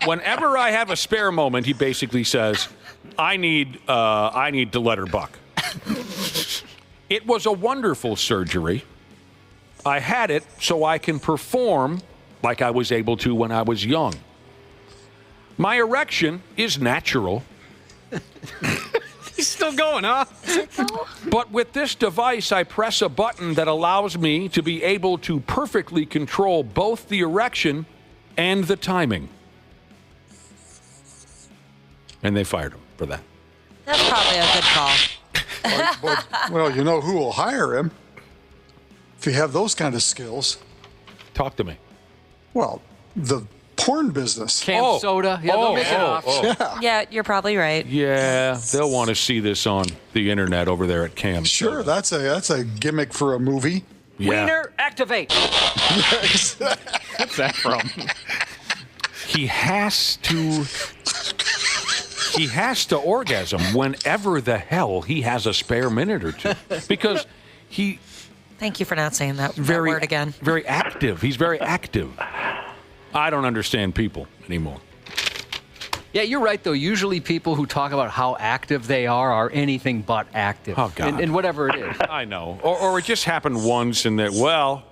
Whenever I have a spare moment, he basically says, I need to let her buck. It was a wonderful surgery. I had it so I can perform like I was able to when I was young. My erection is natural. He's still going, huh? But with this device, I press a button that allows me to be able to perfectly control both the erection and the timing. And they fired him for that. That's probably a good call. Well, you know who will hire him if you have those kind of skills. Talk to me. Well, the porn business. Camp soda. Yeah, they'll make it off. Yeah, you're probably right. Yeah, they'll want to see this on the internet over there at Camp. Sure, that's a gimmick for a movie. Yeah. Wiener, activate. What's that from? He has to orgasm whenever the hell he has a spare minute or two, because he Thank you for not saying that word again. very active. He's very active. I don't understand people anymore. Yeah, you're right, though. Usually people who talk about how active they are anything but active. Oh, God. And whatever it is. I know. Or it just happened once and that, well,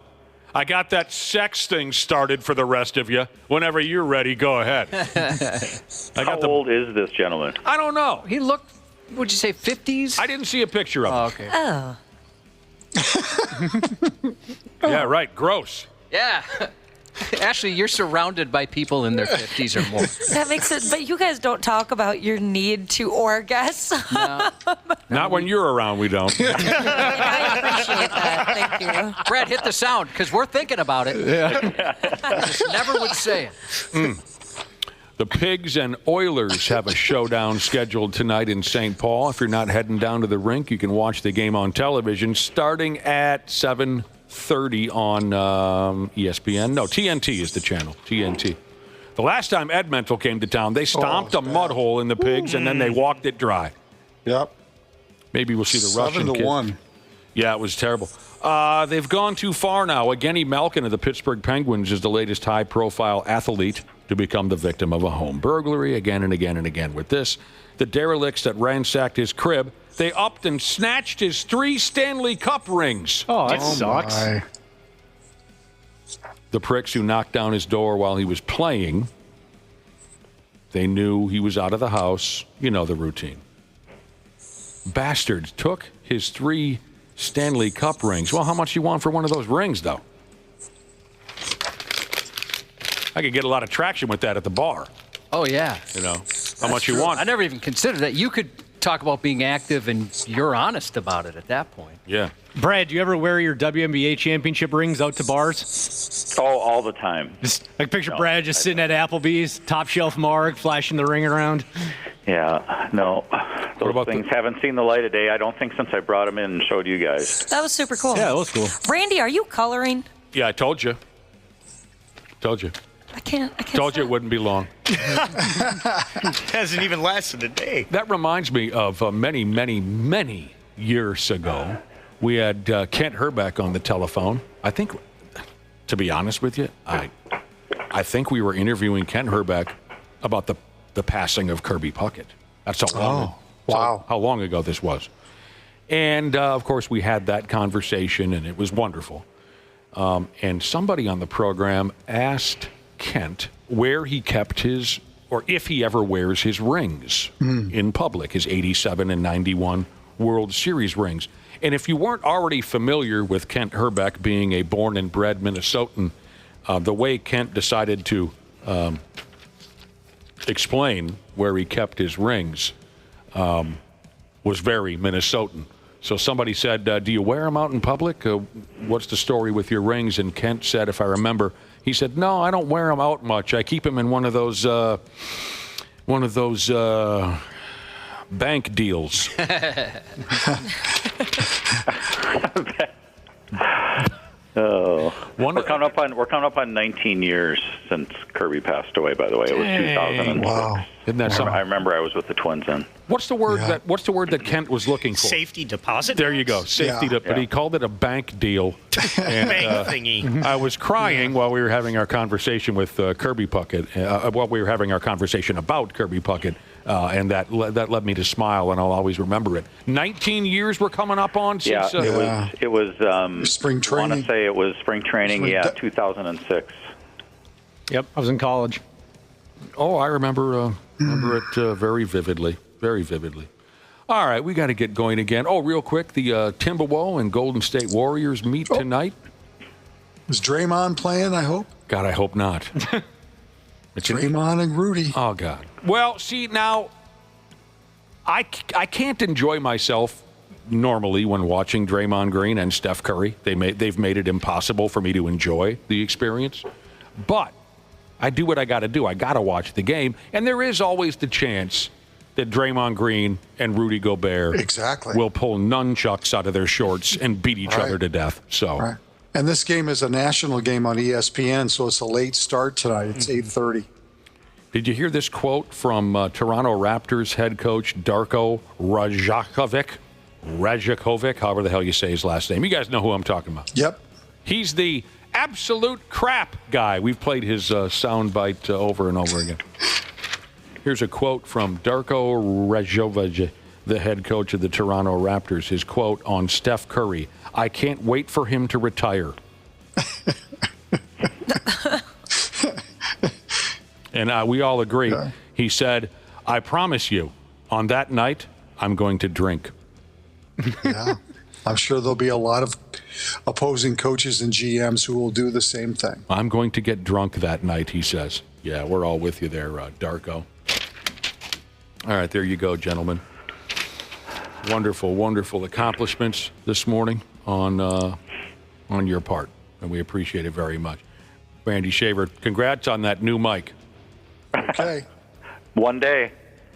I got that sex thing started for the rest of you. Whenever you're ready, go ahead. How old is this gentleman? I don't know. He looked, would you say 50s? I didn't see a picture of him. Okay. Oh. Yeah, right. Gross. Yeah. Actually, you're surrounded by people in their 50s or more. That makes it, but you guys don't talk about your need to orgasm. No. Not when you're around, we don't. I appreciate that. Thank you. Brad, hit the sound, because we're thinking about it. Yeah. Just never would say it. The Pigs and Oilers have a showdown scheduled tonight in St. Paul. If you're not heading down to the rink, you can watch the game on television starting at 7:30 on ESPN. No, TNT is the channel. TNT. The last time Ed Mental came to town, they stomped a mud hole in the Pigs, and then they walked it dry. Yep. Maybe we'll see the Russian 7-1. kid. Yeah, it was terrible. They've gone too far now. Evgeny Malkin of the Pittsburgh Penguins is the latest high-profile athlete to become the victim of a home burglary again and again and again. With this, the derelicts that ransacked his crib, they upped and snatched his 3 Stanley Cup rings. Oh, that sucks. My. The pricks who knocked down his door while he was playing, they knew he was out of the house. You know the routine. Bastards took his 3 Stanley Cup rings. Well, how much you want for one of those rings, though? I could get a lot of traction with that at the bar. Oh, yeah. You know, how much you want. I never even considered that. You could talk about being active, and you're honest about it at that point. Yeah. Brad, do you ever wear your WNBA championship rings out to bars? Oh, all the time. Just like picture Brad just sitting at Applebee's, top shelf mark, flashing the ring around. Yeah, no. Those things haven't seen the light of day, I don't think, since I brought them in and showed you guys. That was super cool. Yeah, that was cool. Randy, are you coloring? Yeah, I told you. Told you. I can't Told you it wouldn't be long. Hasn't even lasted a day. That reminds me of many, many, many years ago. We had Kent Herbeck on the telephone. I think, to be honest with you, I think we were interviewing Kent Herbeck about the passing of Kirby Puckett. That's how long ago this was. And, of course, we had that conversation, and it was wonderful. And somebody on the program asked Kent where he kept his, or if he ever wears his rings in public, his 87 and 91 World Series rings. And if you weren't already familiar with Kent Herbeck being a born and bred Minnesotan, the way Kent decided to explain where he kept his rings was very Minnesotan. So somebody said, do you wear them out in public? What's the story with your rings? And Kent said, if I remember, he said, no, I don't wear them out much. I keep them in one of those bank deals. Oh, we're coming up on 19 years since Kirby passed away. By the way, it was 2006. Wow. Isn't that something? I remember I was with the Twins then. What's the word that Kent was looking for? Safety deposit. There you go, safety. But he called it a bank deal. And, bank thingy. I was crying while we were having our conversation with Kirby Puckett. While we were having our conversation about Kirby Puckett. And that led me to smile, and I'll always remember it. 19 years we're coming up on since... it was spring training. I want to say it was spring training, 2006. Yep, I was in college. Oh, I remember it very vividly, very vividly. All right, we got to get going again. Oh, real quick, the Timberwolves and Golden State Warriors meet tonight. Is Draymond playing, I hope? God, I hope not. Draymond and Rudy. Oh, God. Well, see, now, I can't enjoy myself normally when watching Draymond Green and Steph Curry. They've made it impossible for me to enjoy the experience. But I do what I got to do. I got to watch the game. And there is always the chance that Draymond Green and Rudy Gobert will pull nunchucks out of their shorts and beat each other to death. So, And this game is a national game on ESPN, so it's a late start tonight. It's 8:30. Did you hear this quote from Toronto Raptors head coach Darko Rajakovic, however the hell you say his last name? You guys know who I'm talking about. Yep. He's the absolute crap guy. We've played his soundbite over and over again. Here's a quote from Darko Rajovic, the head coach of the Toronto Raptors. His quote on Steph Curry: "I can't wait for him to retire." And we all agree. Yeah. He said, "I promise you, on that night, I'm going to drink." Yeah. I'm sure there'll be a lot of opposing coaches and GMs who will do the same thing. "I'm going to get drunk that night," he says. Yeah, we're all with you there, Darko. All right, there you go, gentlemen. Wonderful, wonderful accomplishments this morning on your part, and we appreciate it very much. Randy Shaver, congrats on that new mic. Okay. One day.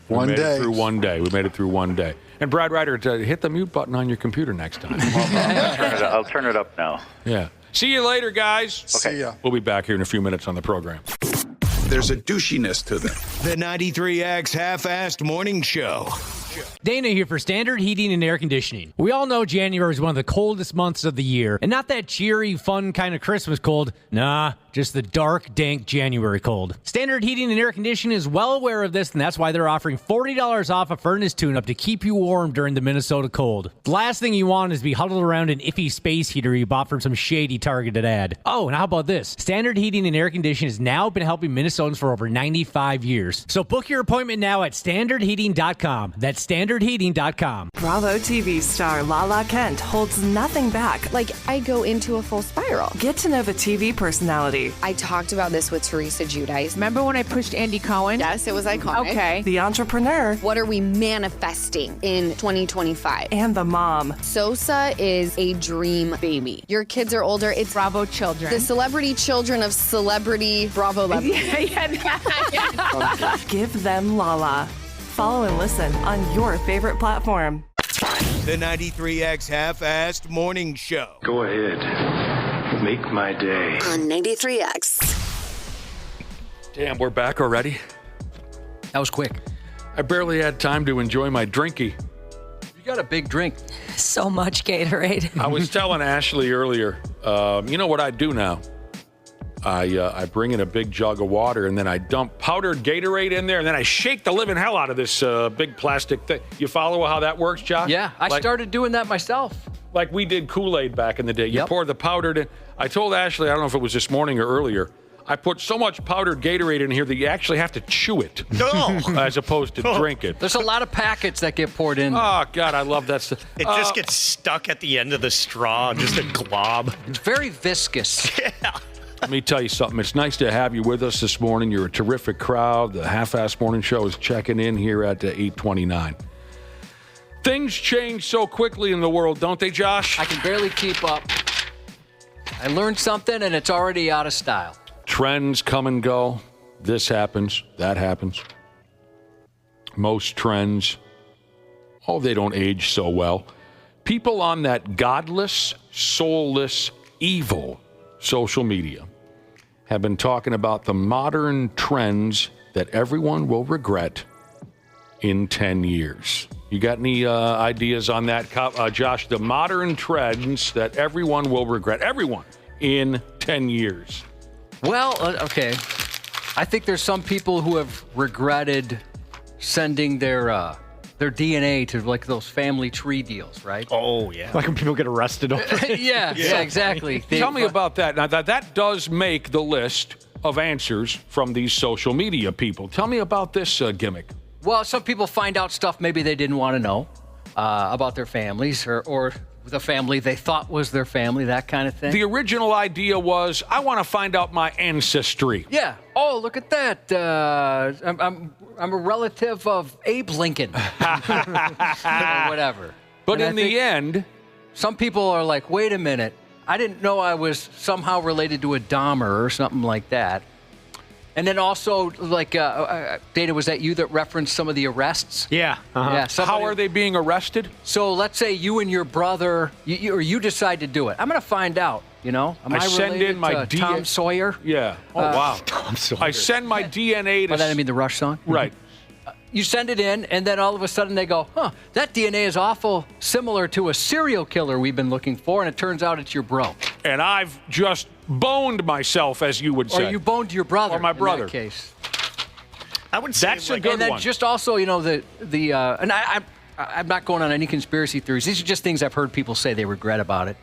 We made it through one day. We made it through one day. And Brad Ryder, hit the mute button on your computer next time. I'll turn it up now. Yeah. See you later, guys. Okay. See ya. We'll be back here in a few minutes on the program. There's a douchiness to them. The 93X Half-Assed Morning Show. Dana here for Standard Heating and Air Conditioning. We all know January is one of the coldest months of the year, and not that cheery, fun kind of Christmas cold. Nah, just the dark, dank January cold. Standard Heating and Air Conditioning is well aware of this, and that's why they're offering $40 off a furnace tune-up to keep you warm during the Minnesota cold. The last thing you want is to be huddled around an iffy space heater you bought from some shady targeted ad. Oh, and how about this? Standard Heating and Air Conditioning has now been helping Minnesotans for over 95 years. So book your appointment now at standardheating.com. That's standardheating.com. Bravo TV star Lala Kent holds nothing back. Like, I go into a full spiral. Get to know the TV personality. I talked about this with Teresa Giudice. Remember when I pushed Andy Cohen? Yes, it was iconic. Okay. The entrepreneur. What are we manifesting in 2025? And the mom. Sosa is a dream baby. Your kids are older. It's Bravo children. The celebrity children of celebrity Bravo lovers. Give them Lala. Follow and listen on your favorite platform. The 93X Half-Assed Morning Show. Go ahead. Make my day. On 93X. Damn, we're back already? That was quick. I barely had time to enjoy my drinky. You got a big drink. So much Gatorade. I was telling Ashley earlier, you know what I do now? I bring in a big jug of water, and then I dump powdered Gatorade in there, and then I shake the living hell out of this big plastic thing. You follow how that works, Josh? Yeah, I started doing that myself. Like we did Kool-Aid back in the day. You pour the powdered in. I told Ashley, I don't know if it was this morning or earlier, I put so much powdered Gatorade in here that you actually have to chew it as opposed to drink it. There's a lot of packets that get poured in. Oh, God, I love that stuff. It just gets stuck at the end of the straw, just a glob. It's very viscous. Yeah. Let me tell you something. It's nice to have you with us this morning. You're a terrific crowd. The Half-Assed Morning Show is checking in here at 8:29. Things change so quickly in the world, don't they, Josh? I can barely keep up. I learned something, and it's already out of style. Trends come and go. This happens. That happens. Most trends, they don't age so well. People on that godless, soulless, evil social media have been talking about the modern trends that everyone will regret in 10 years. You got any ideas on that, Josh? The modern trends that everyone will regret, everyone, in 10 years. Well, okay. I think there's some people who have regretted sending their DNA to like those family tree deals, right? Oh, yeah. Like when people get arrested over it. yeah, exactly. Tell me about that. Now, that does make the list of answers from these social media people. Tell me about this gimmick. Well, some people find out stuff maybe they didn't want to know about their families or the family they thought was their family, that kind of thing. The original idea was, I want to find out my ancestry. Yeah. Oh, look at that. I'm a relative of Abe Lincoln. Or whatever. But in the end, some people are like, wait a minute, I didn't know I was somehow related to a Dahmer or something like that. And then also, like, Dana, was that you that referenced some of the arrests? Yeah. Yeah. How are they being arrested? So let's say you and your brother, you decide to do it. I'm going to find out, Am I send related in my to Tom Sawyer? Yeah. Oh, wow. Tom Sawyer. I send my DNA to... By that I mean the Rush song? Right. You send it in, and then all of a sudden they go, that DNA is awful similar to a serial killer we've been looking for, and it turns out it's your bro. And I've just boned myself, as you would say. Or you boned your brother. Or my brother. In that case. I would say that's a good and then one. Just also, and I'm not going on any conspiracy theories. These are just things I've heard people say they regret about it.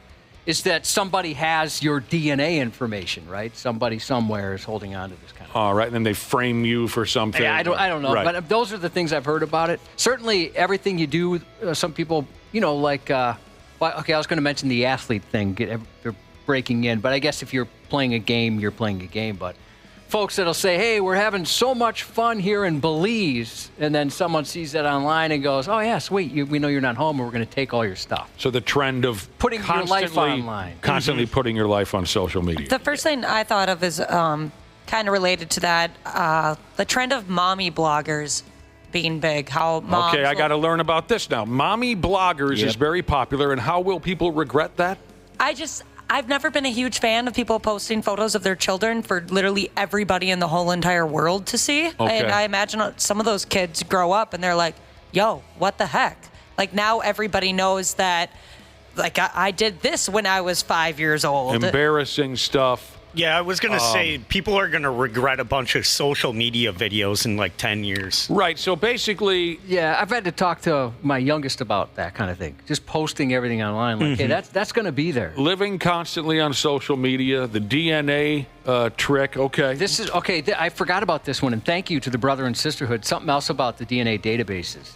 Is that somebody has your DNA information, right? Somebody somewhere is holding on to this kind of All right, and then they frame you for something. I don't know, right. but those are the things I've heard about it. Certainly, everything you do, some people, okay, I was going to mention the athlete thing. They're breaking in, but I guess if you're playing a game, you're playing a game. But folks that'll say, hey, we're having so much fun here in Belize, and then someone sees that online and goes, oh, yeah, sweet, we know you're not home, and we're going to take all your stuff. So the trend of putting your life online. Constantly putting your life on social media. The first thing I thought of is kind of related to that, the trend of mommy bloggers being big. How moms Okay, I got to learn about this now. Mommy bloggers is very popular, and how will people regret that? I've never been a huge fan of people posting photos of their children for literally everybody in the whole entire world to see. Okay. And I imagine some of those kids grow up and they're like, yo, what the heck? Like now everybody knows that, like, I did this when I was 5 years old. Embarrassing stuff. Yeah, I was going to say, people are going to regret a bunch of social media videos in like 10 years. Right, so basically... Yeah, I've had to talk to my youngest about that kind of thing. Just posting everything online. Like, hey, that's going to be there. Living constantly on social media, the DNA trick, okay. I forgot about this one, and thank you to the Brother and Sisterhood. Something else about the DNA databases.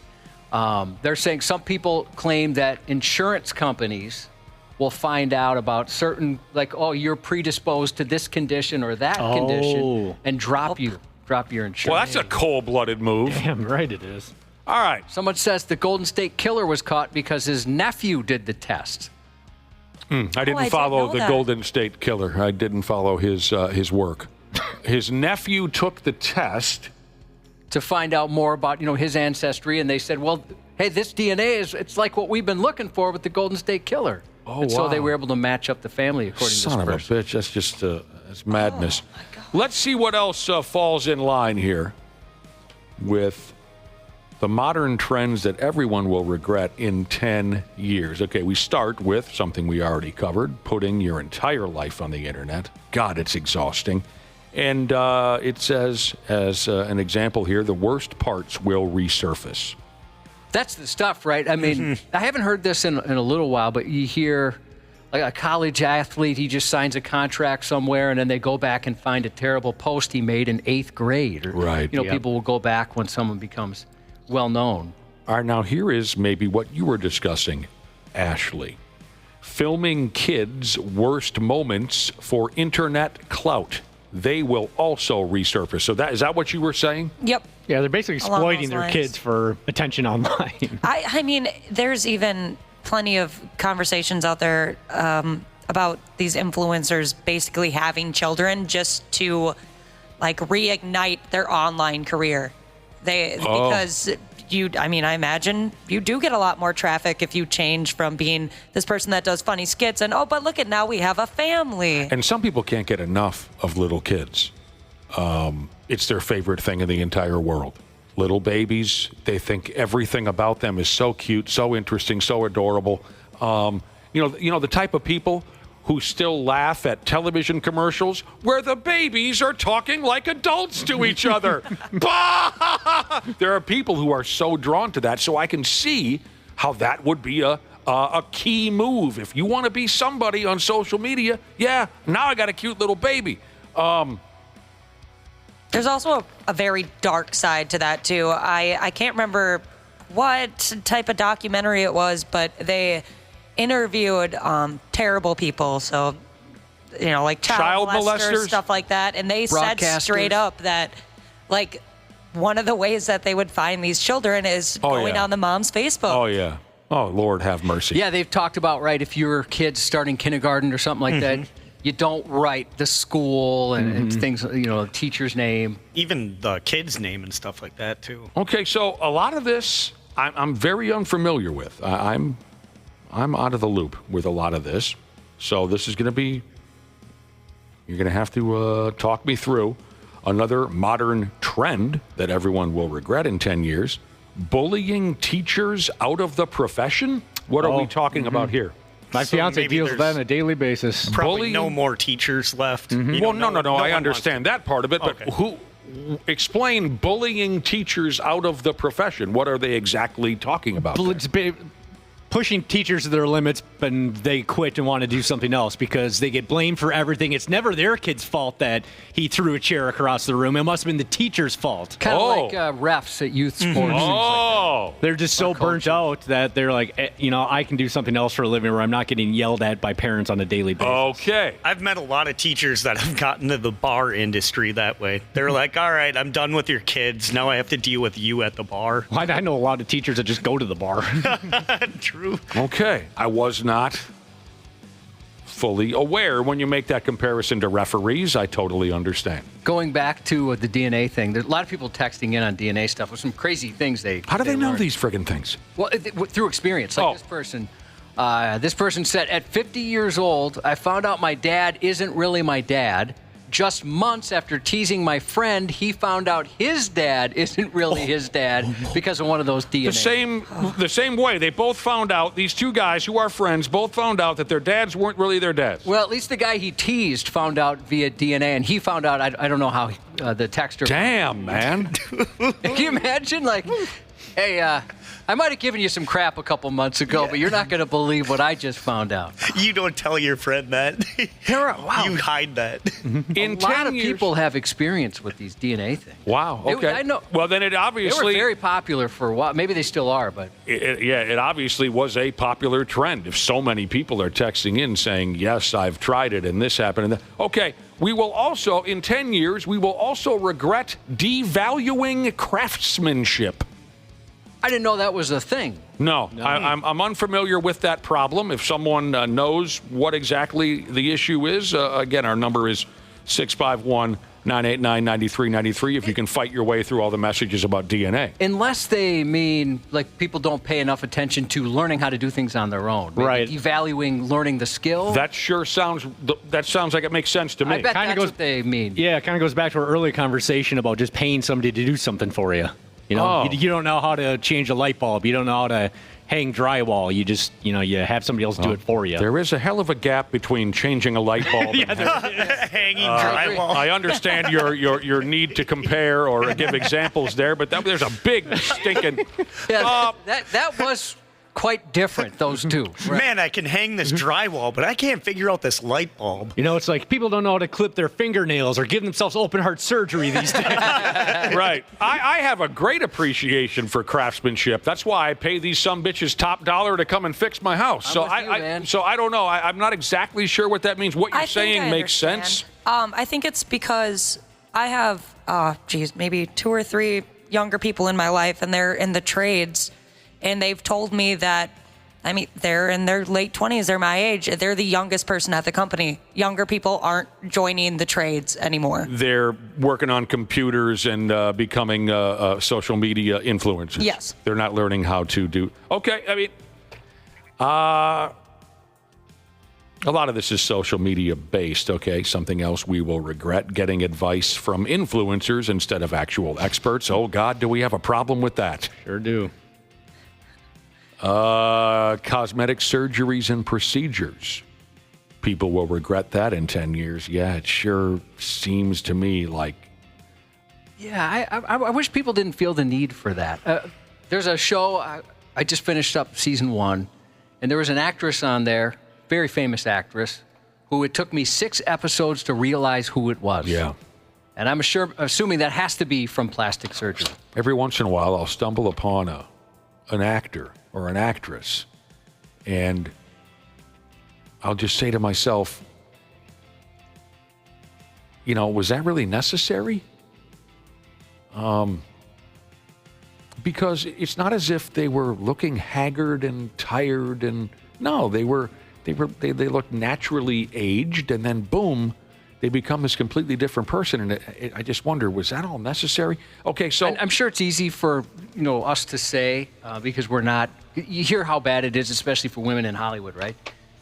They're saying some people claim that insurance companies will find out about certain, like, oh, you're predisposed to this condition or that condition, and drop your insurance. Well, that's a cold-blooded move. Damn right it is. All right. Someone says the Golden State Killer was caught because his nephew did the test. I didn't follow the Golden State Killer. I didn't follow his work. His nephew took the test to find out more about, his ancestry, and they said, well, hey, this DNA it's like what we've been looking for with the Golden State Killer. Oh, and so they were able to match up the family according to this Son of a person. bitch, that's just that's madness. Let's see what else falls in line here with the modern trends that everyone will regret in 10 years. Okay, we start with something we already covered, putting your entire life on the internet. God, it's exhausting. And it says, as an example here, the worst parts will resurface. That's the stuff, right? I mean, I haven't heard this in a little while, but you hear like a college athlete, he just signs a contract somewhere, and then they go back and find a terrible post he made in 8th grade. Or, right. People will go back when someone becomes well-known. All right, now here is maybe what you were discussing, Ashley. Filming kids' worst moments for internet clout. They will also resurface. So is that what you were saying? Yep. Yeah, they're basically exploiting their kids for attention online. I mean, there's even plenty of conversations out there about these influencers basically having children just to, like, reignite their online career. Because I imagine you do get a lot more traffic if you change from being this person that does funny skits and, but look at now we have a family. And some people can't get enough of little kids. It's their favorite thing in the entire world. Little babies, they think everything about them is so cute, so interesting, so adorable. The type of people who still laugh at television commercials where the babies are talking like adults to each other. There are people who are so drawn to that, so I can see how that would be a key move. If you want to be somebody on social media, now I got a cute little baby. There's also a very dark side to that, too. I can't remember what type of documentary it was, but they interviewed terrible people, so like child molesters, stuff like that, and they said straight up that, like, one of the ways that they would find these children is going on the mom's Facebook. Oh yeah, Oh, Lord have mercy. Yeah, they've talked about, right, if your kid's starting kindergarten or something like that, you don't write the school and things, teacher's name. Even the kid's name and stuff like that, too. Okay, so a lot of this I'm very unfamiliar with. I'm out of the loop with a lot of this. So this is going to be, you're going to have to talk me through another modern trend that everyone will regret in 10 years. Bullying teachers out of the profession? What are we talking about here? My fiance deals with that on a daily basis. Probably no more teachers left. Well, no. I understand that part of it, but who? Explain bullying teachers out of the profession. What are they exactly talking about? Pushing teachers to their limits, but they quit and want to do something else because they get blamed for everything. It's never their kid's fault that he threw a chair across the room. It must have been the teacher's fault. Kind of like refs at youth sports. They're just so burnt out that they're like, I can do something else for a living where I'm not getting yelled at by parents on a daily basis. Okay. I've met a lot of teachers that have gotten to the bar industry that way. They're like, all right, I'm done with your kids. Now I have to deal with you at the bar. I know a lot of teachers that just go to the bar. True. Okay. I was not fully aware when you make that comparison to referees. I totally understand. Going back to the DNA thing, there's a lot of people texting in on DNA stuff with some crazy things How do they know learned. these friggin' things? Well, through experience. Like this person said, at 50 years old, I found out my dad isn't really my dad. Just months after teasing my friend, he found out his dad isn't really his dad because of one of those DNA. The same way. They both found out, these two guys who are friends, both found out that their dads weren't really their dads. Well, at least the guy he teased found out via DNA, and he found out, I don't know how the texter. Damn, man. Can you imagine? Like, hey, I might have given you some crap a couple months ago, but you're not going to believe what I just found out. You don't tell your friend that. You hide that. A lot of people have experience with these DNA things. Wow. Okay. I know. Well, then it obviously... They were very popular for a while. Maybe they still are, but... It obviously was a popular trend. If so many people are texting in saying, yes, I've tried it, and this happened, and that. Okay, we will also, in 10 years, we will also regret devaluing craftsmanship. I didn't know that was a thing. No. I'm unfamiliar with that problem. If someone knows what exactly the issue is, again, our number is 651-989-9393 if you can fight your way through all the messages about DNA. Unless they mean, like, people don't pay enough attention to learning how to do things on their own. Maybe right. Devaluing learning the skill. That sounds like it makes sense to me. I bet that's what they mean. Yeah, it kind of goes back to our earlier conversation about just paying somebody to do something for you. You don't know how to change a light bulb. You don't know how to hang drywall. You just, you have somebody else do it for you. There is a hell of a gap between changing a light bulb and hanging drywall. I understand your need to compare or give examples there, but there's a big stinking... that was quite different, those two. Right. Man, I can hang this drywall, but I can't figure out this light bulb. It's like people don't know how to clip their fingernails or give themselves open heart surgery these days. Right. I have a great appreciation for craftsmanship. That's why I pay these sumbitches top dollar to come and fix my house. So I don't know. I'm not exactly sure what that means. What you're saying makes sense. I think it's because I have, maybe 2 or 3 younger people in my life, and they're in the trades. And they've told me that, they're in their late 20s. They're my age. They're the youngest person at the company. Younger people aren't joining the trades anymore. They're working on computers and becoming social media influencers. Yes. They're not learning how to do... Okay, a lot of this is social media based, okay? Something else we will regret, getting advice from influencers instead of actual experts. Oh, God, do we have a problem with that? Sure do. Cosmetic surgeries and procedures. People will regret that in 10 years. Yeah, it sure seems to me like... Yeah, I wish people didn't feel the need for that. There's a show, I just finished up season 1, and there was an actress on there, very famous actress, who it took me 6 episodes to realize who it was. Yeah. And I'm assuming that has to be from plastic surgery. Every once in a while, I'll stumble upon an actor or an actress, and I'll just say to myself, was that really necessary? because it's not as if they were looking haggard and tired, and no, they looked naturally aged, and then boom, they become this completely different person. And I just wonder, was that all necessary? Okay, so I'm sure it's easy for us to say because we're not. You hear how bad it is, especially for women in Hollywood, right?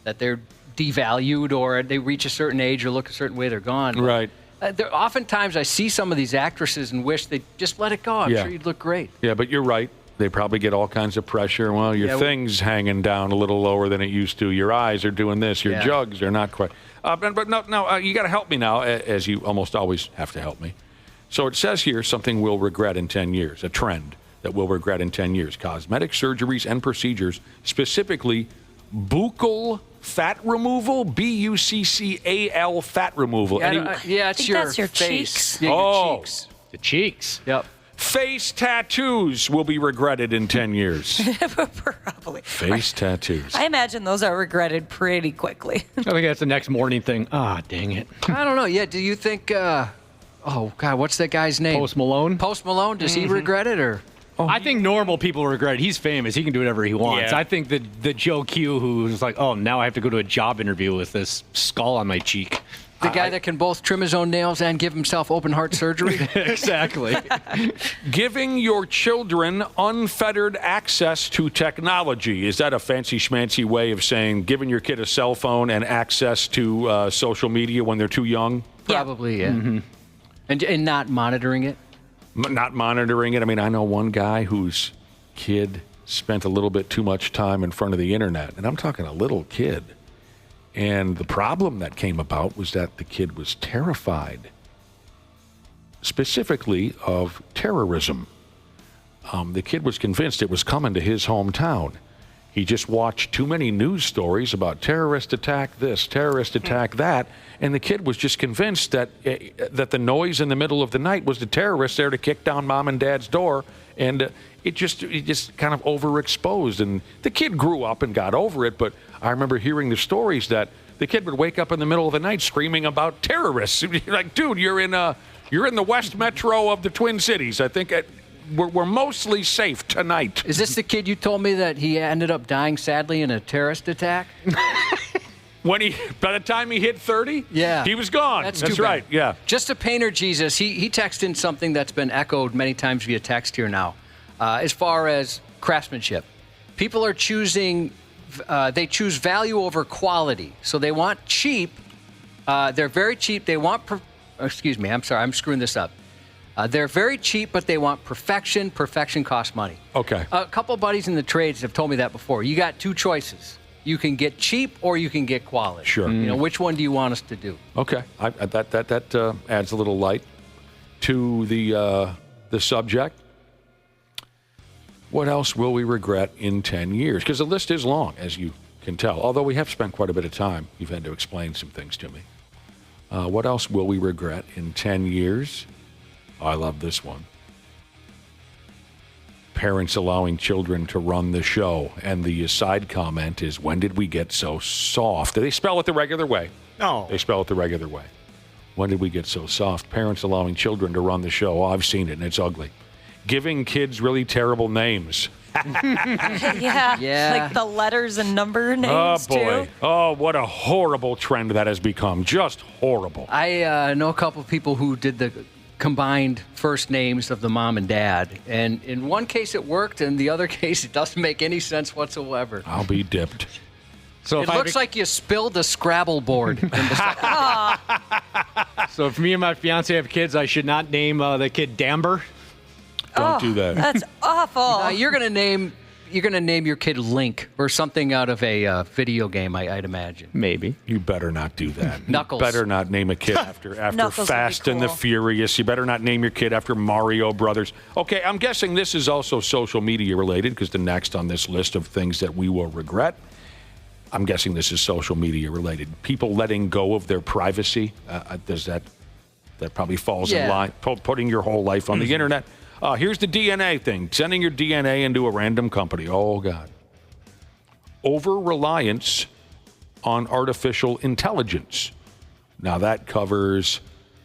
That they're devalued, or they reach a certain age or look a certain way, they're gone. Right. Oftentimes I see some of these actresses and wish they'd just let it go. I'm sure you'd look great. Yeah, but you're right. They probably get all kinds of pressure. Well, your thing's hanging down a little lower than it used to. Your eyes are doing this. Your jugs are not quite. But no, you got to help me now, as you almost always have to help me. So it says here something we'll regret in 10 years, a trend that we'll regret in 10 years. Cosmetic surgeries and procedures, specifically buccal fat removal, BUCCAL fat removal. It's your face. Cheeks. Yeah, your cheeks. The cheeks. Yep. Face tattoos will be regretted in 10 years. Probably. Face tattoos. I imagine those are regretted pretty quickly. I think that's the next morning thing. Dang it. I don't know. Yeah, do you think, oh, God, what's that guy's name? Post Malone? Post Malone, does he regret it, or? I think normal people regret it. He's famous. He can do whatever he wants. Yeah. I think that the Joe Q, who's like, oh, now I have to go to a job interview with this skull on my cheek. The guy that can both trim his own nails and give himself open heart surgery? Exactly. Giving your children unfettered access to technology. Is that a fancy schmancy way of saying giving your kid a cell phone and access to social media when they're too young? Probably, yeah. Mm-hmm. And not monitoring it? Not monitoring it. I mean, I know one guy whose kid spent a little bit too much time in front of the internet, and I'm talking a little kid. And the problem that came about was that the kid was terrified, specifically of terrorism. The kid was convinced it was coming to his hometown. He just watched too many news stories about terrorist attack this, terrorist attack that, and the kid was just convinced that the noise in the middle of the night was the terrorists there to kick down mom and dad's door, and it just kind of overexposed. And the kid grew up and got over it, but I remember hearing the stories that the kid would wake up in the middle of the night screaming about terrorists. You're like, dude, you're in the West Metro of the Twin Cities. I think we're mostly safe tonight. Is this the kid you told me that he ended up dying sadly in a terrorist attack? By the time he hit 30, yeah, he was gone. That's right. Yeah. Just a painter, Jesus. He texted in something that's been echoed many times via text here now. As far as craftsmanship, people are choosing. They choose value over quality. So they want cheap. They're very cheap. They want. Excuse me. I'm sorry. I'm screwing this up. They're very cheap, but they want perfection. Perfection costs money. Okay. A couple buddies in the trades have told me that before. You got two choices. You can get cheap or you can get quality. Sure. Which one do you want us to do? Okay. That adds a little light to the subject. What else will we regret in 10 years? Because the list is long, as you can tell. Although we have spent quite a bit of time, you've had to explain some things to me. What else will we regret in 10 years? Oh, I love this one. Parents allowing children to run the show. And the side comment is, when did we get so soft? Do they spell it the regular way? No. They spell it the regular way. When did we get so soft? Parents allowing children to run the show. Oh, I've seen it, and it's ugly. Giving kids really terrible names. Yeah. Like the letters and number names, oh, boy. too. Oh, what a horrible trend that has become. Just horrible. I know a couple of people who did the combined first names of the mom and dad. And in one case it worked, and the other case it doesn't make any sense whatsoever. I'll be dipped. So it looks like you spilled a Scrabble board. So if me and my fiance have kids, I should not name the kid Damber. Don't do that. That's awful. You're gonna name your kid Link or something out of a video game, I'd imagine. Maybe. You better not do that. Knuckles. You better not name a kid after Fast and the cool. Furious. You better not name your kid after Mario Brothers. Okay, I'm guessing this is also social media related, because the next on this list of things that we will regret, I'm guessing this is social media related. People letting go of their privacy. Does that probably falls in line? Putting your whole life on the internet. Here's the DNA thing. Sending your DNA into a random company. Oh, God. Over-reliance on artificial intelligence. Now, that covers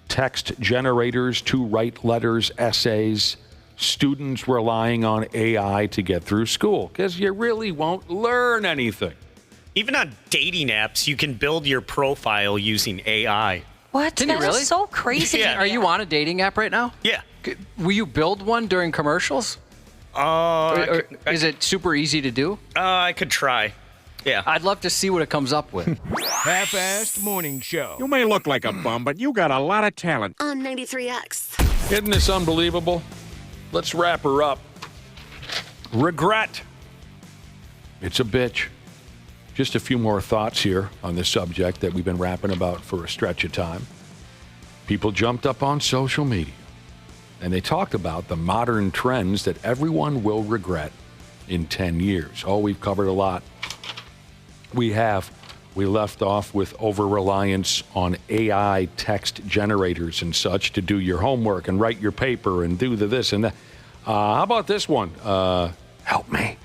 text generators to write letters, essays, students relying on AI to get through school because you really won't learn anything. Even on dating apps, you can build your profile using AI. What? Can you That is really? so crazy. Yeah. Are you on a dating app right now? Yeah. Will you build one during commercials? Is it super easy to do? I could try. Yeah. I'd love to see what it comes up with. Half-assed morning show. You may look like a bum, but you got a lot of talent. On 93X. Isn't this unbelievable? Let's wrap her up. Regret. It's a bitch. Just a few more thoughts here on this subject that we've been rapping about for a stretch of time. People jumped up on social media, and they talked about the modern trends that everyone will regret in 10 years. Oh, we've covered a lot. We have. We left off with over-reliance on AI text generators and such to do your homework and write your paper and do the this and that. How about this one? Help me.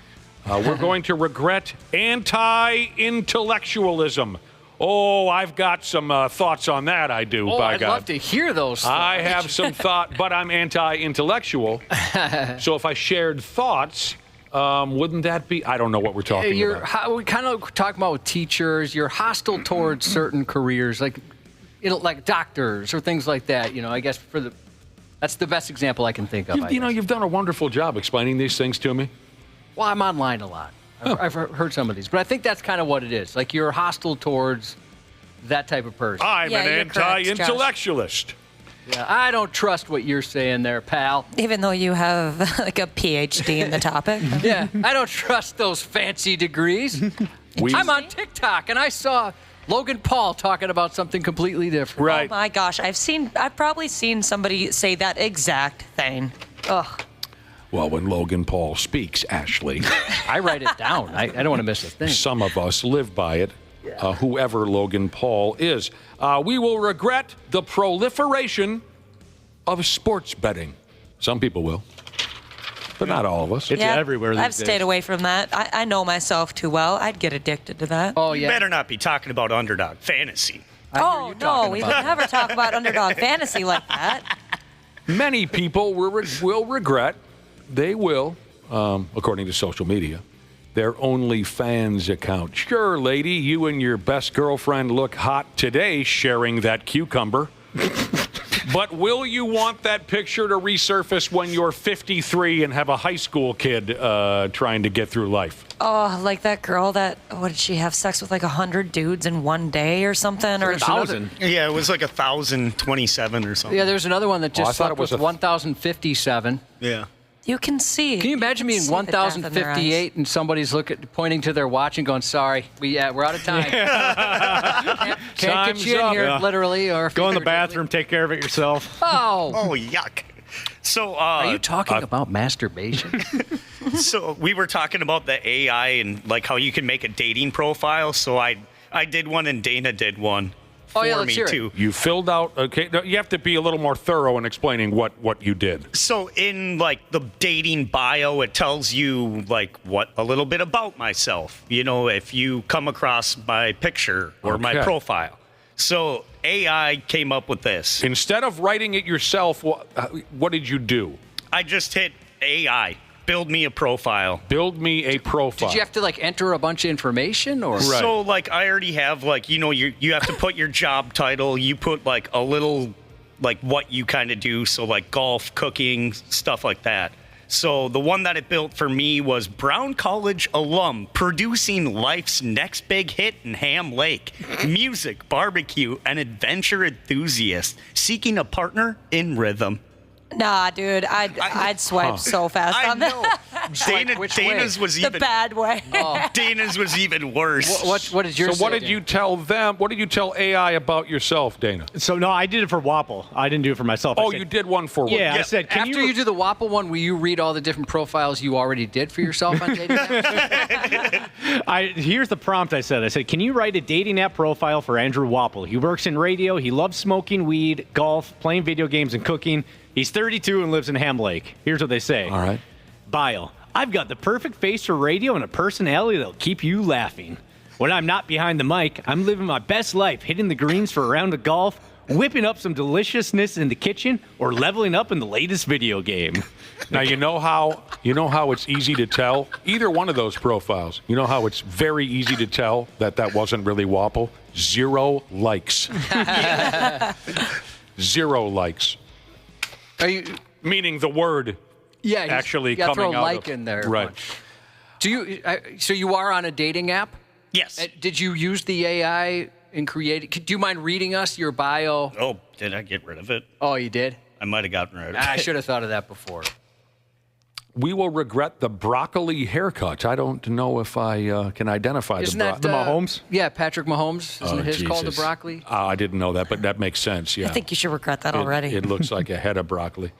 We're going to regret anti-intellectualism. Oh, I've got some thoughts on that, I do, by I'd God. love to hear those thoughts. I have some thought, but I'm anti-intellectual. So if I shared thoughts, wouldn't that be? I don't know what we're talking about. We kind of talking about with teachers. You're hostile towards certain careers, like doctors or things like that. I guess that's the best example I can think of. You've done a wonderful job explaining these things to me. Well, I'm online a lot. I've heard some of these, but I think that's kind of what it is. Like you're hostile towards that type of person. I'm an anti-intellectualist. Yeah, I don't trust what you're saying there, pal. Even though you have like a PhD in the topic. Yeah, I don't trust those fancy degrees. I'm on TikTok and I saw Logan Paul talking about something completely different. Right. Oh my gosh, I've probably seen somebody say that exact thing. Ugh. Well, when Logan Paul speaks, Ashley. I write it down. I don't want to miss a thing. Some of us live by it, whoever Logan Paul is. We will regret the proliferation of sports betting. Some people will, but not all of us. It's everywhere these I've days. stayed away from that. I know myself too well. I'd get addicted to that. Oh, yeah. You better not be talking about underdog fantasy. Oh, no, we would never talk about underdog fantasy like that. Many people will regret, they will, according to social media, their OnlyFans account. Sure, lady, you and your best girlfriend look hot today sharing that cucumber. But will you want that picture to resurface when you're 53 and have a high school kid trying to get through life? Oh, like that girl what did she have sex with like 100 dudes in one day or something? Or 1,000. Yeah, it was like 1,027 or something. Yeah, there's another one that just thought it was 1,057. Yeah. You can see. Can you imagine being 1,058 and somebody's pointing to their watch and going, "Sorry, we're out of time. can't get you in here, literally." Or go in the bathroom, take care of it yourself. Oh, yuck. So, are you talking about masturbation? So we were talking about the AI and like how you can make a dating profile. So I did one and Dana did one. Oh, yeah, for let's me hear it. too. You filled out, okay, no, you have to be a little more thorough in explaining what you did. So in like the dating bio, it tells you like a little bit about myself. If you come across my picture or my profile. So AI came up with this. Instead of writing it yourself, what did you do? I just hit AI. Build me a profile. Build me a profile. Did you have to enter a bunch of information or? Right. So I already have you have to put your job title. You put a little what you kind of do. So golf, cooking, stuff like that. So the one that it built for me was Brown College alum producing life's next big hit in Ham Lake. Music, barbecue, and adventure enthusiast seeking a partner in rhythm. Nah, dude, I'd swipe so fast on that. Dana's was even the bad way. Dana's was even worse. What did yours? So what did you tell them? What did you tell AI about yourself, Dana? So no, I did it for Wapple. I didn't do it for myself. Oh, you did one for yeah. I said, after you do the Wapple one, will you read all the different profiles you already did for yourself on dating apps? Here's the prompt I said, can you write a dating app profile for Andrew Wapple? He works in radio. He loves smoking weed, golf, playing video games, and cooking. He's 32 and lives in Ham Lake. Here's what they say. All right. Bio. I've got the perfect face for radio and a personality that'll keep you laughing. When I'm not behind the mic, I'm living my best life, hitting the greens for a round of golf, whipping up some deliciousness in the kitchen, or leveling up in the latest video game. Now you know how it's easy to tell either one of those profiles. You know how it's very easy to tell that wasn't really Wapple? 0 likes. 0 likes. Are you meaning the word? Yeah, actually you gotta coming throw a out like of, in there. right? Do you? So you are on a dating app? Yes. Did you use the AI in creating? Do you mind reading us your bio? Oh, did I get rid of it? Oh, you did? I might have gotten rid of it. I should have thought of that before. We will regret the broccoli haircut. I don't know if I can identify Isn't the that Mahomes. Yeah, Patrick Mahomes. Isn't his called the Jesus. broccoli? I didn't know that, but that makes sense. Yeah, I think you should regret that already. It looks like a head of broccoli.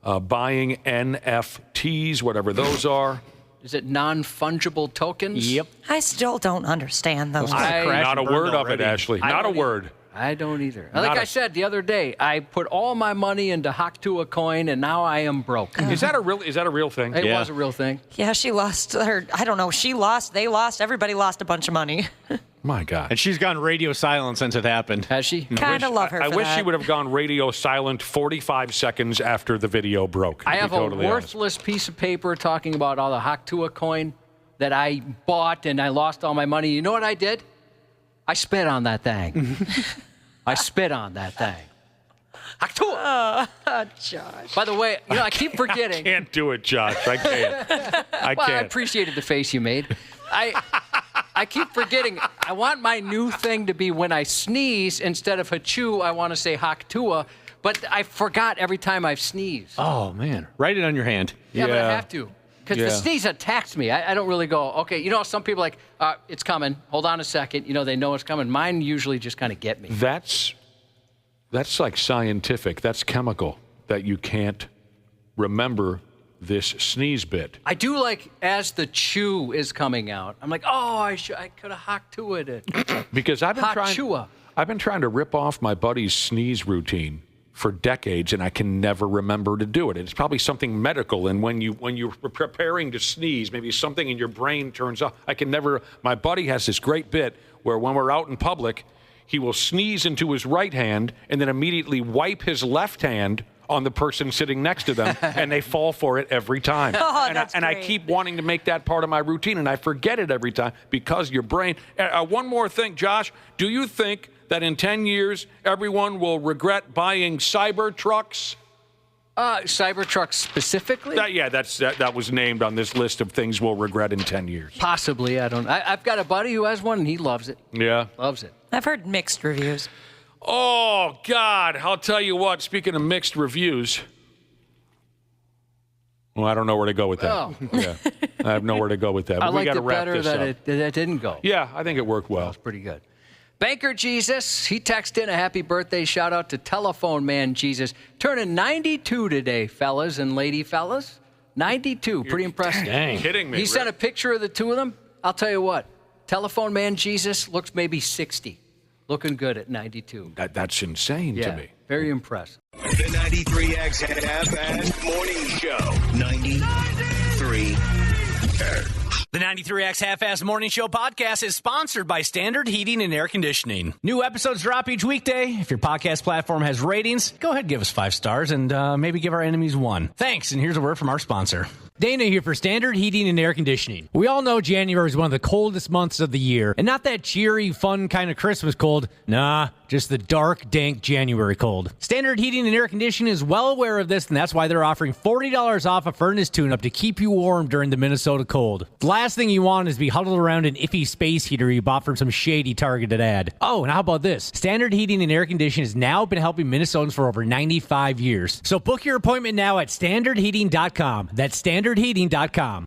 Buying NFTs, whatever those are. Is it non-fungible tokens? Yep. I still don't understand those. Not a word of it, Ashley. Not a word. I don't either. Like I said the other day, I put all my money into Haktua coin, and now I am broke. Is that a real thing? It was a real thing. Yeah, she lost her. I don't know. She lost. They lost. Everybody lost a bunch of money. My God. And she's gone radio silent since it happened. Has she? Kind of love her. I for wish that. she would have gone radio silent 45 seconds after the video broke. I have totally a worthless piece of paper talking about all the Haktua coin that I bought, and I lost all my money. You know what I did? I spit on that thing. I spit on that thing. Haktua. Josh. By the way, I keep forgetting. I can't do it, Josh. I can't. I Well, I can't. appreciated the face you made. I keep forgetting. I want my new thing to be when I sneeze, instead of hachu, I want to say Haktua. But I forgot every time I've sneezed. Oh, man. Write it on your hand. Yeah, but I have to. Because the sneeze attacks me. I don't really go, okay, some people are like, it's coming. Hold on a second. They know it's coming. Mine usually just kind of get me. That's like scientific. That's chemical, that you can't remember this sneeze bit. I do like, as the chew is coming out, I'm like, oh, I could have Haktua'd it. Because I've Haktua. been trying to rip off my buddy's sneeze routine for decades, and I can never remember to do it. It's probably something medical, and when you're preparing to sneeze, maybe something in your brain turns off. My buddy has this great bit where when we're out in public, he will sneeze into his right hand and then immediately wipe his left hand on the person sitting next to them, and they fall for it every time. Oh, and I keep wanting to make that part of my routine, and I forget it every time because your brain. One more thing, Josh. Do you think that in 10 years, everyone will regret buying Cybertrucks? Cybertrucks specifically? That was named on this list of things we'll regret in 10 years. Possibly. I don't know. I've got a buddy who has one, and he loves it. Yeah? Loves it. I've heard mixed reviews. Oh, God. I'll tell you what. Speaking of mixed reviews. Well, I don't know where to go with that. Oh. Yeah. I have nowhere to go with that. I We liked got to it wrap better this up. that it didn't go. Yeah, I think it worked well. That was pretty good. Banker Jesus, he texted in a happy birthday shout out to Telephone Man Jesus. Turning 92 today, fellas and lady fellas. 92, pretty impressive. Dang. Kidding me. He sent a picture of the two of them. I'll tell you what, Telephone Man Jesus looks maybe 60. Looking good at 92. That's insane to me. Very impressive. The 93X half-assed morning show. 93. The 93X Half-Ass Morning Show podcast is sponsored by Standard Heating and Air Conditioning. New episodes drop each weekday. If your podcast platform has ratings, go ahead and give us 5 stars and maybe give our enemies 1. Thanks, and here's a word from our sponsor. Dana here for Standard Heating and Air Conditioning. We all know January is one of the coldest months of the year, and not that cheery, fun kind of Christmas cold. Nah, just the dark, dank January cold. Standard Heating and Air Conditioning is well aware of this, and that's why they're offering $40 off a furnace tune-up to keep you warm during the Minnesota cold. The last thing you want is to be huddled around an iffy space heater you bought from some shady targeted ad. Oh, and how about this? Standard Heating and Air Conditioning has now been helping Minnesotans for over 95 years. So book your appointment now at standardheating.com. That's standardheating.com.